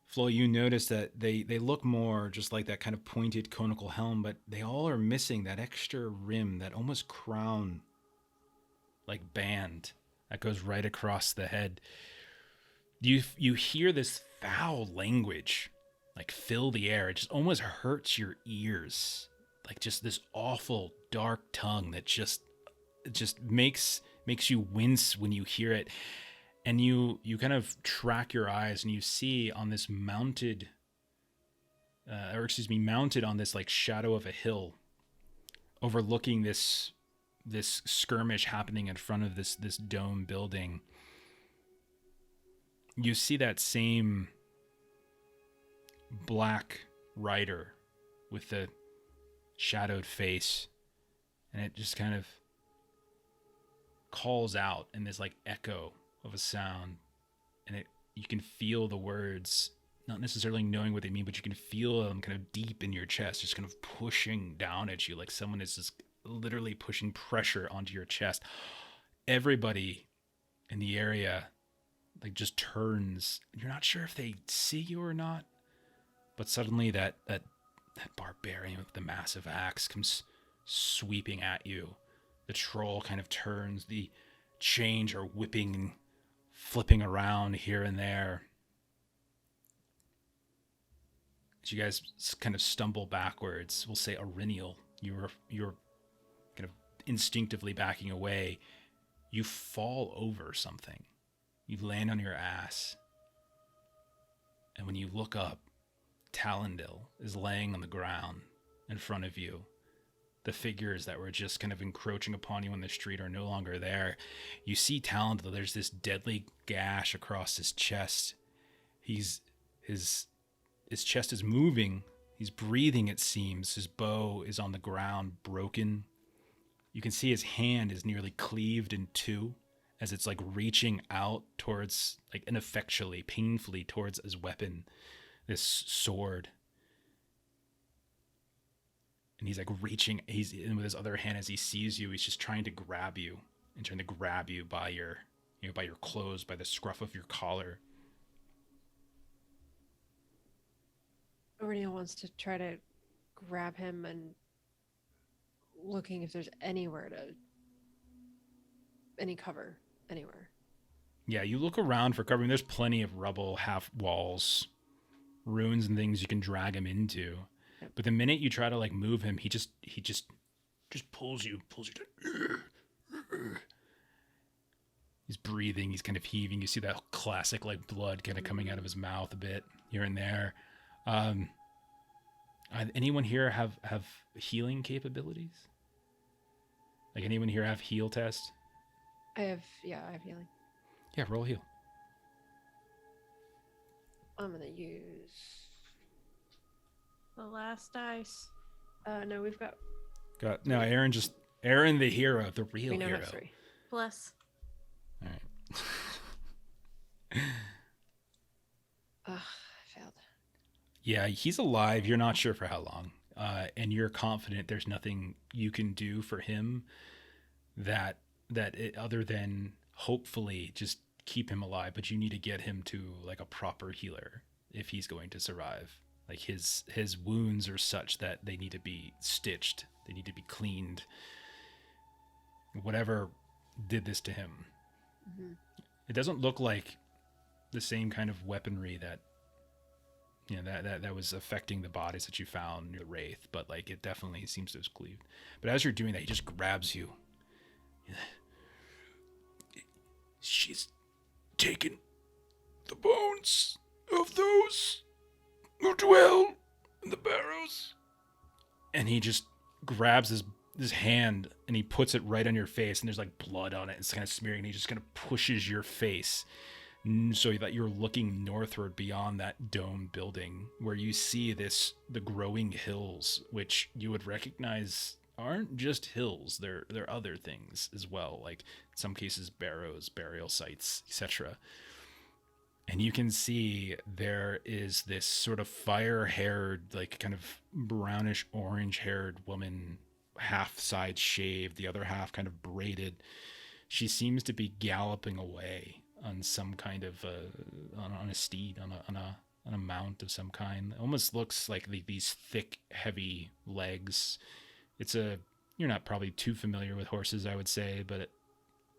Flo, you notice that they look more just like that kind of pointed conical helm, but they all are missing that extra rim, that almost crown like band that goes right across the head. You hear this foul language like fill the air. It just almost hurts your ears. Like just this awful dark tongue that just makes you wince when you hear it. And you kind of track your eyes and you see on this mounted on this like shadow of a hill overlooking this skirmish happening in front of this dome building. You see that same black rider with the shadowed face, and it just kind of calls out in this like echo of a sound, and you can feel the words, not necessarily knowing what they mean, but you can feel them kind of deep in your chest, just kind of pushing down at you, like someone is just literally pushing pressure onto your chest. Everybody in the area like just turns. You're not sure if they see you or not, but suddenly that barbarian with the massive axe comes sweeping at you. The troll kind of turns. The chains are whipping and flipping around here and there. As you guys kind of stumble backwards, we'll say Aurinial, you're kind of instinctively backing away. You fall over something. You land on your ass. And when you look up, Talandil is laying on the ground in front of you. The figures that were just kind of encroaching upon you on the street are no longer there. You see Talandil, there's this deadly gash across his chest. His chest is moving. He's breathing, it seems. His bow is on the ground, broken. You can see his hand is nearly cleaved in two as it's like reaching out towards, like ineffectually, painfully towards his weapon, this sword. And he's like reaching, he's in with his other hand as he sees you. He's just trying to grab you and trying to grab you by your, by your clothes, by the scruff of your collar. Aurelian wants to try to grab him and looking if there's any cover anywhere. Yeah, you look around for cover. There's plenty of rubble, half walls, ruins and things you can drag him into. Yep. But the minute you try to like move him, he just pulls you to... He's breathing, he's kind of heaving. You see that classic like blood kind of coming out of his mouth a bit here and there. Anyone here have healing capabilities? Like anyone here have heal test? I have healing. Yeah, roll heal. I'm gonna use The last dice. No, we've got. Got no, Aaron the hero, the real We now hero. have 3. Plus. All right. Ugh, I failed. Yeah, he's alive. You're not sure for how long, and you're confident there's nothing you can do for him other than hopefully just keep him alive. But you need to get him to like a proper healer if he's going to survive. Like his wounds are such that they need to be stitched. They need to be cleaned. Whatever did this to him. Mm-hmm. It doesn't look like the same kind of weaponry that that was affecting the bodies that you found near the wraith, but like it definitely seems to have cleaved. But as you're doing that, he just grabs you. She's taken the bones of those who dwell in the barrows. And he just grabs his hand and he puts it right on your face, and there's like blood on it. It's kind of smearing, and he just kind of pushes your face so that you're looking northward beyond that dome building, where you see the growing hills, which you would recognize aren't just hills. They're other things as well, like in some cases barrows, burial sites, etc. And you can see there is this sort of fire-haired, like kind of brownish orange-haired woman, half side shaved, the other half kind of braided. She seems to be galloping away on some kind of on a steed, on a mount of some kind. It almost looks like these thick, heavy legs. You're not probably too familiar with horses, I would say, but it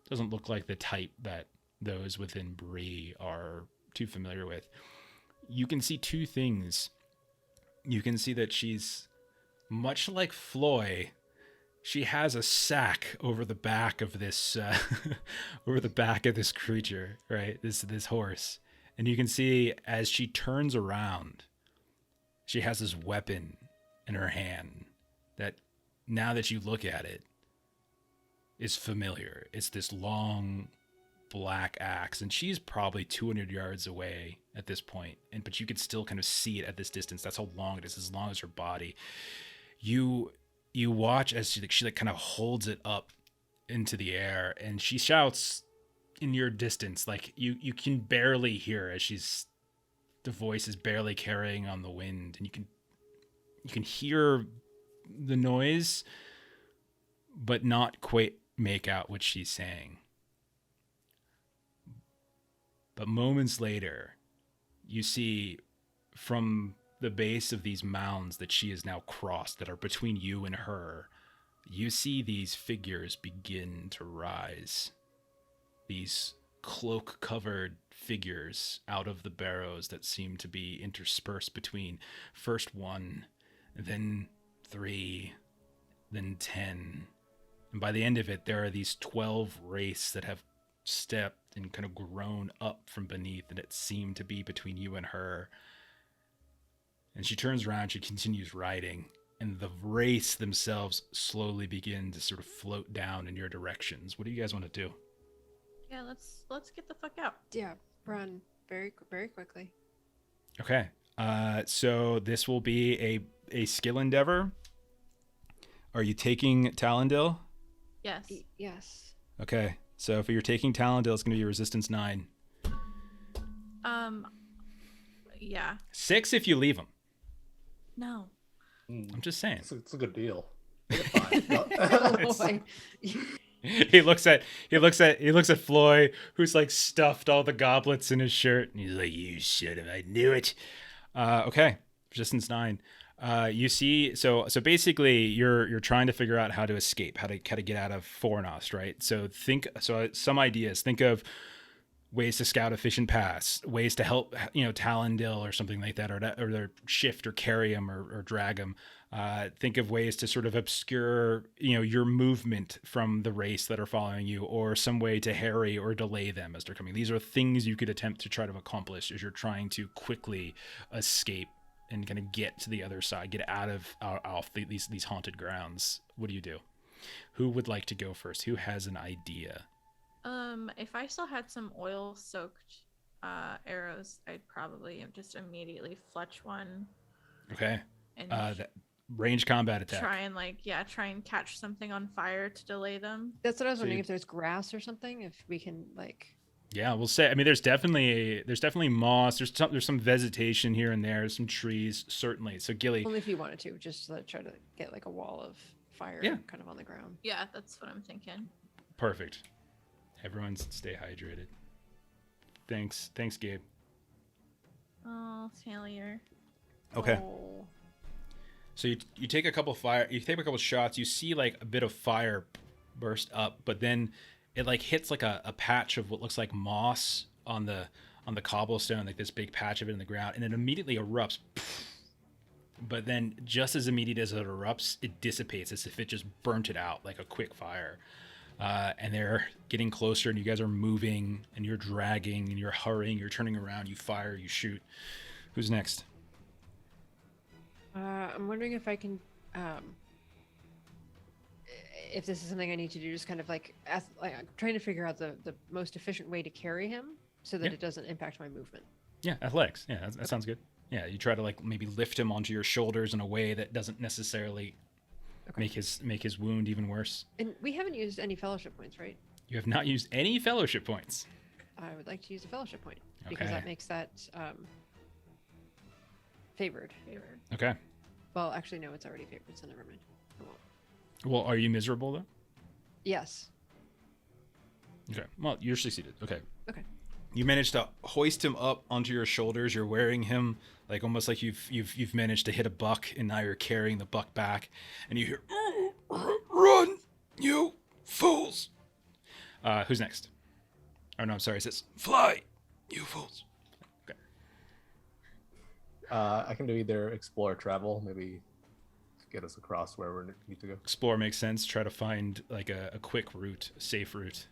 doesn't look like the type that those within Bree are too familiar with. You can see 2 things. You can see that she's much like Floy. She has a sack over the back of this creature, right? This horse. And you can see as she turns around, she has this weapon in her hand that, now that you look at it, is familiar. It's this long black axe, and she's probably 200 yards away at this point, but you can still kind of see it at this distance. That's how long it is, as long as her body. You watch as she like kind of holds it up into the air, and she shouts in your distance, like you can barely hear as the voice is barely carrying on the wind, and you can hear the noise but not quite make out what she's saying. But moments later, you see from the base of these mounds that she has now crossed, that are between you and her, you see these figures begin to rise. These cloak-covered figures out of the barrows that seem to be interspersed between first 1, then 3, then 10. And by the end of it, there are these 12 wraiths that have stepped and kind of grown up from beneath, and it seemed to be between you and her. And she turns around, she continues riding, and the wraiths themselves slowly begin to sort of float down in your directions. What do you guys want to do? Yeah, let's get the fuck out. Yeah, run very, very quickly. Okay. So this will be a skill endeavor. Are you taking Talandil? Yes. Yes. Okay. So if you're taking Talandil, it's going to be resistance 9. Yeah. 6 if you leave him. No. I'm just saying. It's a good deal. Fine. Oh, boy. He looks at Floy, who's like stuffed all the goblets in his shirt, and he's like, "You should have. I knew it." Okay, resistance 9. You see, so basically, you're trying to figure out how to escape, how to get out of Fornost, right? So some ideas. Think of ways to scout efficient paths, ways to help, Talandil or something like that, or shift or carry him or drag him. Think of ways to sort of obscure, your movement from the race that are following you, or some way to harry or delay them as they're coming. These are things you could attempt to try to accomplish as you're trying to quickly escape and kind of get to the other side, get out of these haunted grounds. What do you do? Who would like to go first? Who has an idea? If I still had some oil-soaked arrows, I'd probably just immediately fletch one. Okay. and That range combat attack. try and try and catch something on fire to delay them. That's what I was So wondering, you- if there's grass or something, if we can Yeah, we'll say. I mean, there's definitely moss. There's some vegetation here and there. Some trees, certainly. So Gilly, only if you wanted to, just to try to get like a wall of fire Yeah. kind of on the ground. Yeah, that's what I'm thinking. perfect. Everyone stay hydrated. Thanks, Gabe. Oh, failure. Okay. Oh. So you take a couple shots. You see like a bit of fire burst up, but then it like hits like a patch of what looks like moss on the cobblestone, like this big patch of it in the ground, and it immediately erupts. But then just as immediate as it erupts, it dissipates as if it just burnt it out like a quick fire. And they're getting closer, and you guys are moving, and you're dragging, and you're hurrying, you're turning around, you fire, you shoot. Who's next? I'm wondering if I can, if this is something I need to do, just kind of like I'm trying to figure out the most efficient way to carry him so that Yeah. it doesn't impact my movement. Yeah, athletics. Yeah, that sounds good. Yeah, you try to like maybe lift him onto your shoulders in a way that doesn't necessarily Okay. make his wound even worse. And we haven't used any fellowship points, right? You have not used any fellowship points. I would like to use a fellowship point because Okay. that makes that favored. Okay. Well, actually, no, it's already favored, so never mind. I won't. Well, are you miserable though? Yes. Okay. Well, you're succeeded. Okay. Okay. You managed to hoist him up onto your shoulders. You're wearing him like almost like you've managed to hit a buck, and now you're carrying the buck back, and you hear, "Run, you fools!" Who's next? Oh no, I'm sorry. It says, "Fly, you fools." Okay. I can do either explore or travel, maybe get us across where we need to go. Explore makes sense. Try to find like a quick route, a safe route.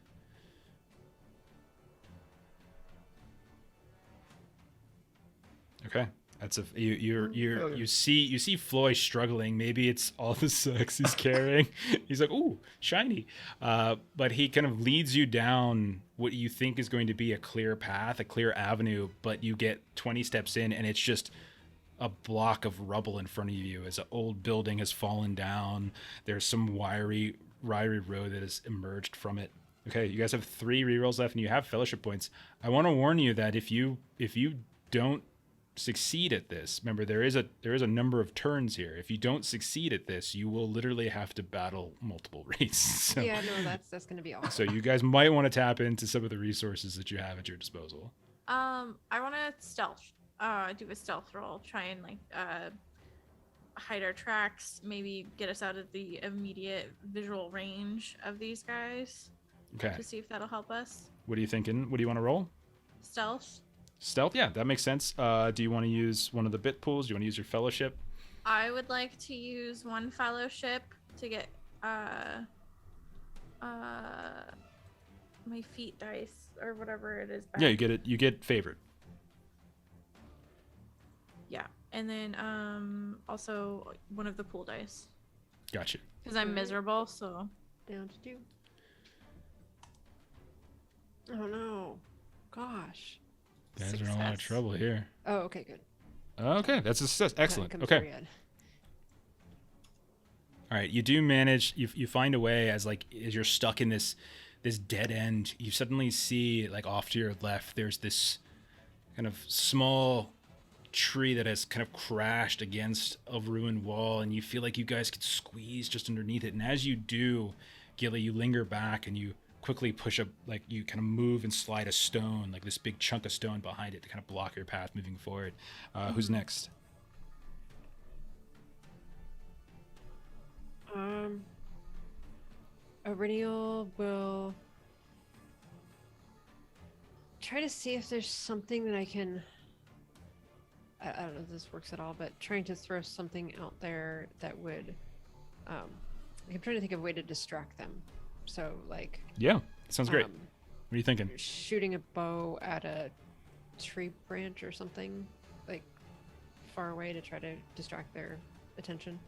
Okay, that's you see Floyd struggling. Maybe it's all the sex he's carrying. He's like, ooh, shiny. But he kind of leads you down what you think is going to be a clear path, a clear avenue. But you get 20 steps in, and it's just a block of rubble in front of you as an old building has fallen down. There's some wiry road that has emerged from it. Okay, you guys have 3 rerolls left, and you have fellowship points. I want to warn you that if you don't succeed at this, remember there is a number of turns here. If you don't succeed at this, you will literally have to battle multiple wraiths. So, Yeah, no, that's going to be awesome. so you guys might want to tap into some of the resources that you have at your disposal. I want to stealth. Do a stealth roll. Try and hide our tracks. Maybe get us out of the immediate visual range of these guys. Okay, To see if that'll help us. what are you thinking? What do you want to roll? Stealth. Stealth, yeah, that makes sense. Do you want to use one of the bit pools? Do you want to use your fellowship? I would like to use one fellowship to get my feet dice or whatever it is back. Yeah, you get it. You get favored. Yeah. And then also one of the pool dice. Gotcha. Because I'm Alright. miserable, so Down to 2. Oh no. Gosh. You guys are in a lot of Success. trouble here. Oh, okay, good. Okay, that's a success. Excellent. Haven't come Okay. through yet. All right, you do manage. You find a way as you're stuck in this dead end. You suddenly see like off to your left, there's this kind of small tree that has kind of crashed against a ruined wall, and you feel like you guys could squeeze just underneath it. And as you do, Gilly, you linger back and you quickly push up, like you kind of move and slide a stone, like this big chunk of stone behind it to kind of block your path moving forward. Who's next? Aurelial will try to see if there's something that I can. I don't know if this works at all, but trying to throw something out there that would. I'm trying to think of a way to distract them. So, like. Yeah, sounds great. What are you thinking? Shooting a bow at a tree branch or something, like far away to try to distract their attention.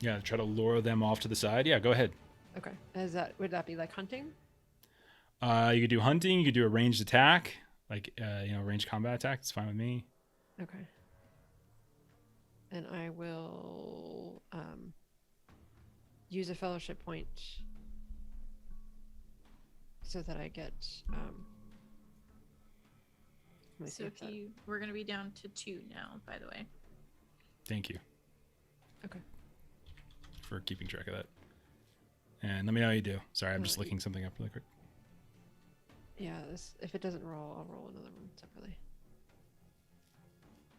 Yeah, try to lure them off to the side. Yeah, go ahead. Okay. Would that be like hunting? You could do hunting. You could do a ranged attack, like ranged combat attack. It's fine with me. Okay. and I will use a fellowship point so that I get. Let me see So if that- we're gonna be down to 2 now, by the way. Thank you. Okay. For keeping track of that. And let me know how you do. Sorry, I'm just Uh, looking something up really quick. Yeah, if it doesn't roll, I'll roll another one separately.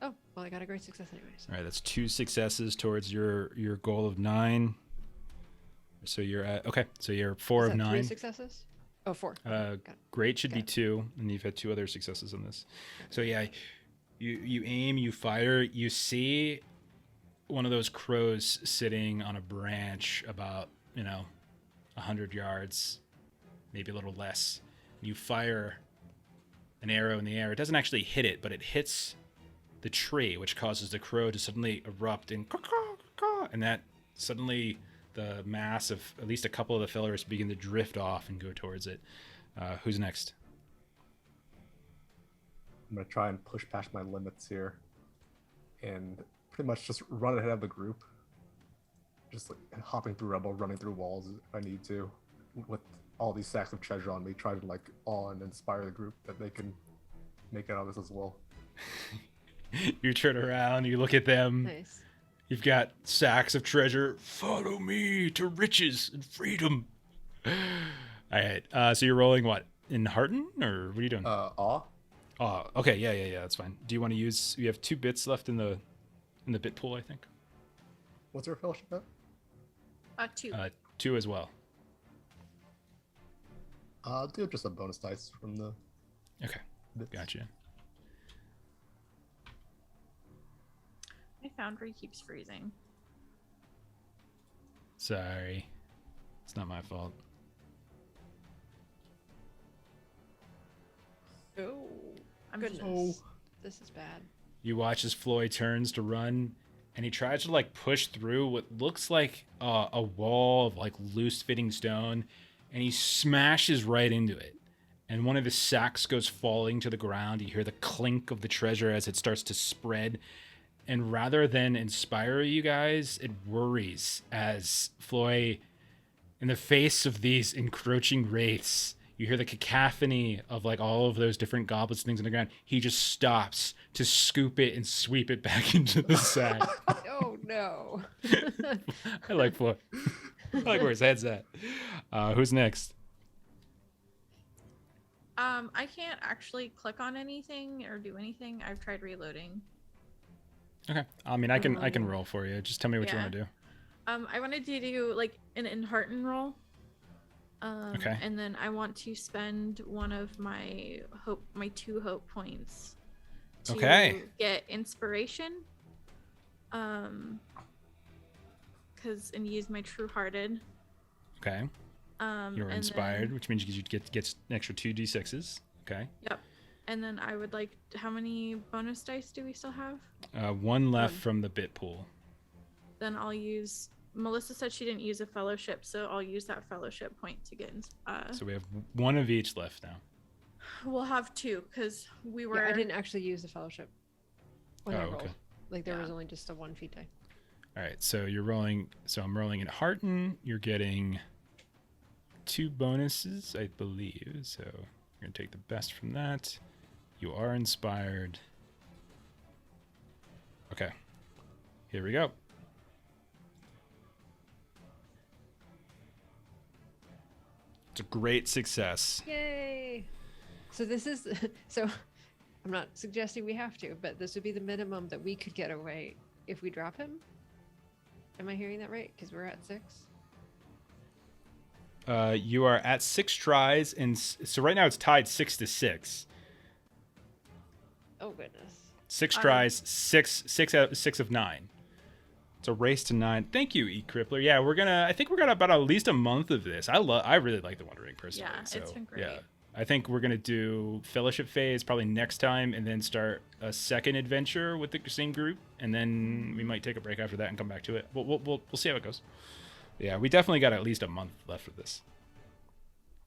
Oh, well, I got a great success anyway. So. All right, that's 2 successes towards your goal of 9. So you're at So you're 4 Is of that 9. 3 successes? Oh, 4. Got it. Great should Got be it. 2, and you've had 2 other successes on this. So yeah, you aim, you fire, you see one of those crows sitting on a branch about 100 yards, maybe a little less. You fire an arrow in the air. It doesn't actually hit it, but it hits the tree, which causes the crow to suddenly erupt and that suddenly the mass of at least a couple of the fellers begin to drift off and go towards it. Who's next? I'm gonna try and push past my limits here, and pretty much just run ahead of the group. Just like hopping through rubble, running through walls if I need to, with all these sacks of treasure on me, try to like awe and inspire the group that they can make it out of this as well. You turn around, you look at them. Nice. You've got sacks of treasure. Follow me to riches and freedom. All right. So you're rolling what? In Hearten? Or what are you doing? Awe? Oh, okay. Yeah. That's fine. Do you want to use... You have 2 bits left in the bit pool, I think. What's our fellowship at? 2. 2 as well. I'll do just a bonus dice from the Okay. bits. Gotcha. My foundry keeps freezing. Sorry. It's not my fault. Oh, I'm goodness. just- This is bad. You watch as Floyd turns to run, and he tries to like push through what looks like a wall of like loose fitting stone, and he smashes right into it. And one of his sacks goes falling to the ground. You hear the clink of the treasure as it starts to spread. And rather than inspire you guys, it worries as Floyd, in the face of these encroaching wraiths, you hear the cacophony of like all of those different goblets and things on the ground. He just stops to scoop it and sweep it back into the sack. Oh no. I like Floyd. I like where his head's at. Who's next? I can't actually click on anything or do anything. I've tried reloading. Okay. I mean, I can roll for you. Just tell me what you Yeah. want to do. I wanted to do like an Enhearten roll. Okay. And then I want to spend one of my 2 hope points to Okay. get inspiration. And use my true hearted. Okay. You're and inspired, then- which means you get an extra 2d6s. Okay. Yep. And then I would like. How many bonus dice do we still have? 1 left One. from the bit pool. Then I'll use. Melissa said she didn't use a fellowship, so I'll use that fellowship point to get. So we have 1 of each left now. We'll have 2 because we were. Yeah, I didn't actually use the fellowship when I Oh, rolled. okay. Like there was Yeah. only just a 1 feat die. All right. So you're rolling. So I'm rolling in Hearten. You're getting 2 bonuses, I believe. So you're gonna take the best from that. You are inspired. Okay. Here we go. It's a great success. Yay! So this is so. I'm not suggesting we have to, but this would be the minimum that we could get away if we drop him. Am I hearing that right? Because we're at 6. You are at 6 tries, and so right now it's tied 6-6. Oh goodness. 6 tries, 6 of 9. It's a race to 9. Thank you, E Crippler. Yeah, I think we're gonna about at least a month of this. I really like the Wandering personally. Yeah, so, it's been great. Yeah, I think we're gonna do Fellowship phase probably next time, and then start a second adventure with the same group, and then we might take a break after that and come back to it. We'll see how it goes. Yeah, we definitely got at least a month left of this.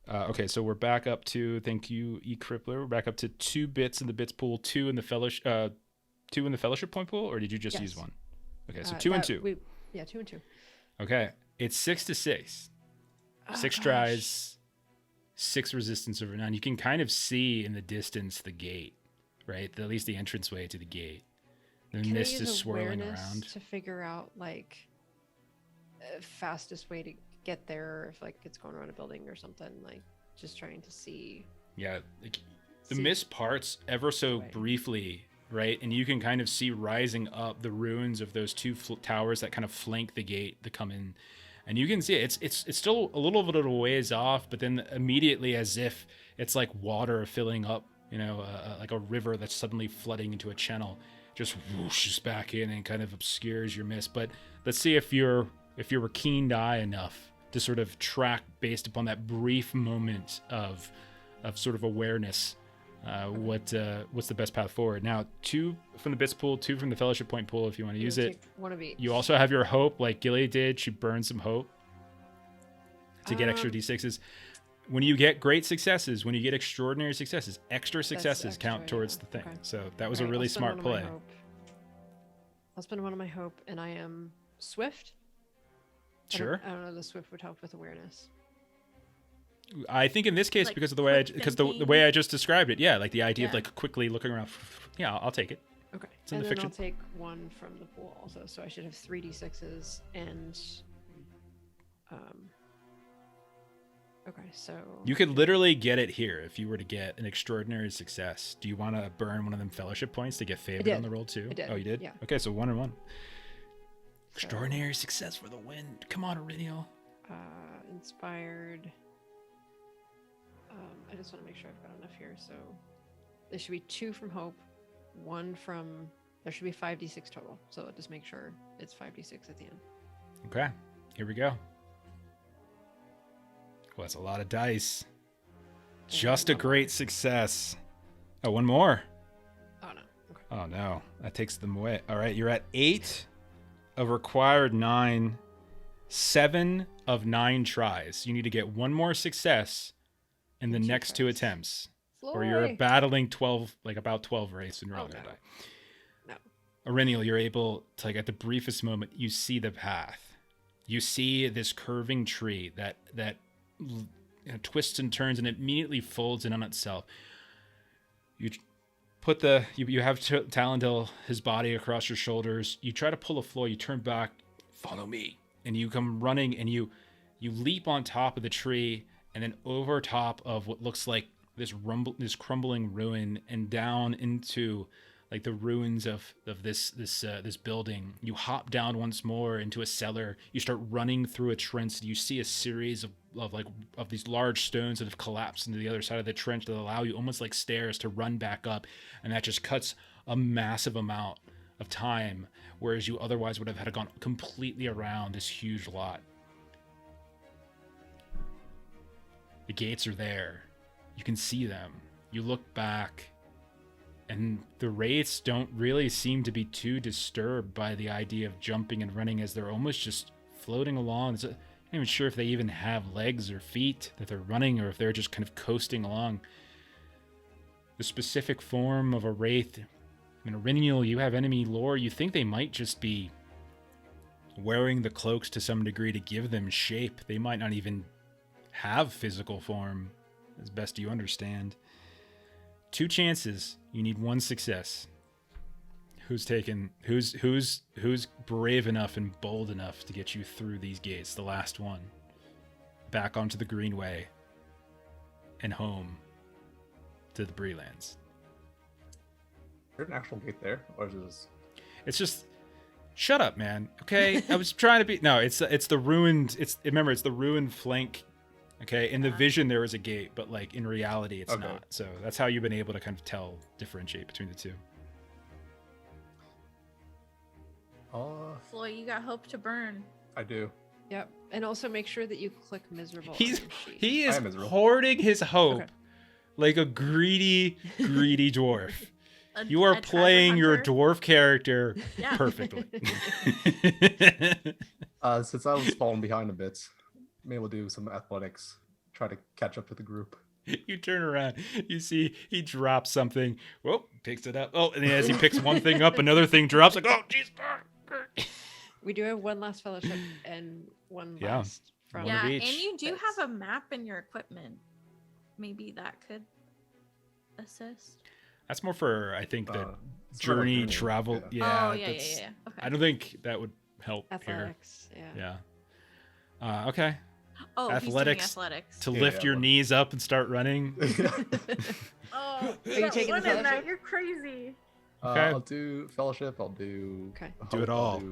Okay, so we're back up to, thank you, E Crippler. We're back up to 2 bits in the bits pool, 2 in the fellowship point pool, or did you just use Yes. 1? Okay, so 2 and 2. 2 and 2. Okay, it's 6 to 6. Oh, 6 gosh. tries, 6 resistance over 9. You can kind of see in the distance the gate, right? At least the entranceway to the gate. The Can I mist use is swirling awareness around. to figure out like fastest way to get there, if like it's going around a building or something, like just trying to see. Yeah, like the see mist parts ever so way. briefly, right? And you can kind of see rising up the ruins of those two towers that kind of flank the gate that come in. And you can see it. It's still a little bit of a ways off, but then immediately, as if it's like water filling up, like a river that's suddenly flooding into a channel, just whooshes back in and kind of obscures your mist. But let's see if you're a keen eye enough to sort of track based upon that brief moment of sort of awareness. What's the best path forward? Now, 2 from the bits pool, 2 from the fellowship point pool if you want to use it. Take one of each. You also have your hope, like Gilly did. She burned some hope to get extra d6s. When you get great successes, when you get extraordinary successes, extra successes count extra, towards yeah. the thing. Okay. So that was Alright, a really I'll spend smart one of my play. hope. I'll spend one of my hope, and I am swift. Sure. I don't know. The swift would help with awareness. I think in this case, Like because of the way quick the thinking. way I just described it, yeah, like the idea of Yeah. like quickly looking around. Yeah, I'll take it. Okay. It's in And the then fiction. I'll take 1 from the pool also, so I should have 3d6s and. Okay, so. You could literally get it here if you were to get an extraordinary success. Do you want to burn one of them fellowship points to get favored did. on the roll too? I did, Oh, you did? yeah. Okay, so 1 and 1. So, Extraordinary success for the win. Come on, Aurelial. inspired. I just want to make sure I've got enough here. So there should be 2 from hope, 1 from. There should be 5d6 total. So just make sure it's 5d6 at the end. Okay, here we go. Well, that's a lot of dice. Just a one more. great success. Oh, 1 more. Oh no. Okay. Oh no, that takes them away. All right, you're at 8 of required 9, 7 of 9 tries. You need to get 1 more success in the And 2 next 2 tries. attempts, or you're Floy! battling 12, like about 12 wraiths, and you're all Oh, gonna no. die. No. Aurenial, you're able to, like, at the briefest moment, you see the path. You see this curving tree that twists and turns and immediately folds in on itself. You put you have Talandil, his body across your shoulders. You try to pull a floor. You turn back, follow me, and you come running and you leap on top of the tree and then over top of what looks like this crumbling ruin and down into like the ruins of this building. You hop down once more into a cellar. You start running through a trench. You see a series of these large stones that have collapsed into the other side of the trench that allow you almost like stairs to run back up, and that just cuts a massive amount of time, whereas you otherwise would have had to gone completely around this huge lot. The gates are there. You can see them. You look back, and the wraiths don't really seem to be too disturbed by the idea of jumping and running, as they're almost just floating along. I'm not even sure if they even have legs or feet that they're running, or if they're just kind of coasting along. The specific form of a wraith, Aurenial, you have enemy lore. You think they might just be wearing the cloaks to some degree to give them shape. They might not even have physical form, as best you understand. 2 chances. You need 1 success. Who's brave enough and bold enough to get you through these gates? The last one. Back onto the Greenway. And home to the Breelands. Is there an actual gate there, or is this? It's just, shut up, man. Okay, I was trying to be. No, it's the ruined. Remember, it's the ruined flank. Okay, in the vision there is a gate, but like in reality it's Okay. not. So that's how you've been able to kind of differentiate between the 2. Floyd, you got hope to burn. I do. Yep. And also make sure that you click miserable. on He your sheet. is am miserable. hoarding his hope Okay. like a greedy dwarf. A- You are a treasure playing your hunter. dwarf character Yeah. perfectly. Since I was falling behind a bit, maybe we'll do some athletics. Try to catch up to the group. You turn around, you see he drops something. Whoa, picks it up. Oh, and as he picks one thing up, another thing drops. Like, oh, jeez. We do have one last fellowship and one Yeah. last from. One of Yeah, each. and you do That's- have a map in your equipment. Maybe that could assist. That's more for, I think, the it's about journey travel. Yeah. Oh, yeah. that's- Okay. I don't think that would help here. Athletics. Yeah. Yeah. Okay. Oh, he's doing athletics athletics. To Yeah, lift your but- knees up and start running. Oh, Are you taking the fellowship? You're crazy. Okay. I'll do fellowship. I'll do. Okay. Do it all.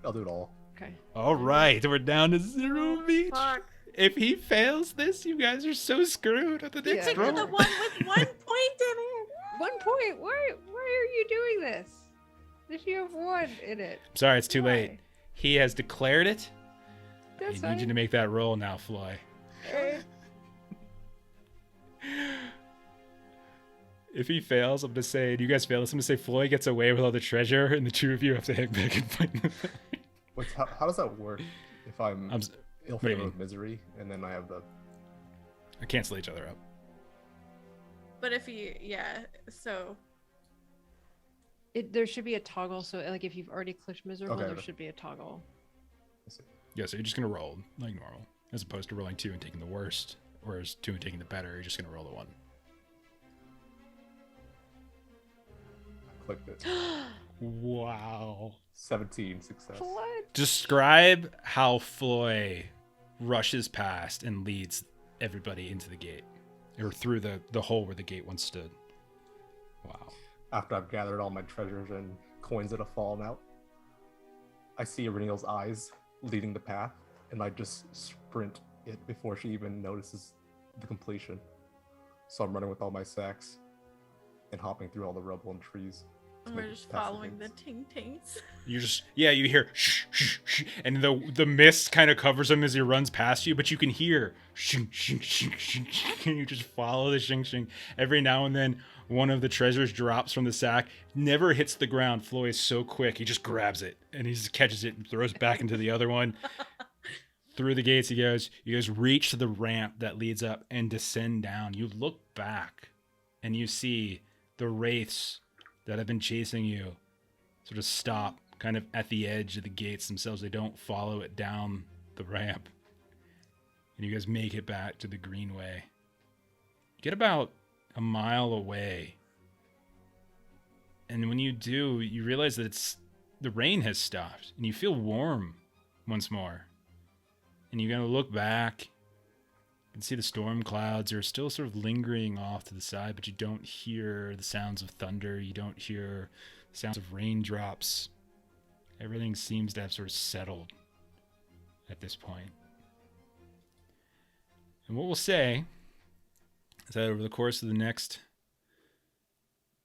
I'll do it all. Okay. All right. We're down to 0 each. Fuck. If he fails this, you guys are so screwed at the Yeah. next Pick roll. the one with 1 point in it. 1 point. Why are you doing this? If you have 1 in it. Sorry, it's too late. Why? He has declared it. That's I need you to make that roll now, Floy. If he fails, I'm gonna say, do you guys fail this? I'm gonna say Floy gets away with all the treasure, and the two of you have to head back and find them. Wait, how does that work? If I'm I'm s- ill do you favored mean? with misery, and then I have the. I cancel each other up. But if you, so There should be a toggle. So, like, if you've already clicked miserable, Okay, there okay. should be a toggle. Yeah, so you're just gonna roll like normal, as opposed to rolling 2 and taking the worst, whereas 2 and taking the better. You're just gonna roll the 1. Clicked it. Wow. 17 success. What? Describe how Floy rushes past and leads everybody into the gate, or through the hole where the gate once stood. Wow. After I've gathered all my treasures and coins that have fallen out, I see Ireneal's eyes leading the path, and I just sprint it before she even notices the completion. So I'm running with all my sacks and hopping through all the rubble and trees. to we're make it just past following the gates. ting tings. You just you hear shh shh shh, and the mist kind of covers him as he runs past you, but you can hear shing shing shing shing, shing, and you just follow the shing shing. Every now and then, one of the treasures drops from the sack, never hits the ground. Floy is so quick, he just grabs it and he just catches it and throws it back into the other one. Through the gates he goes. You guys reach the ramp that leads up and descend down. You look back and you see the wraiths that have been chasing you sort of stop kind of at the edge of the gates themselves. They don't follow it down the ramp. And you guys make it back to the greenway. Get about a mile away. And when you do, you realize that the rain has stopped and you feel warm once more. And you're going to look back and see the storm clouds are still sort of lingering off to the side, but you don't hear the sounds of thunder. You don't hear the sounds of raindrops. Everything seems to have sort of settled at this point. And what we'll say is that over the course of the next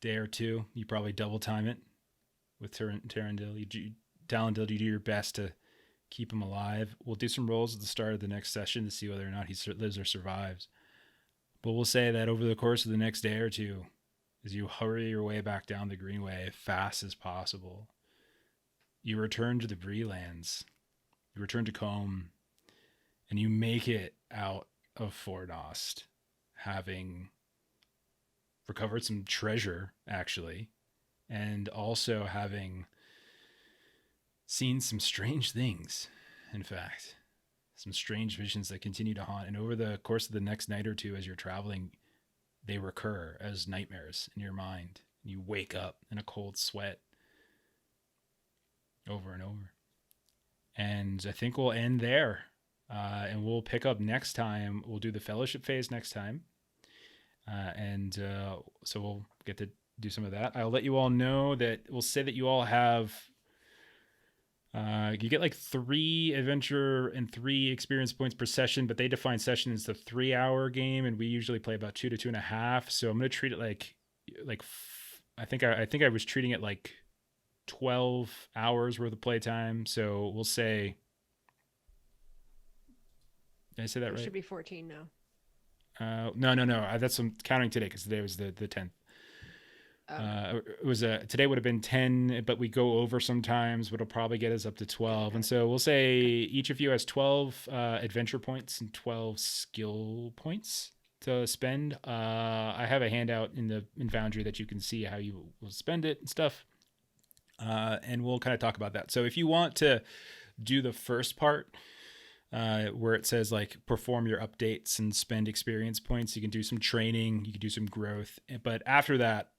day or two, you probably double time it with Talandil. Talandil, you do your best to keep him alive. We'll do some rolls at the start of the next session to see whether or not he lives or survives. But we'll say that over the course of the next day or two, as you hurry your way back down the greenway as fast as possible, you return to the Breelands. You return to Combe, and you make it out of Fornost, having recovered some treasure, actually, and also having seen some strange things, in fact. Some strange visions that continue to haunt. And over the course of the next night or two, as you're traveling, they recur as nightmares in your mind. You wake up in a cold sweat over and over. And I think we'll end there. And we'll pick up next time. We'll do the fellowship phase next time. So we'll get to do some of that. I'll let you all know that we'll say that you all have... you get like 3 adventure and 3 experience points per session, but they define session as the 3-hour game, and we usually play about 2 to 2.5. So I'm gonna treat it like I think I was treating it like 12 hours worth of playtime. So we'll say, did I say that It right? should be 14 now. No. That's I'm counting today because today was the 10th. It was today would have been 10, but we go over sometimes, but it'll probably get us up to 12. And so we'll say each of you has 12 adventure points and 12 skill points to spend. I have a handout in Foundry that you can see how you will spend it and stuff. and we'll kind of talk about that. So if you want to do the first part, where it says like perform your updates and spend experience points, you can do some training, you can do some growth, but after that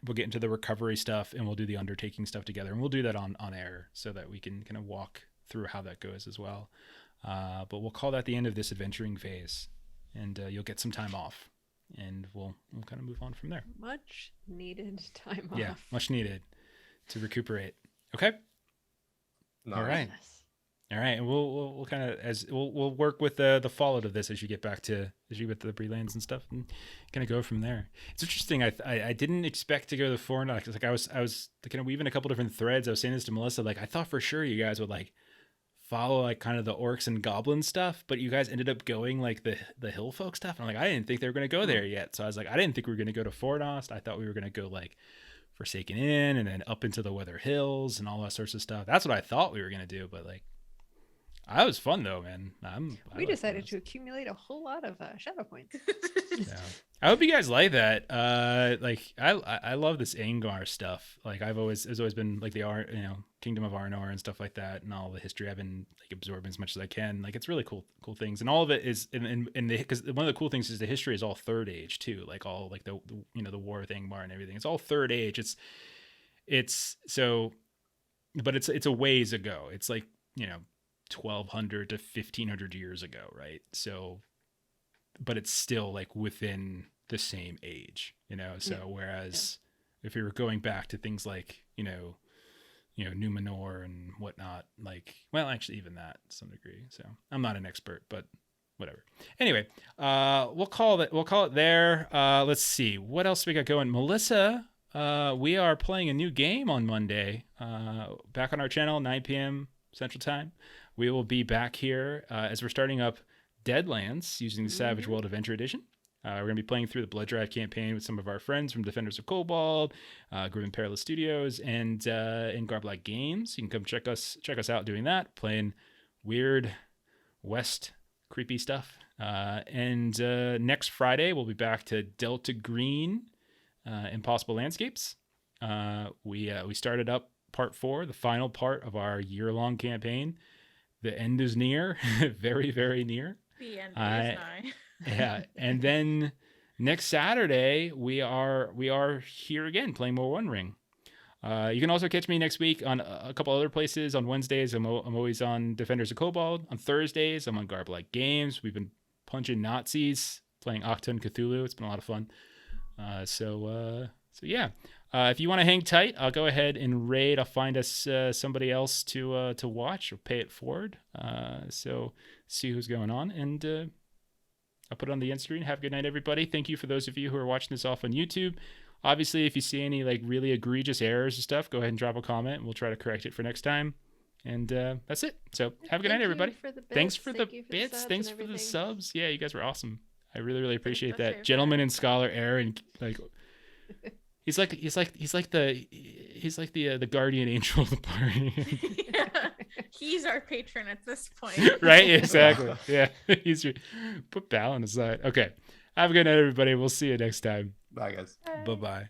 we'll get into the recovery stuff and we'll do the undertaking stuff together, and we'll do that on air so that we can kind of walk through how that goes as well. But we'll call that the end of this adventuring phase, and you'll get some time off, and we'll kind of move on from there. Much needed time off. Yeah, much needed to recuperate. Okay. Nice. All right. Yes. All right, and we'll kind of we'll work with the fallout of this as you get to the Brelands and stuff, and kind of go from there. It's interesting. I didn't expect to go to the Fornox. Like I was kind of weaving a couple different threads. I was saying this to Melissa. Like I thought for sure you guys would like follow like kind of the orcs and goblin stuff, but you guys ended up going like the hill folk stuff. And I'm like, I didn't think they were going to go there yet. So I was like, I didn't think we were going to go to Fornost. I thought we were going to go like Forsaken Inn and then up into the Weather Hills and all that sorts of stuff. That's what I thought we were going to do, but like. I was fun though, man. We decided to accumulate a whole lot of shadow points. Yeah. I hope you guys like that. Like I love this Angmar stuff. Like it's always been like the Kingdom of Arnor and stuff like that, and all the history I've been like absorbing as much as I can. Like it's really cool things, and all of it is in the because one of the cool things is the history is all Third Age too. Like all like the the war with Angmar and everything. It's all Third Age. It's so, but it's a ways ago. It's like 1200 to 1500 years ago, right? So but it's still like within the same age, so whereas if you were going back to things like Numenor and whatnot, like, well, actually even that to some degree. So I'm not an expert, but whatever. Anyway, we'll call it there. Let's see what else we got going. Melissa, we are playing a new game on Monday, back on our channel, 9 p.m. Central Time. We will be back here as we're starting up Deadlands using the Savage World Adventure Edition. We're going to be playing through the Blood Drive campaign with some of our friends from Defenders of Cobalt, Grim and Perilous Studios, and in Garblag Games. You can come check us out doing that, playing weird West creepy stuff. And next Friday, we'll be back to Delta Green, Impossible Landscapes. We started up part 4, the final part of our year-long campaign. The end is near, very, very near. The end is nigh. Yeah, and then next Saturday we are here again playing more One Ring. You can also catch me next week on a couple other places. On Wednesdays, I'm always on Defenders of Cobalt. On Thursdays, I'm on Garblag Games. We've been punching Nazis, playing Octon Cthulhu. It's been a lot of fun. So yeah. If you want to hang tight, I'll go ahead and raid. I'll find us somebody else to watch or pay it forward. So see who's going on, and I'll put it on the end screen. Have a good night, everybody. Thank you for those of you who are watching this off on YouTube. Obviously, if you see any like really egregious errors and stuff, go ahead and drop a comment, and we'll try to correct it for next time. And that's it. So have a good night, everybody. Thanks for the bits. Thanks for the subs. Yeah, you guys were awesome. I really, really appreciate that. Gentleman and Scholar Aaron, like. He's like the guardian angel of the party. Yeah, he's our patron at this point. Right? Exactly. Yeah. Put Balin aside. Okay. Have a good night, everybody. We'll see you next time. Bye, guys. Bye-bye.